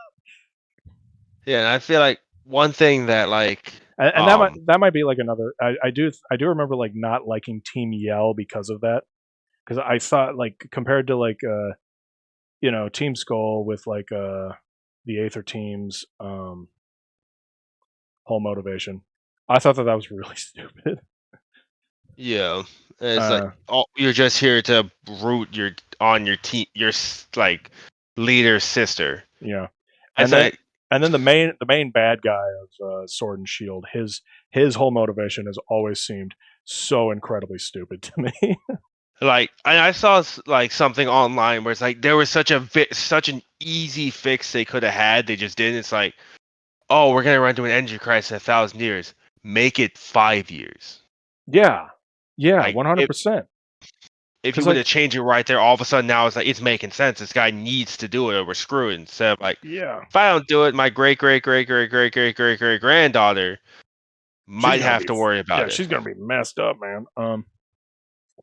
Yeah, and I feel like one thing that like and that might be like another. I do remember like not liking Team Yell because of that, because I thought like compared to like Team Skull with like the Aether team's whole motivation, I thought that was really stupid. yeah, it's like Uh, you're just here to root on your team your like leader's sister. yeah, It's and then like the main bad guy of Sword and Shield, his whole motivation has always seemed so incredibly stupid to me. I saw like something online where it's like there was such an easy fix they could have had, they just didn't. It's like, oh, we're gonna run into an energy crisis 1,000 years. Make it 5 years. Yeah, yeah, Like 100%. if you Because would like, have changed it right there, all of a sudden now it's like it's making sense. This guy needs to do it, or we're screwed. Instead of like, yeah, if I don't do it, my great great great great great great great great granddaughter she's might gonna have be to worry yeah, about it. she's gonna be messed up, man.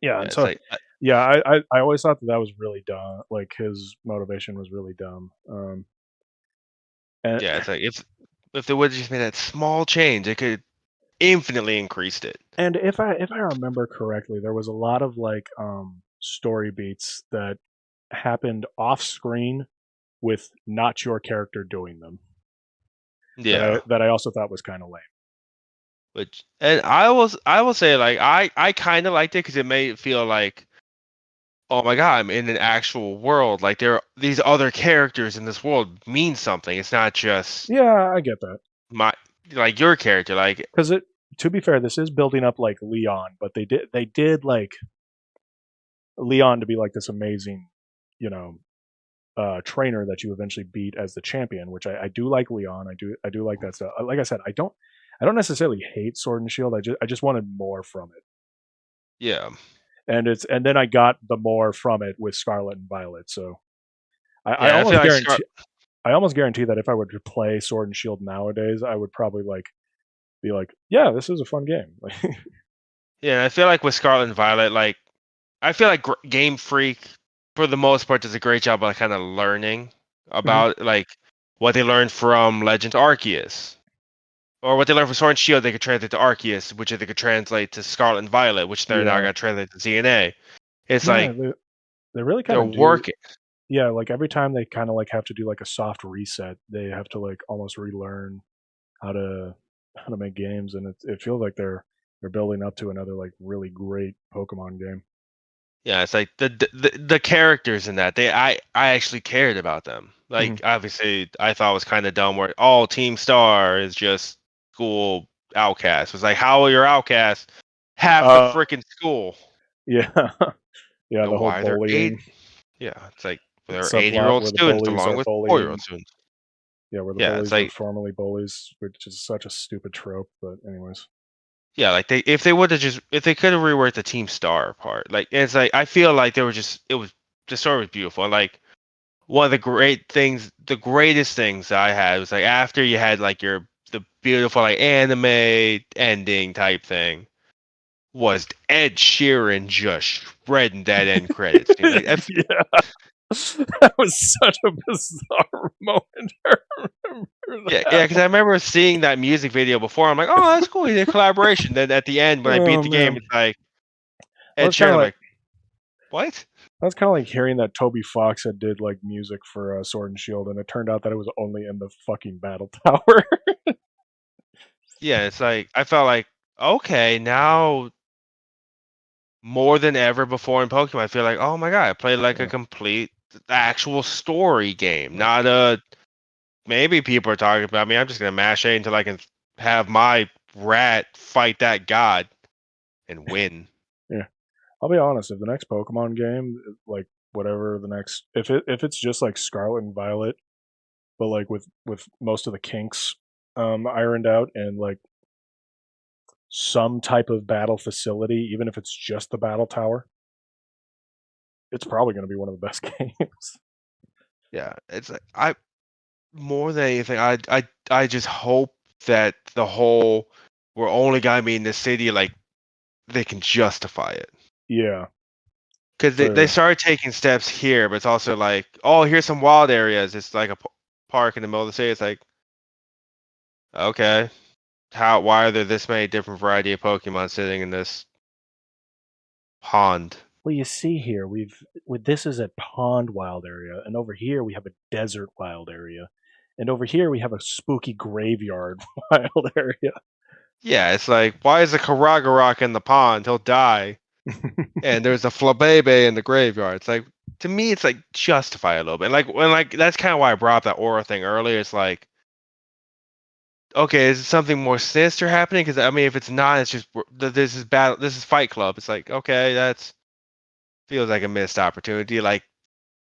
Yeah, Yeah, and it's so like yeah, I always thought that was really dumb. Like his motivation was really dumb. And yeah, it's like if they would have just made that small change, it could infinitely increased it. and if I remember correctly, there was a lot of like story beats that happened off screen with not your character doing them. Yeah. That I also thought was kind of lame. Which, and I will say, like, I kind of liked it because it made it feel like, oh my god, I'm in an actual world. Like, there these other characters in this world mean something. It's not just Yeah, I get that. like your character. Like, Because to be fair, this is building up like Leon, but they did like Leon to be like this amazing, you know, trainer that you eventually beat as the champion, which I do like Leon. I do like that stuff. Like I said, I don't necessarily hate Sword and Shield. I just wanted more from it. yeah, And then I got the more from it with Scarlet and Violet. So I yeah. I feel almost like guarantee that if I were to play Sword and Shield nowadays, I would probably like be like, yeah, this is a fun game. yeah, I feel like with Scarlet and Violet, like, I feel like Game Freak, for the most part, does a great job of like, kind of learning about like what they learned from Legend Arceus, or what they learned from Sword and Shield. They could translate to Arceus, which they could translate to Scarlet and Violet, which they're now Yeah. going to translate to ZNA. It's Yeah, like they really kind they're of do. working. Yeah, like every time they kind of like have to do like a soft reset, they have to like almost relearn how to make games, and it feels like they're building up to another like really great Pokemon game. Yeah, it's like the characters in that I actually cared about them. Like, obviously, I thought it was kind of dumb where all Team Star is just school outcasts. It was like, how are your outcasts half the freaking school? Yeah, yeah, the whole Why they're bullying Yeah, it's like they're subplot 80-year-old where the students bullies along are with bullying. 4-year-old students. Yeah, where the Yeah, it's bullies are like formerly bullies, which is such a stupid trope. But anyways, yeah, like if they would have just if they could have reworked the Team Star part, like it's like I feel like they were just it was the story was beautiful. Like one of the the greatest things I had was like after you had like the beautiful like anime ending type thing was Ed Sheeran just shredding that end credits. Like, yeah, that was such a bizarre moment. I remember yeah, that. yeah, because I remember seeing that music video before. I'm like, oh, that's cool. He did a collaboration. Then at the end, when I beat Oh the game, man, it's like well, Ed it's kind Sheeran. of I'm like like, what? that's kind of like hearing that Toby Fox had did like music for Sword and Shield, and it turned out that it was only in the fucking Battle Tower. Yeah, it's like I felt like okay, now more than ever before in Pokemon, I feel like oh my god, I played like a complete actual story game, not a maybe people are talking about me. I'm just gonna mash A until I can have my rat fight that god and win. Yeah, I'll be honest. If the next Pokemon game, like whatever the next, if it's just like Scarlet and Violet, but like with most of the kinks ironed out, and like some type of battle facility, even if it's just the battle tower, it's probably going to be one of the best games. Yeah, it's like I more than anything, I just hope that the whole we're only gonna be in the city like they can justify it. Yeah, Because they started taking steps here, but it's also like, oh, here's some wild areas. It's like a park in the middle of the city. It's like, okay, why are there this many different variety of Pokemon sitting in this pond? Well, you see here, this is a pond wild area, and over here we have a desert wild area, and over here we have a spooky graveyard wild area. Yeah, it's like, why is a Karagarok in the pond? He'll die. And there's a Flabebe in the graveyard. It's like, to me, it's like justify a little bit. Like that's kind of why I brought up that aura thing earlier. It's like, okay, is something more sinister happening? Because I mean, if it's not, it's just this is battle. This is Fight Club. It's like, okay, that's feels like a missed opportunity. Like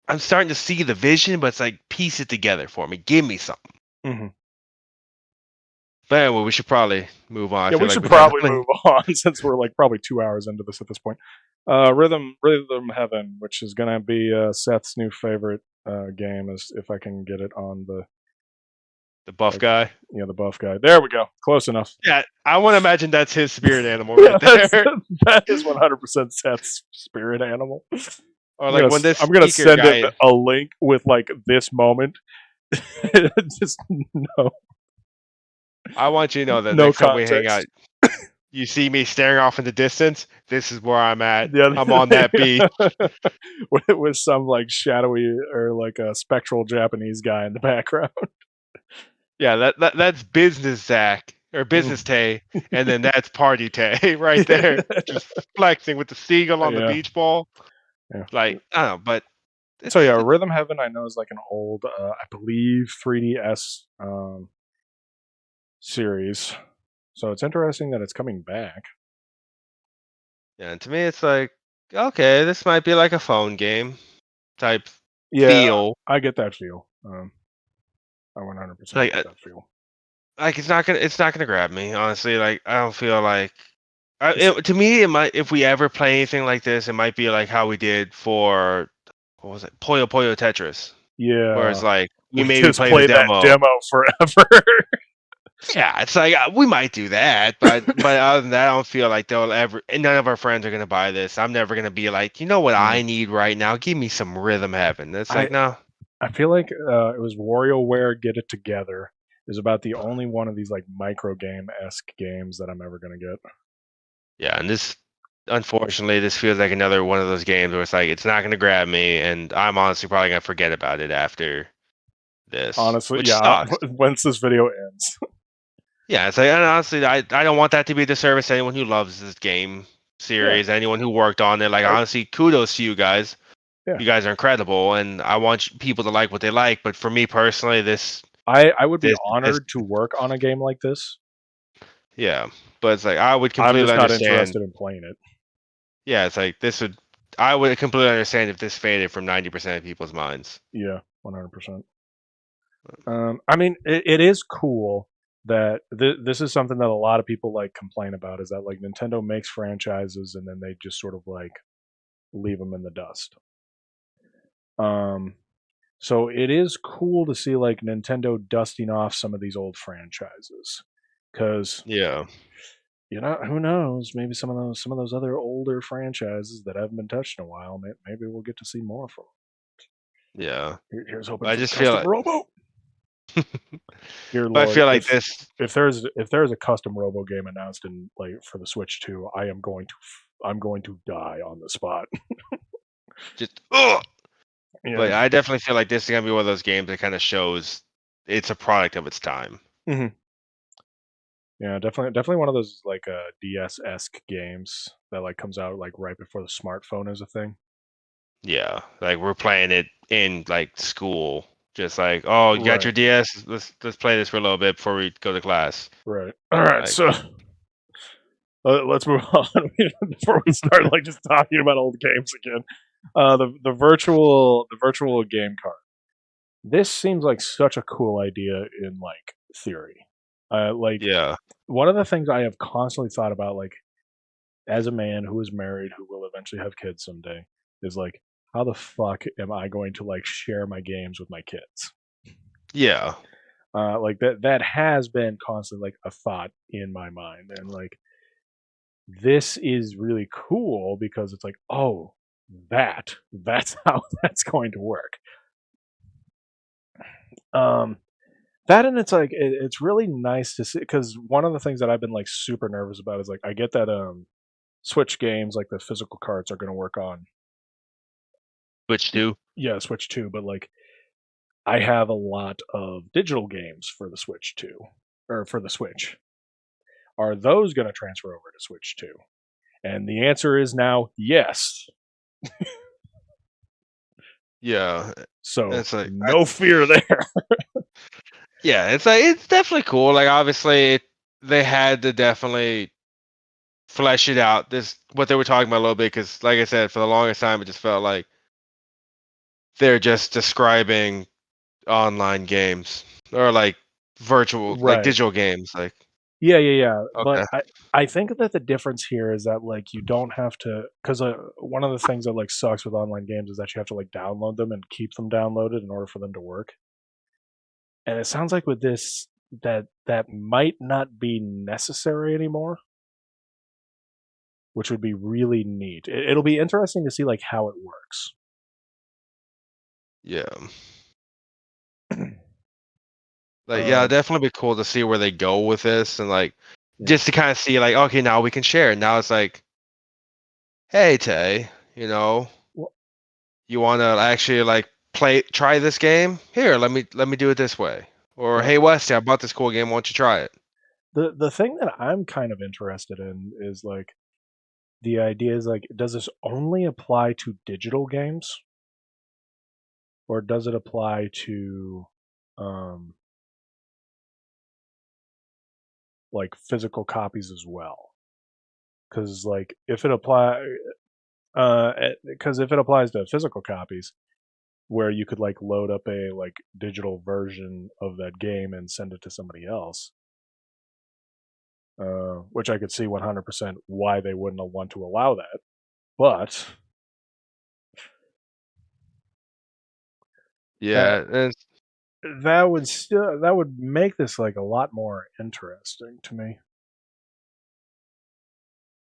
I'm starting to see the vision, but it's like piece it together for me. Give me something. Mm-hmm. But anyway, we should probably move on. Yeah, we should probably move on since we're like probably 2 hours into this at this point. Rhythm Heaven, which is gonna be Seth's new favorite game, is if I can get it on the buff guy. Yeah, the buff guy. There we go. Close enough. Yeah, I want to imagine that's his spirit animal right there. That is 100% Seth's spirit animal. Or like I'm gonna send him a link with like this moment. Just no. I want you to know that no next time context. we hang out, you see me staring off in the distance. This is where I'm at. Yeah, I'm on that beach. with some like shadowy or like a spectral Japanese guy in the background. Yeah, that's business Zach or business Tay, and then that's party Tay right there, just flexing with the seagull on the Yeah. beach ball. Yeah. Like I don't know, but So yeah, it's Rhythm Heaven I know is like an old, I believe 3DS series. So it's interesting that it's coming back. yeah. And to me, it's like okay, this might be like a phone game type Yeah, feel. I get that feel. I 100% Like get that feel. like it's not gonna grab me honestly. Like I don't feel like It's, to me it might if we ever play anything like this, it might be like how we did for what was it Puyo Puyo Tetris, where it's yeah, like we we maybe just play the played that demo. demo forever. Yeah, it's like we might do that, but other than that, I don't feel like they'll ever. And none of our friends are gonna buy this. I'm never gonna be like, you know what Yeah. I need right now? Give me some Rhythm Heaven. It's like no. I feel like it was WarioWare Get It Together is about the only one of these like micro game esque games that I'm ever gonna get. Yeah, and this unfortunately this feels like another one of those games where it's like it's not gonna grab me, and I'm honestly probably gonna forget about it after this, Honestly, which yeah. sucks. Once this video ends, Yeah, it's like and honestly, I don't want that to be a disservice to anyone who loves this game yeah, series, anyone who worked on it. Like honestly, kudos to you guys. yeah. You guys are incredible, and I want people to like what they like. But for me personally, I would be this honored to work on a game like this. yeah. But it's like I would I'm completely just not understand. interested in playing it. Yeah, it's like this would I would completely understand if this faded from 90% of people's minds. Yeah, 100%. I mean, it is cool that this is something that a lot of people like complain about is that like Nintendo makes franchises and then they just sort of like leave them in the dust. So it is cool to see like Nintendo dusting off some of these old franchises because Yeah, you know who knows, maybe some of those other older franchises that haven't been touched in a while, maybe we'll get to see more from yeah. Here's hoping I for the just feel custom like, robo. Dear but I Lord, feel like this. if there's a custom robo game announced in like for the Switch 2, I'm going to die on the spot. Just ugh. Yeah. But I definitely feel like this is gonna be one of those games that kind of shows it's a product of its time. Hmm. Yeah, definitely one of those like DS esque games that like comes out like right before the smartphone is a thing. Yeah, like we're playing it in like school, just like oh, you got Right. your DS? Let's play this for a little bit before we go to class. Right. All right. Like So let's move on before we start like just talking about old games again. The virtual game card. This seems like such a cool idea in like theory. Like yeah, one of the things I have constantly thought about, like as a man who is married, who will eventually have kids someday, is like, how the fuck am I going to like share my games with my kids? yeah, Like that has been constantly like a thought in my mind, and like this is really cool because it's like, oh, that's how that's going to work. Um, that and it's like it's really nice to see because one of the things that I've been like super nervous about is like I get that Switch games like the physical cards are going to work on Switch 2. yeah Switch 2, but like I have a lot of digital games for the Switch 2 or for the Switch. Are those going to transfer over to Switch 2? And the answer is now yes. Yeah, So it's like no fear there. yeah, it's like it's definitely cool. Like obviously they had to definitely flesh it out. This what they were talking about a little bit because, like I said, for the longest time it just felt like they're just describing online games or like virtual, like Right. digital games. Like Yeah. okay, But I think that the difference here is that like you don't have to because one of the things that like sucks with online games is that you have to like download them and keep them downloaded in order for them to work. And it sounds like with this that might not be necessary anymore, which would be really neat. It'll be interesting to see like how it works. yeah. Like yeah, it'd definitely be cool to see where they go with this and like just to kind of see like, okay, now we can share. Now it's like, hey Tay, you want to actually like try this game? Here, let me do it this way. Or hey Westy, I bought this cool game. Why don't you try it? The thing that I'm kind of interested in is like the idea is like, does this only apply to digital games, or does it apply to like physical copies as well? Because like if it applies to physical copies, where you could like load up a like digital version of that game and send it to somebody else, which I could see 100% why they wouldn't want to allow that, but Yeah, and that would make this like a lot more interesting to me,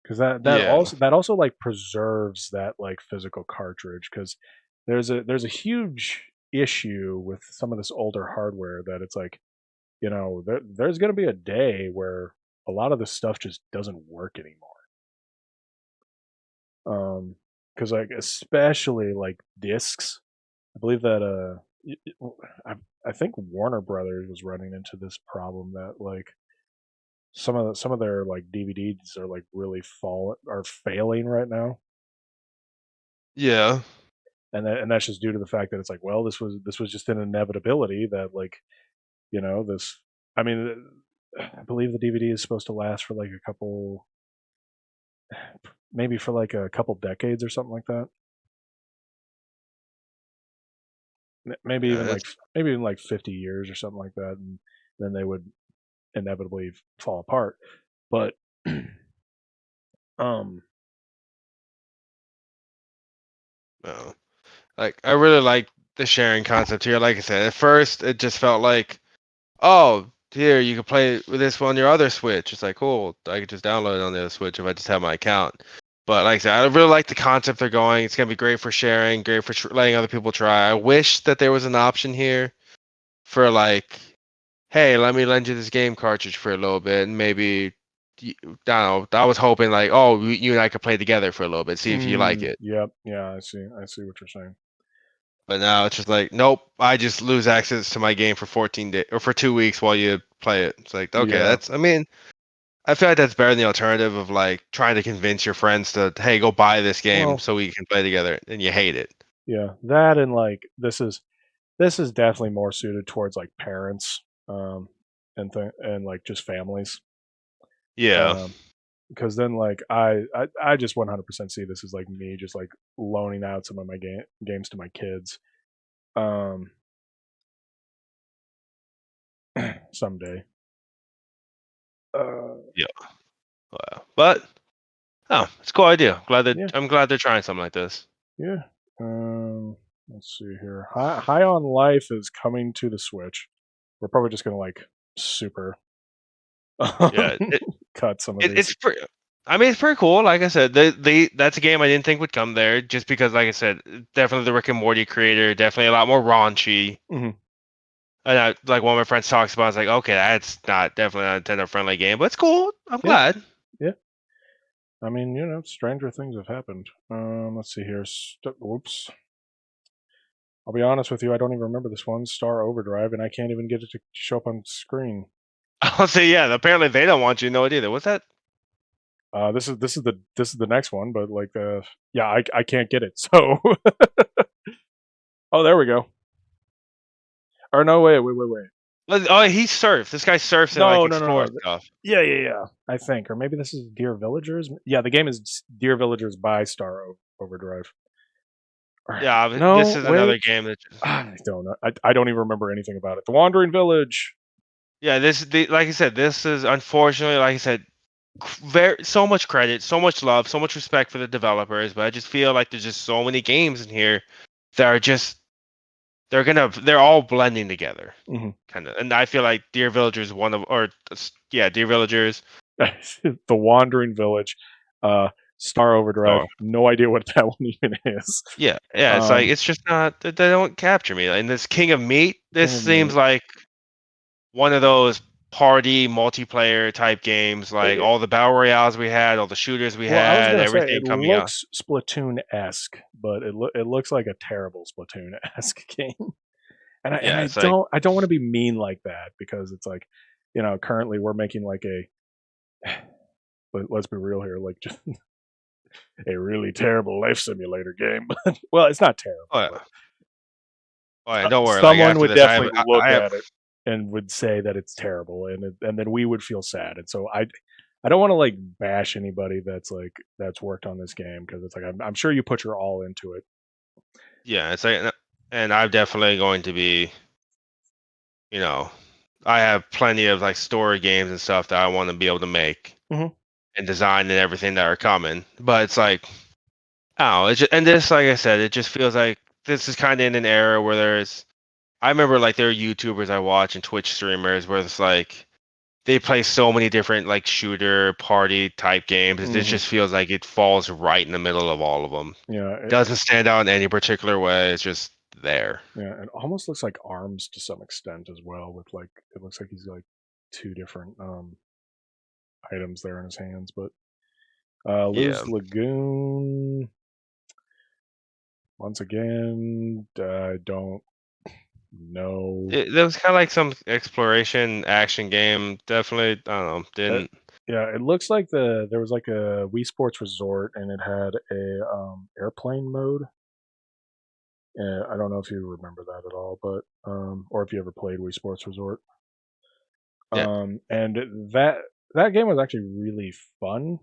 because yeah, that also like preserves that like physical cartridge, because there's a huge issue with some of this older hardware that it's like, there's going to be a day where a lot of this stuff just doesn't work anymore. Because like especially like discs, I believe that I think Warner Brothers was running into this problem that like some of their like DVDs are like really failing right now, yeah, and that's just due to the fact that it's like, well, this was just an inevitability that like, this. I mean, I believe the DVD is supposed to last for like a couple, maybe for like a couple decades or something like that. yeah. It's, Maybe even like 50 years or something like that, and then they would inevitably fall apart. But um, no. Like I really like the sharing concept here. Like I said, at first it just felt like, oh, here you can play with this on your other Switch. It's like, cool, I could just download it on the other Switch if I just have my account. But like I said, I really like the concept they're going. It's gonna be great for sharing, great for letting other people try. I wish that there was an option here for like, hey, let me lend you this game cartridge for a little bit, and maybe, I don't know. I was hoping like, oh, you and I could play together for a little bit, see if you like it. yep, yeah, I see what you're saying. But now it's just like, nope, I just lose access to my game for 14 days or for 2 weeks while you play it. It's like, okay, Yeah, I mean, I feel like that's better than the alternative of like trying to convince your friends to, hey, go buy this game well, so we can play together, and you hate it. yeah, that and like this is definitely more suited towards like parents, and like just families. Yeah. Because then like I just 100% see this as like me just like loaning out some of my games to my kids, um someday. Yeah. But oh, it's a cool idea. Yeah, I'm glad they're trying something like this. yeah. Let's see here. High on Life is coming to the Switch. We're probably just gonna like super Yeah. cut some of these. It's pretty. I mean, it's pretty cool. Like I said, that's a game I didn't think would come there, just because, like I said, definitely the Rick and Morty creator, definitely a lot more raunchy. Hmm. And like one of my friends talks about, it's like, okay, that's not definitely not a Nintendo friendly game, but it's cool. I'm Yeah, glad. yeah. I mean, stranger things have happened. Let's see here. Whoops. I'll be honest with you, I don't even remember this one, Star Overdrive, and I can't even get it to show up on screen. I'll say, yeah. Apparently, they don't want you to know it either. What's that? This is the next one, but like yeah, I can't get it. So oh, there we go. Or no, wait. Oh, he surfs. This guy surfs and like explores No. stuff. Yeah. I think, or maybe this is Dear Villagers. Yeah, the game is Dear Villagers by Star Overdrive. Yeah, No, this is another game that. I don't know. I don't even remember anything about it. The Wandering Village. Yeah, like I said, this is unfortunately, like I said, very so much credit, so much love, so much respect for the developers, but I just feel like there's just so many games in here that are just they're all blending together, Mm-hmm. kind of. And I feel like Dear Villagers one of or yeah, Dear Villagers, The Wandering Village, Star Overdrive. or No idea what that one even is. yeah, it's like it's just not they don't capture me. And this King of Meat, this King of seems Meat. like one of those party multiplayer type games, like all the battle royales we had, all the shooters we Well, I was had, gonna say everything it coming out. looks Splatoon-esque, but it looks like a terrible Splatoon-esque game. And Yeah, I it's like don't want to be mean like that because it's like, currently we're making like but let's be real here, like just a really terrible life simulator game. But well, it's not terrible, oh, but yeah, don't worry. Like someone after would this, definitely look I have at it and would say that it's terrible, and then we would feel sad. And so I don't want to like bash anybody that's worked on this game because it's like I'm sure you put your all into it. yeah, it's like, and I'm definitely going to be, you know, I have plenty of like story games and stuff that I want to be able to make Mhm. and design and everything that are coming. But it's like, oh, it's just, and this, like I said, it just feels like this is kind of in an era where I remember like there are YouTubers I watch and Twitch streamers where it's like they play so many different like shooter party type games. It Mhm. just feels like it falls right in the middle of all of them. Yeah, Doesn't stand out in any particular way. It's just there. yeah, it almost looks like Arms to some extent as well. With like, it looks like he's like two different items there in his hands. But Yeah. Luz Lagoon, once again, I don't know. There was kind of like some exploration action game. Definitely, I don't know. Didn't. Yeah, it looks like there was like a Wii Sports Resort, and it had a airplane mode. I don't know if you remember that at all, but or if you ever played Wii Sports Resort. Yeah. And that game was actually really fun,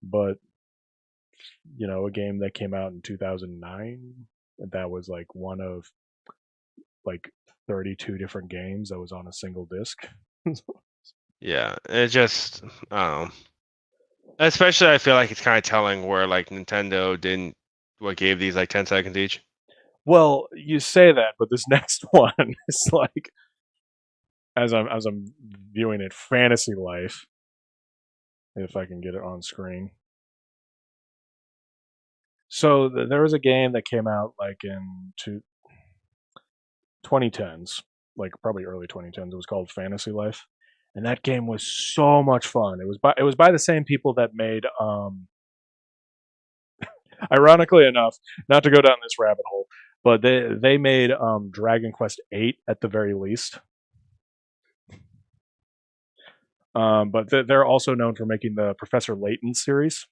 but a game that came out in 2009, that was like one of like 32 different games that was on a single disc. Yeah. It just, I don't know. Especially, I feel like it's kind of telling where like Nintendo didn't what gave these like 10 seconds each. Well, you say that, but this next one is like, as I'm viewing it, Fantasy Life. If I can get it on screen. So there was a game that came out like in 2010s, like probably early 2010s. It was called Fantasy Life, and that game was so much fun. It was by the same people that made ironically enough, not to go down this rabbit hole, but they made Dragon Quest 8 at the very least. But they're also known for making the Professor Layton series.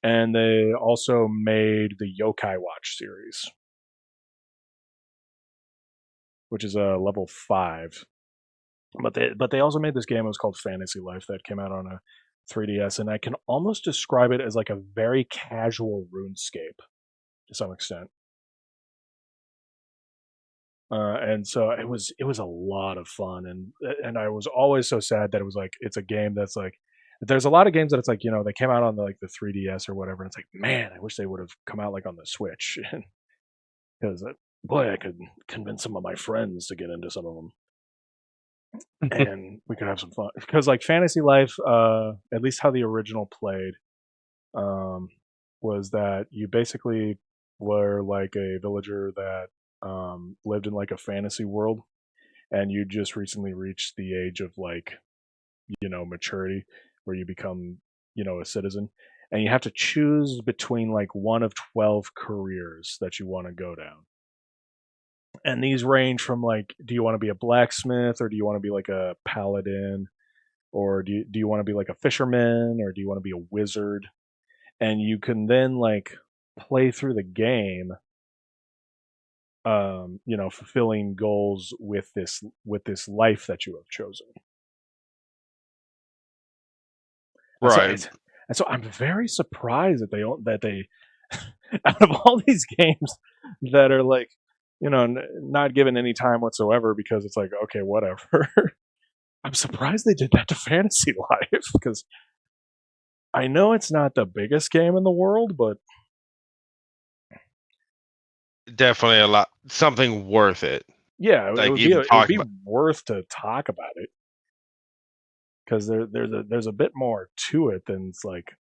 And they also made the Yokai Watch series, which is a level 5. But they also made this game. It was called Fantasy Life that came out on a 3DS, and I can almost describe it as like a very casual RuneScape to some extent. And so it was a lot of fun, and I was always so sad that it was like it's a game that's like there's a lot of games that it's like they came out on like the 3DS or whatever, and it's like, man, I wish they would have come out like on the Switch because boy, I could convince some of my friends to get into some of them. And we could have some fun because like Fantasy Life, at least how the original played, was that you basically were like a villager that lived in like a fantasy world, and you just recently reached the age of like maturity where you become a citizen, and you have to choose between like one of 12 careers that you want to go down. And these range from like, do you want to be a blacksmith, or do you want to be like a paladin, or do you want to be like a fisherman, or do you want to be a wizard? And you can then like play through the game, fulfilling goals with this life that you have chosen. Right. And so I'm very surprised that they out of all these games that are like not given any time whatsoever, because it's like, okay, whatever. I'm surprised they did that to Fantasy Life, because I know it's not the biggest game in the world, but Definitely something worth it. Yeah, Like, it would be worth to talk about it, because there's a bit more to it than it's like.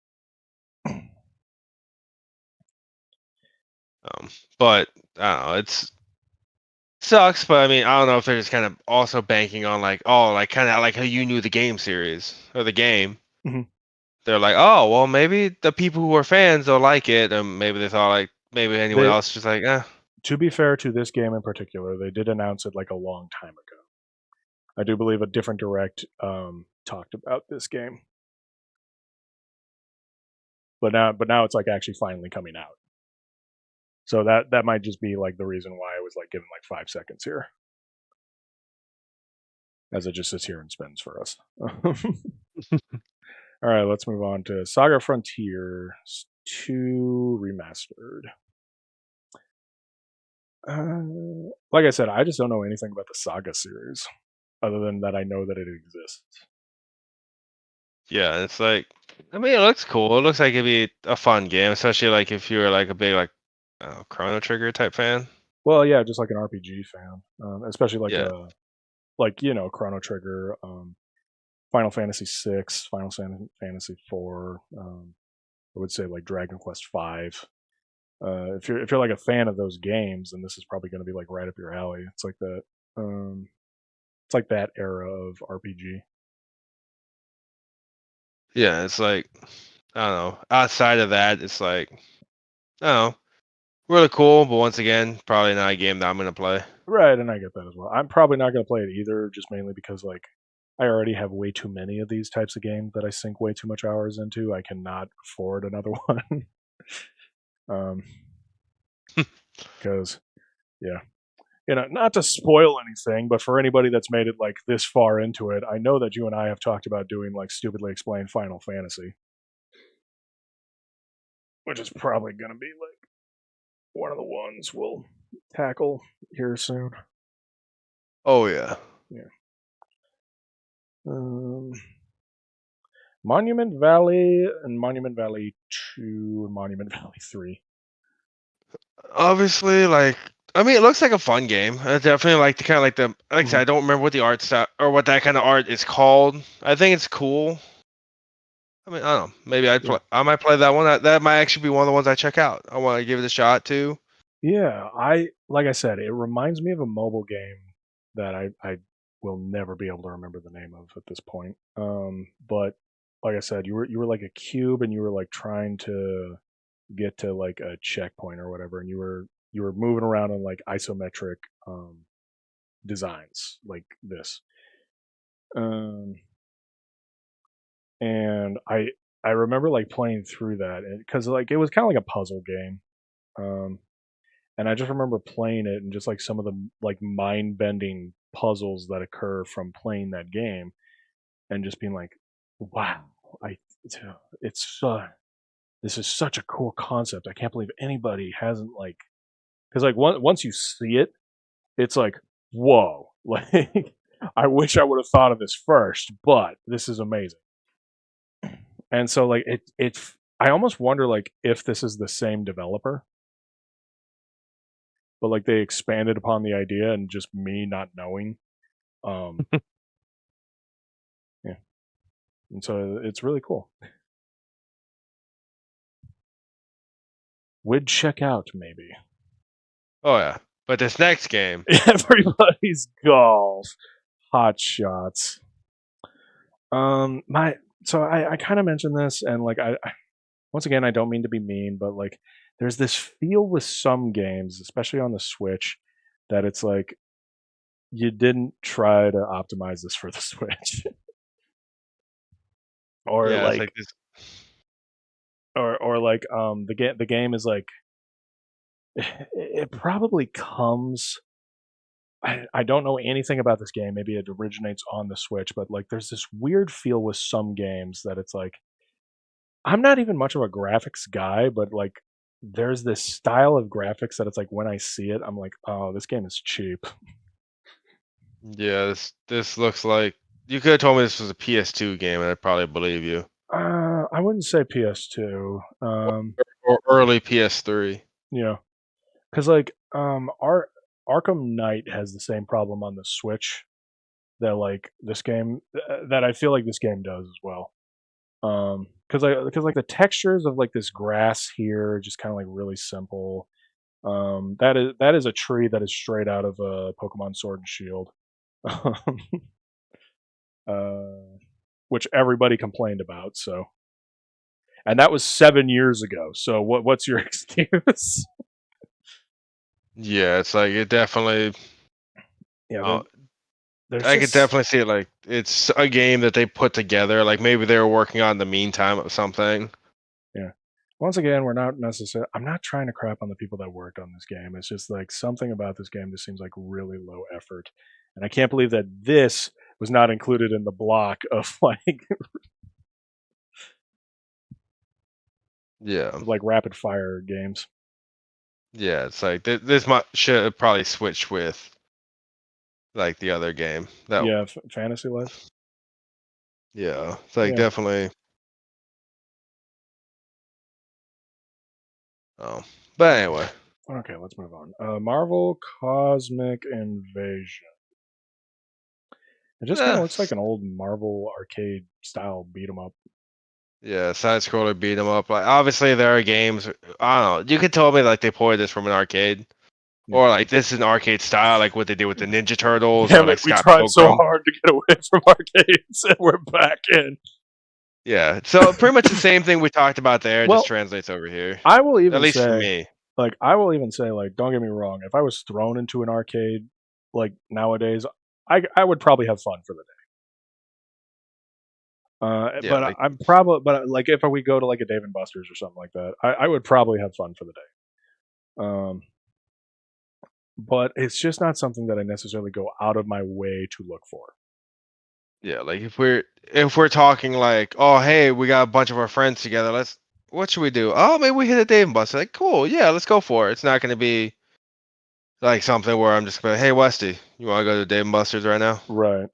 But I don't know. sucks, but I mean, I don't know if they're just kind of also banking on like, oh, like kind of like how you knew the game series or the game. Mhm. They're like, oh, well, maybe the people who are fans will like it, and maybe they thought like maybe anyone They, else just like, eh. to be fair to this game in particular, they did announce it like a long time ago. I do believe a different direct talked about this game, but now it's like actually finally coming out. So that might just be like the reason why I was like given like 5 seconds here, as it just sits here and spins for us. All right, let's move on to Saga Frontier 2 Remastered. Like I said, I just don't know anything about the Saga series, other than that I know that it exists. Yeah, it's like, I mean, it looks cool. It looks like it'd be a fun game, especially like if you're like a big like Chrono Trigger type fan. Well, yeah, just like an RPG fan, especially like Yeah. Chrono Trigger, Final Fantasy VI, Final Fantasy IV. I would say like Dragon Quest V. If you're like a fan of those games, then this is probably going to be like right up your alley. It's like that. It's like that era of RPG. Yeah, it's like, I don't know. Outside of that, it's like, I don't know, really cool, but once again, probably not a game that I'm gonna play. Right, and I get that as well. I'm probably not going to play it either, just mainly because like I already have way too many of these types of games that I sink way too much hours into. I cannot afford another one. Because yeah, not to spoil anything, but for anybody that's made it like this far into it, I know that you and I have talked about doing like stupidly explained Final Fantasy, which is probably going to be like one of the ones we'll tackle here soon. Oh yeah. Yeah. Monument Valley and Monument Valley 2 and Monument Valley 3. Obviously, like, I mean, it looks like a fun game. I definitely like the kind of like the like I said, I don't remember what the art style or what that kind of art is called. I think it's cool. I mean, I don't know. Maybe I might play that one. That might actually be one of the ones I check out. I want to give it a shot too. Yeah, like I said, it reminds me of a mobile game that I will never be able to remember the name of at this point. But like I said, you were like a cube and you were like trying to get to like a checkpoint or whatever, and you were moving around on like isometric designs like this. And I remember like playing through that because like it was kind of like a puzzle game. And I just remember playing it and just like some of the like mind bending puzzles that occur from playing that game, and just being like, wow, it's this is such a cool concept. I can't believe anybody hasn't like, because like once you see it, it's like, whoa, like I wish I would have thought of this first, but this is amazing. And so like it's I almost wonder like if this is the same developer, but like they expanded upon the idea and just me not knowing. Yeah. And so it's really cool. Would check out maybe. Oh yeah, but this next game, Everybody's golf. Hot shots. I kind of mentioned this, and like I once again I don't mean to be mean, but like there's this feel with some games, especially on the Switch, that it's like you didn't try to optimize this for the Switch. Or yeah, it's like like this. or like the game is like it probably comes. I don't know anything about this game. Maybe it originates on the Switch, but like there's this weird feel with some games that it's like I'm not even much of a graphics guy, but like there's this style of graphics that it's like when I see it, I'm like, oh, this game is cheap. Yeah, this looks like you could have told me this was a PS2 game, and I'd probably believe you. I wouldn't say PS2. Or early PS3. Yeah, because like Arkham Knight has the same problem on the Switch that like this game that I feel like this game does as well. Because like the textures of like this grass here are just kind of like really simple. That is a tree that is straight out of Pokemon Sword and Shield, which everybody complained about. So, and that was 7 years ago. So what's your excuse? Yeah, it's like it definitely. Yeah, I could definitely see it. Like it's a game that they put together. Like maybe they were working on in the meantime of something. Yeah. Once again, we're not necessarily. I'm not trying to crap on the people that worked on this game. It's just like something about this game just seems like really low effort, and I can't believe that this was not included in the block of Yeah, rapid fire games. Yeah, it's like this should have probably switched with like the other game. Yeah, Fantasy Life. Yeah, it's like Yeah. definitely. Oh, but anyway. Okay, let's move on. Marvel Cosmic Invasion. It just kind of looks like an old Marvel arcade style beat 'em up. Yeah, side scroller beat 'em up. Like obviously there are games. I don't know. You could tell me like they ported this from an arcade, or like this is an arcade style, like what they did with the Ninja Turtles. Yeah, or like we Scott tried so Pilgrim. hard to get away from arcades, and we're back in. Yeah, so pretty much the same thing we talked about there just translates over here. I will even at least say, for me. Like, I will even say, like, don't get me wrong. If I was thrown into an arcade, like nowadays, I would probably have fun for the day. Yeah, But I'm probably, but like, if we go to like a Dave and Buster's or something like that, I would probably have fun for the day. But it's just not something that I necessarily go out of my way to look for. Yeah, like if we're talking like, oh hey, we got a bunch of our friends together. What should we do? Oh, maybe we hit a Dave and Buster. Like, cool, yeah, let's go for it. It's not gonna be like something where I'm just gonna, hey Westy, you wanna go to Dave and Buster's right now? Right.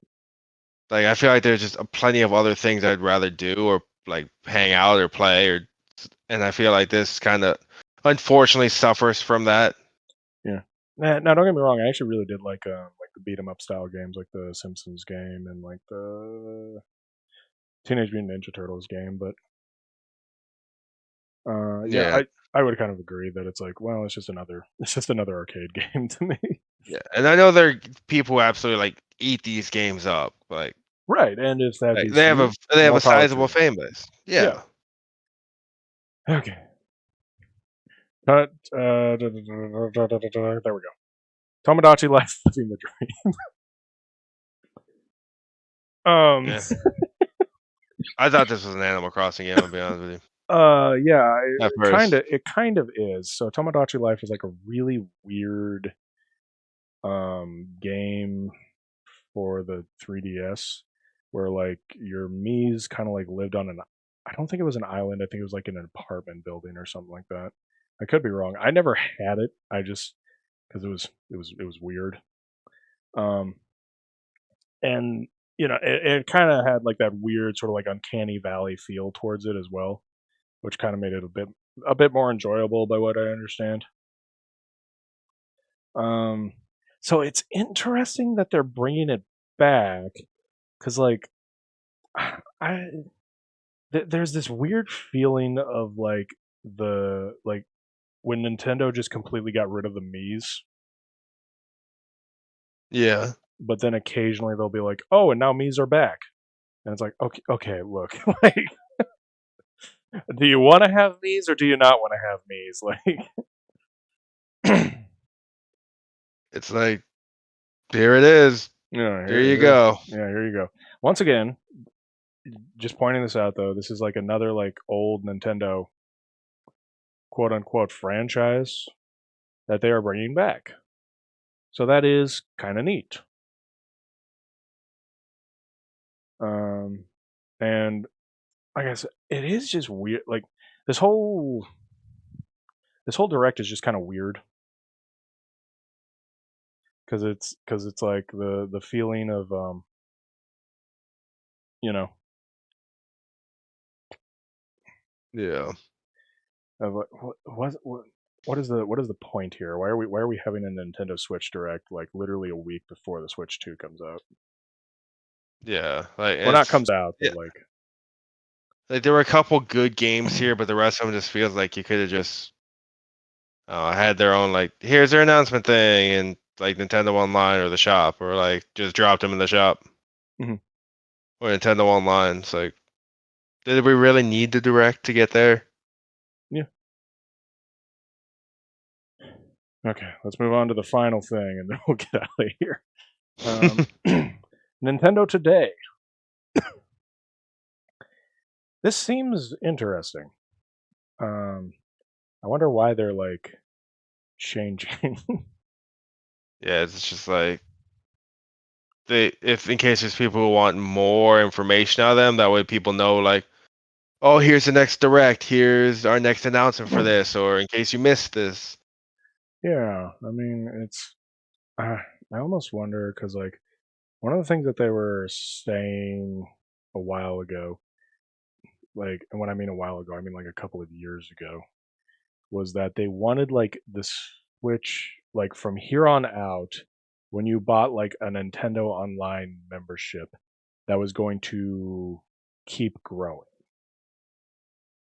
Like I feel like there's just plenty of other things I'd rather do or like hang out or play and I feel like this kind of unfortunately suffers from that. Yeah. Now don't get me wrong. I actually really did like the beat 'em up style games, like the Simpsons game and like the Teenage Mutant Ninja Turtles game. But yeah, I would kind of agree that it's like, well, it's just another arcade game to me. Yeah, and I know there are people who absolutely like eat these games up, like right. And if that like, they have a sizable fan base. Yeah. Okay. But there we go. Tomodachi Life Living the Dream. Yeah. I thought this was an Animal Crossing game, I'll be honest with you. Yeah, it kind of is. So Tomodachi Life is like a really weird game for the 3DS where like your Mii's kind of like lived on I don't think it was an island. I think it was like in an apartment building or something like that. I could be wrong. I never had it. I just because it was weird. And you know, it kind of had like that weird sort of like uncanny valley feel towards it as well, which kind of made it a bit more enjoyable by what I understand. So it's interesting that they're bringing it back because like there's this weird feeling of like when Nintendo just completely got rid of the Mii's. Yeah. But then occasionally they'll be like, "Oh, and now Mii's are back," and it's like, okay, look, like, do you want to have Mii's or do you not want to have Mii's? Like, it's like, here it is. Yeah, here you go. Yeah, here you go. Once again, just pointing this out though, this is like another like old Nintendo quote unquote franchise that they are bringing back. So that is kind of neat. And like I said, it is just weird. Like this whole direct is just kind of weird because it's like the feeling of you know, yeah, of what is the point here? Why are we having a Nintendo Switch Direct like literally a week before the Switch 2 comes out? Yeah, like well, not comes out, but like there were a couple good games here, but the rest of them just feels like you could have just, had their own like, here's their announcement thing, and like Nintendo Online or the shop, or like just dropped them in the shop. Mhm. Or Nintendo Online. It's like, did we really need the direct to get there? Yeah. Okay, let's move on to the final thing, and then we'll get out of here. Nintendo Today. This seems interesting. I wonder why they're like changing. Yeah, it's just like if in case there's people who want more information out of them, that way people know like, oh, here's the next direct, here's our next announcement for this, or in case you missed this. Yeah, I mean, it's. I almost wonder because like one of the things that they were saying a while ago, like, and when I mean a while ago, I mean like a couple of years ago, was that they wanted like the Switch, like from here on out, when you bought like a Nintendo Online membership, that was going to keep growing.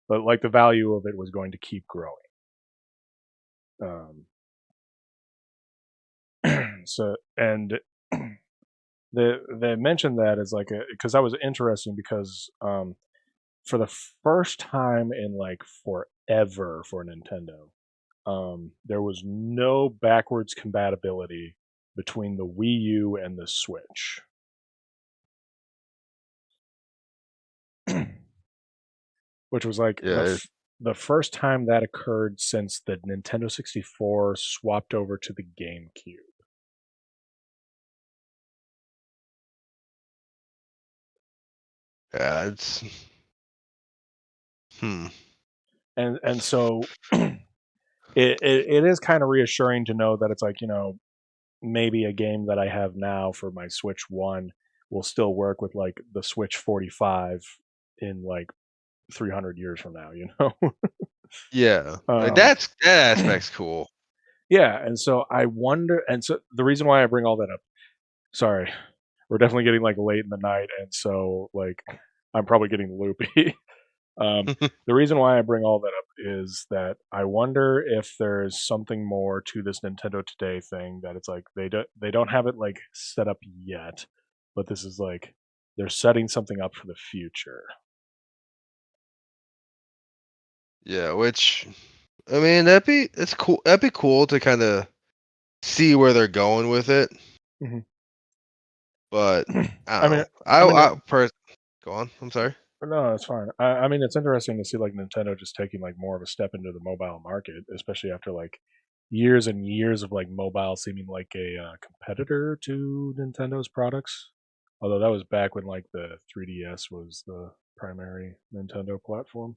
But like the value of it was going to keep growing. So and they mentioned that as like because that was interesting because for the first time in like forever for Nintendo, there was no backwards compatibility between the Wii U and the Switch. Which was like Yeah, the first time that occurred since the Nintendo 64 swapped over to the GameCube. yeah, it's And so it is kind of reassuring to know that it's like, maybe a game that I have now for my Switch 1 will still work with like the Switch 45 in like 300 years from now, yeah. Like um, that aspect's cool. yeah, and so I wonder, and so the reason why I bring all that up, sorry, we're definitely getting like late in the night, and so like I'm probably getting loopy. The reason why I bring all that up is that I wonder if there's something more to this Nintendo Today thing that it's like they don't have it like set up yet, but this is like they're setting something up for the future. Yeah, which I mean it's cool. That'd be cool to kind of see where they're going with it. Mhm. But I I don't mean, know. I mean, Go on. I'm sorry. no, it's fine. I mean, it's interesting to see like Nintendo just taking like more of a step into the mobile market, especially after like years and years of like mobile seeming like a competitor to Nintendo's products. Although that was back when like the 3DS was the primary Nintendo platform.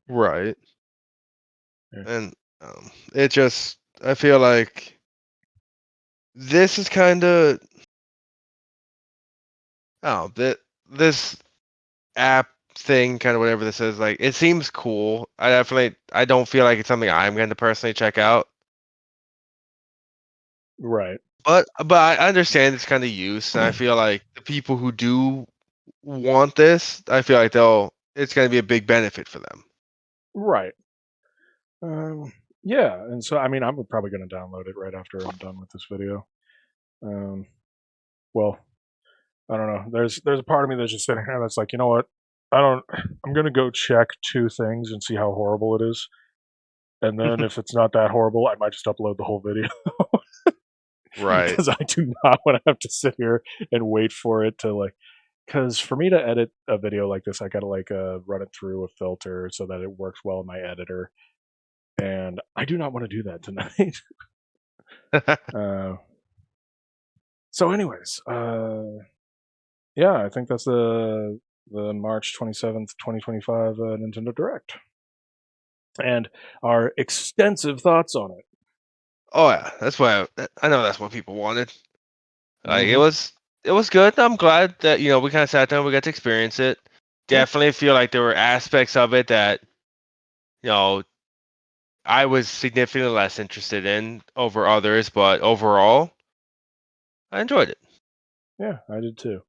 Right. Yeah. And it just I feel like this is kind of oh that this app thing, kind of whatever this is, like it seems cool. I don't feel like it's something I'm going to personally check out. Right. But I understand it's kind of use, and I feel like the people who do want this, I feel like it's going to be a big benefit for them. Right. Yeah, and so I mean, I'm probably going to download it right after I'm done with this video. Um, well, I don't know. There's a part of me that's just sitting here that's like, you know what? I don't. I'm gonna go check two things and see how horrible it is, and then if it's not that horrible, I might just upload the whole video Right. because I do not want to have to sit here and wait for it to like. Because for me to edit a video like this, I gotta like run it through a filter so that it works well in my editor, and I do not want to do that tonight. uh, so, anyways, yeah, I think that's the March 27th, 2025 Nintendo Direct, and our extensive thoughts on it. Oh yeah, that's why I know that's what people wanted. Like Mm-hmm. it was good. I'm glad that we kind of sat down, we got to experience it. Yeah. Definitely feel like there were aspects of it that you know I was significantly less interested in over others, but overall, I enjoyed it. Yeah, I did too.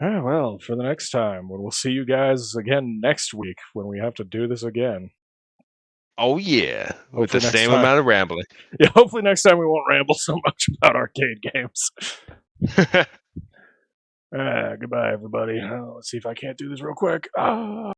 Well, for the next time, we'll see you guys again next week when we have to do this again. Oh yeah, with the Hopefully next same time. amount of rambling. Yeah, hopefully next time we won't ramble so much about arcade games. Goodbye, everybody. Let's see if I can't do this real quick.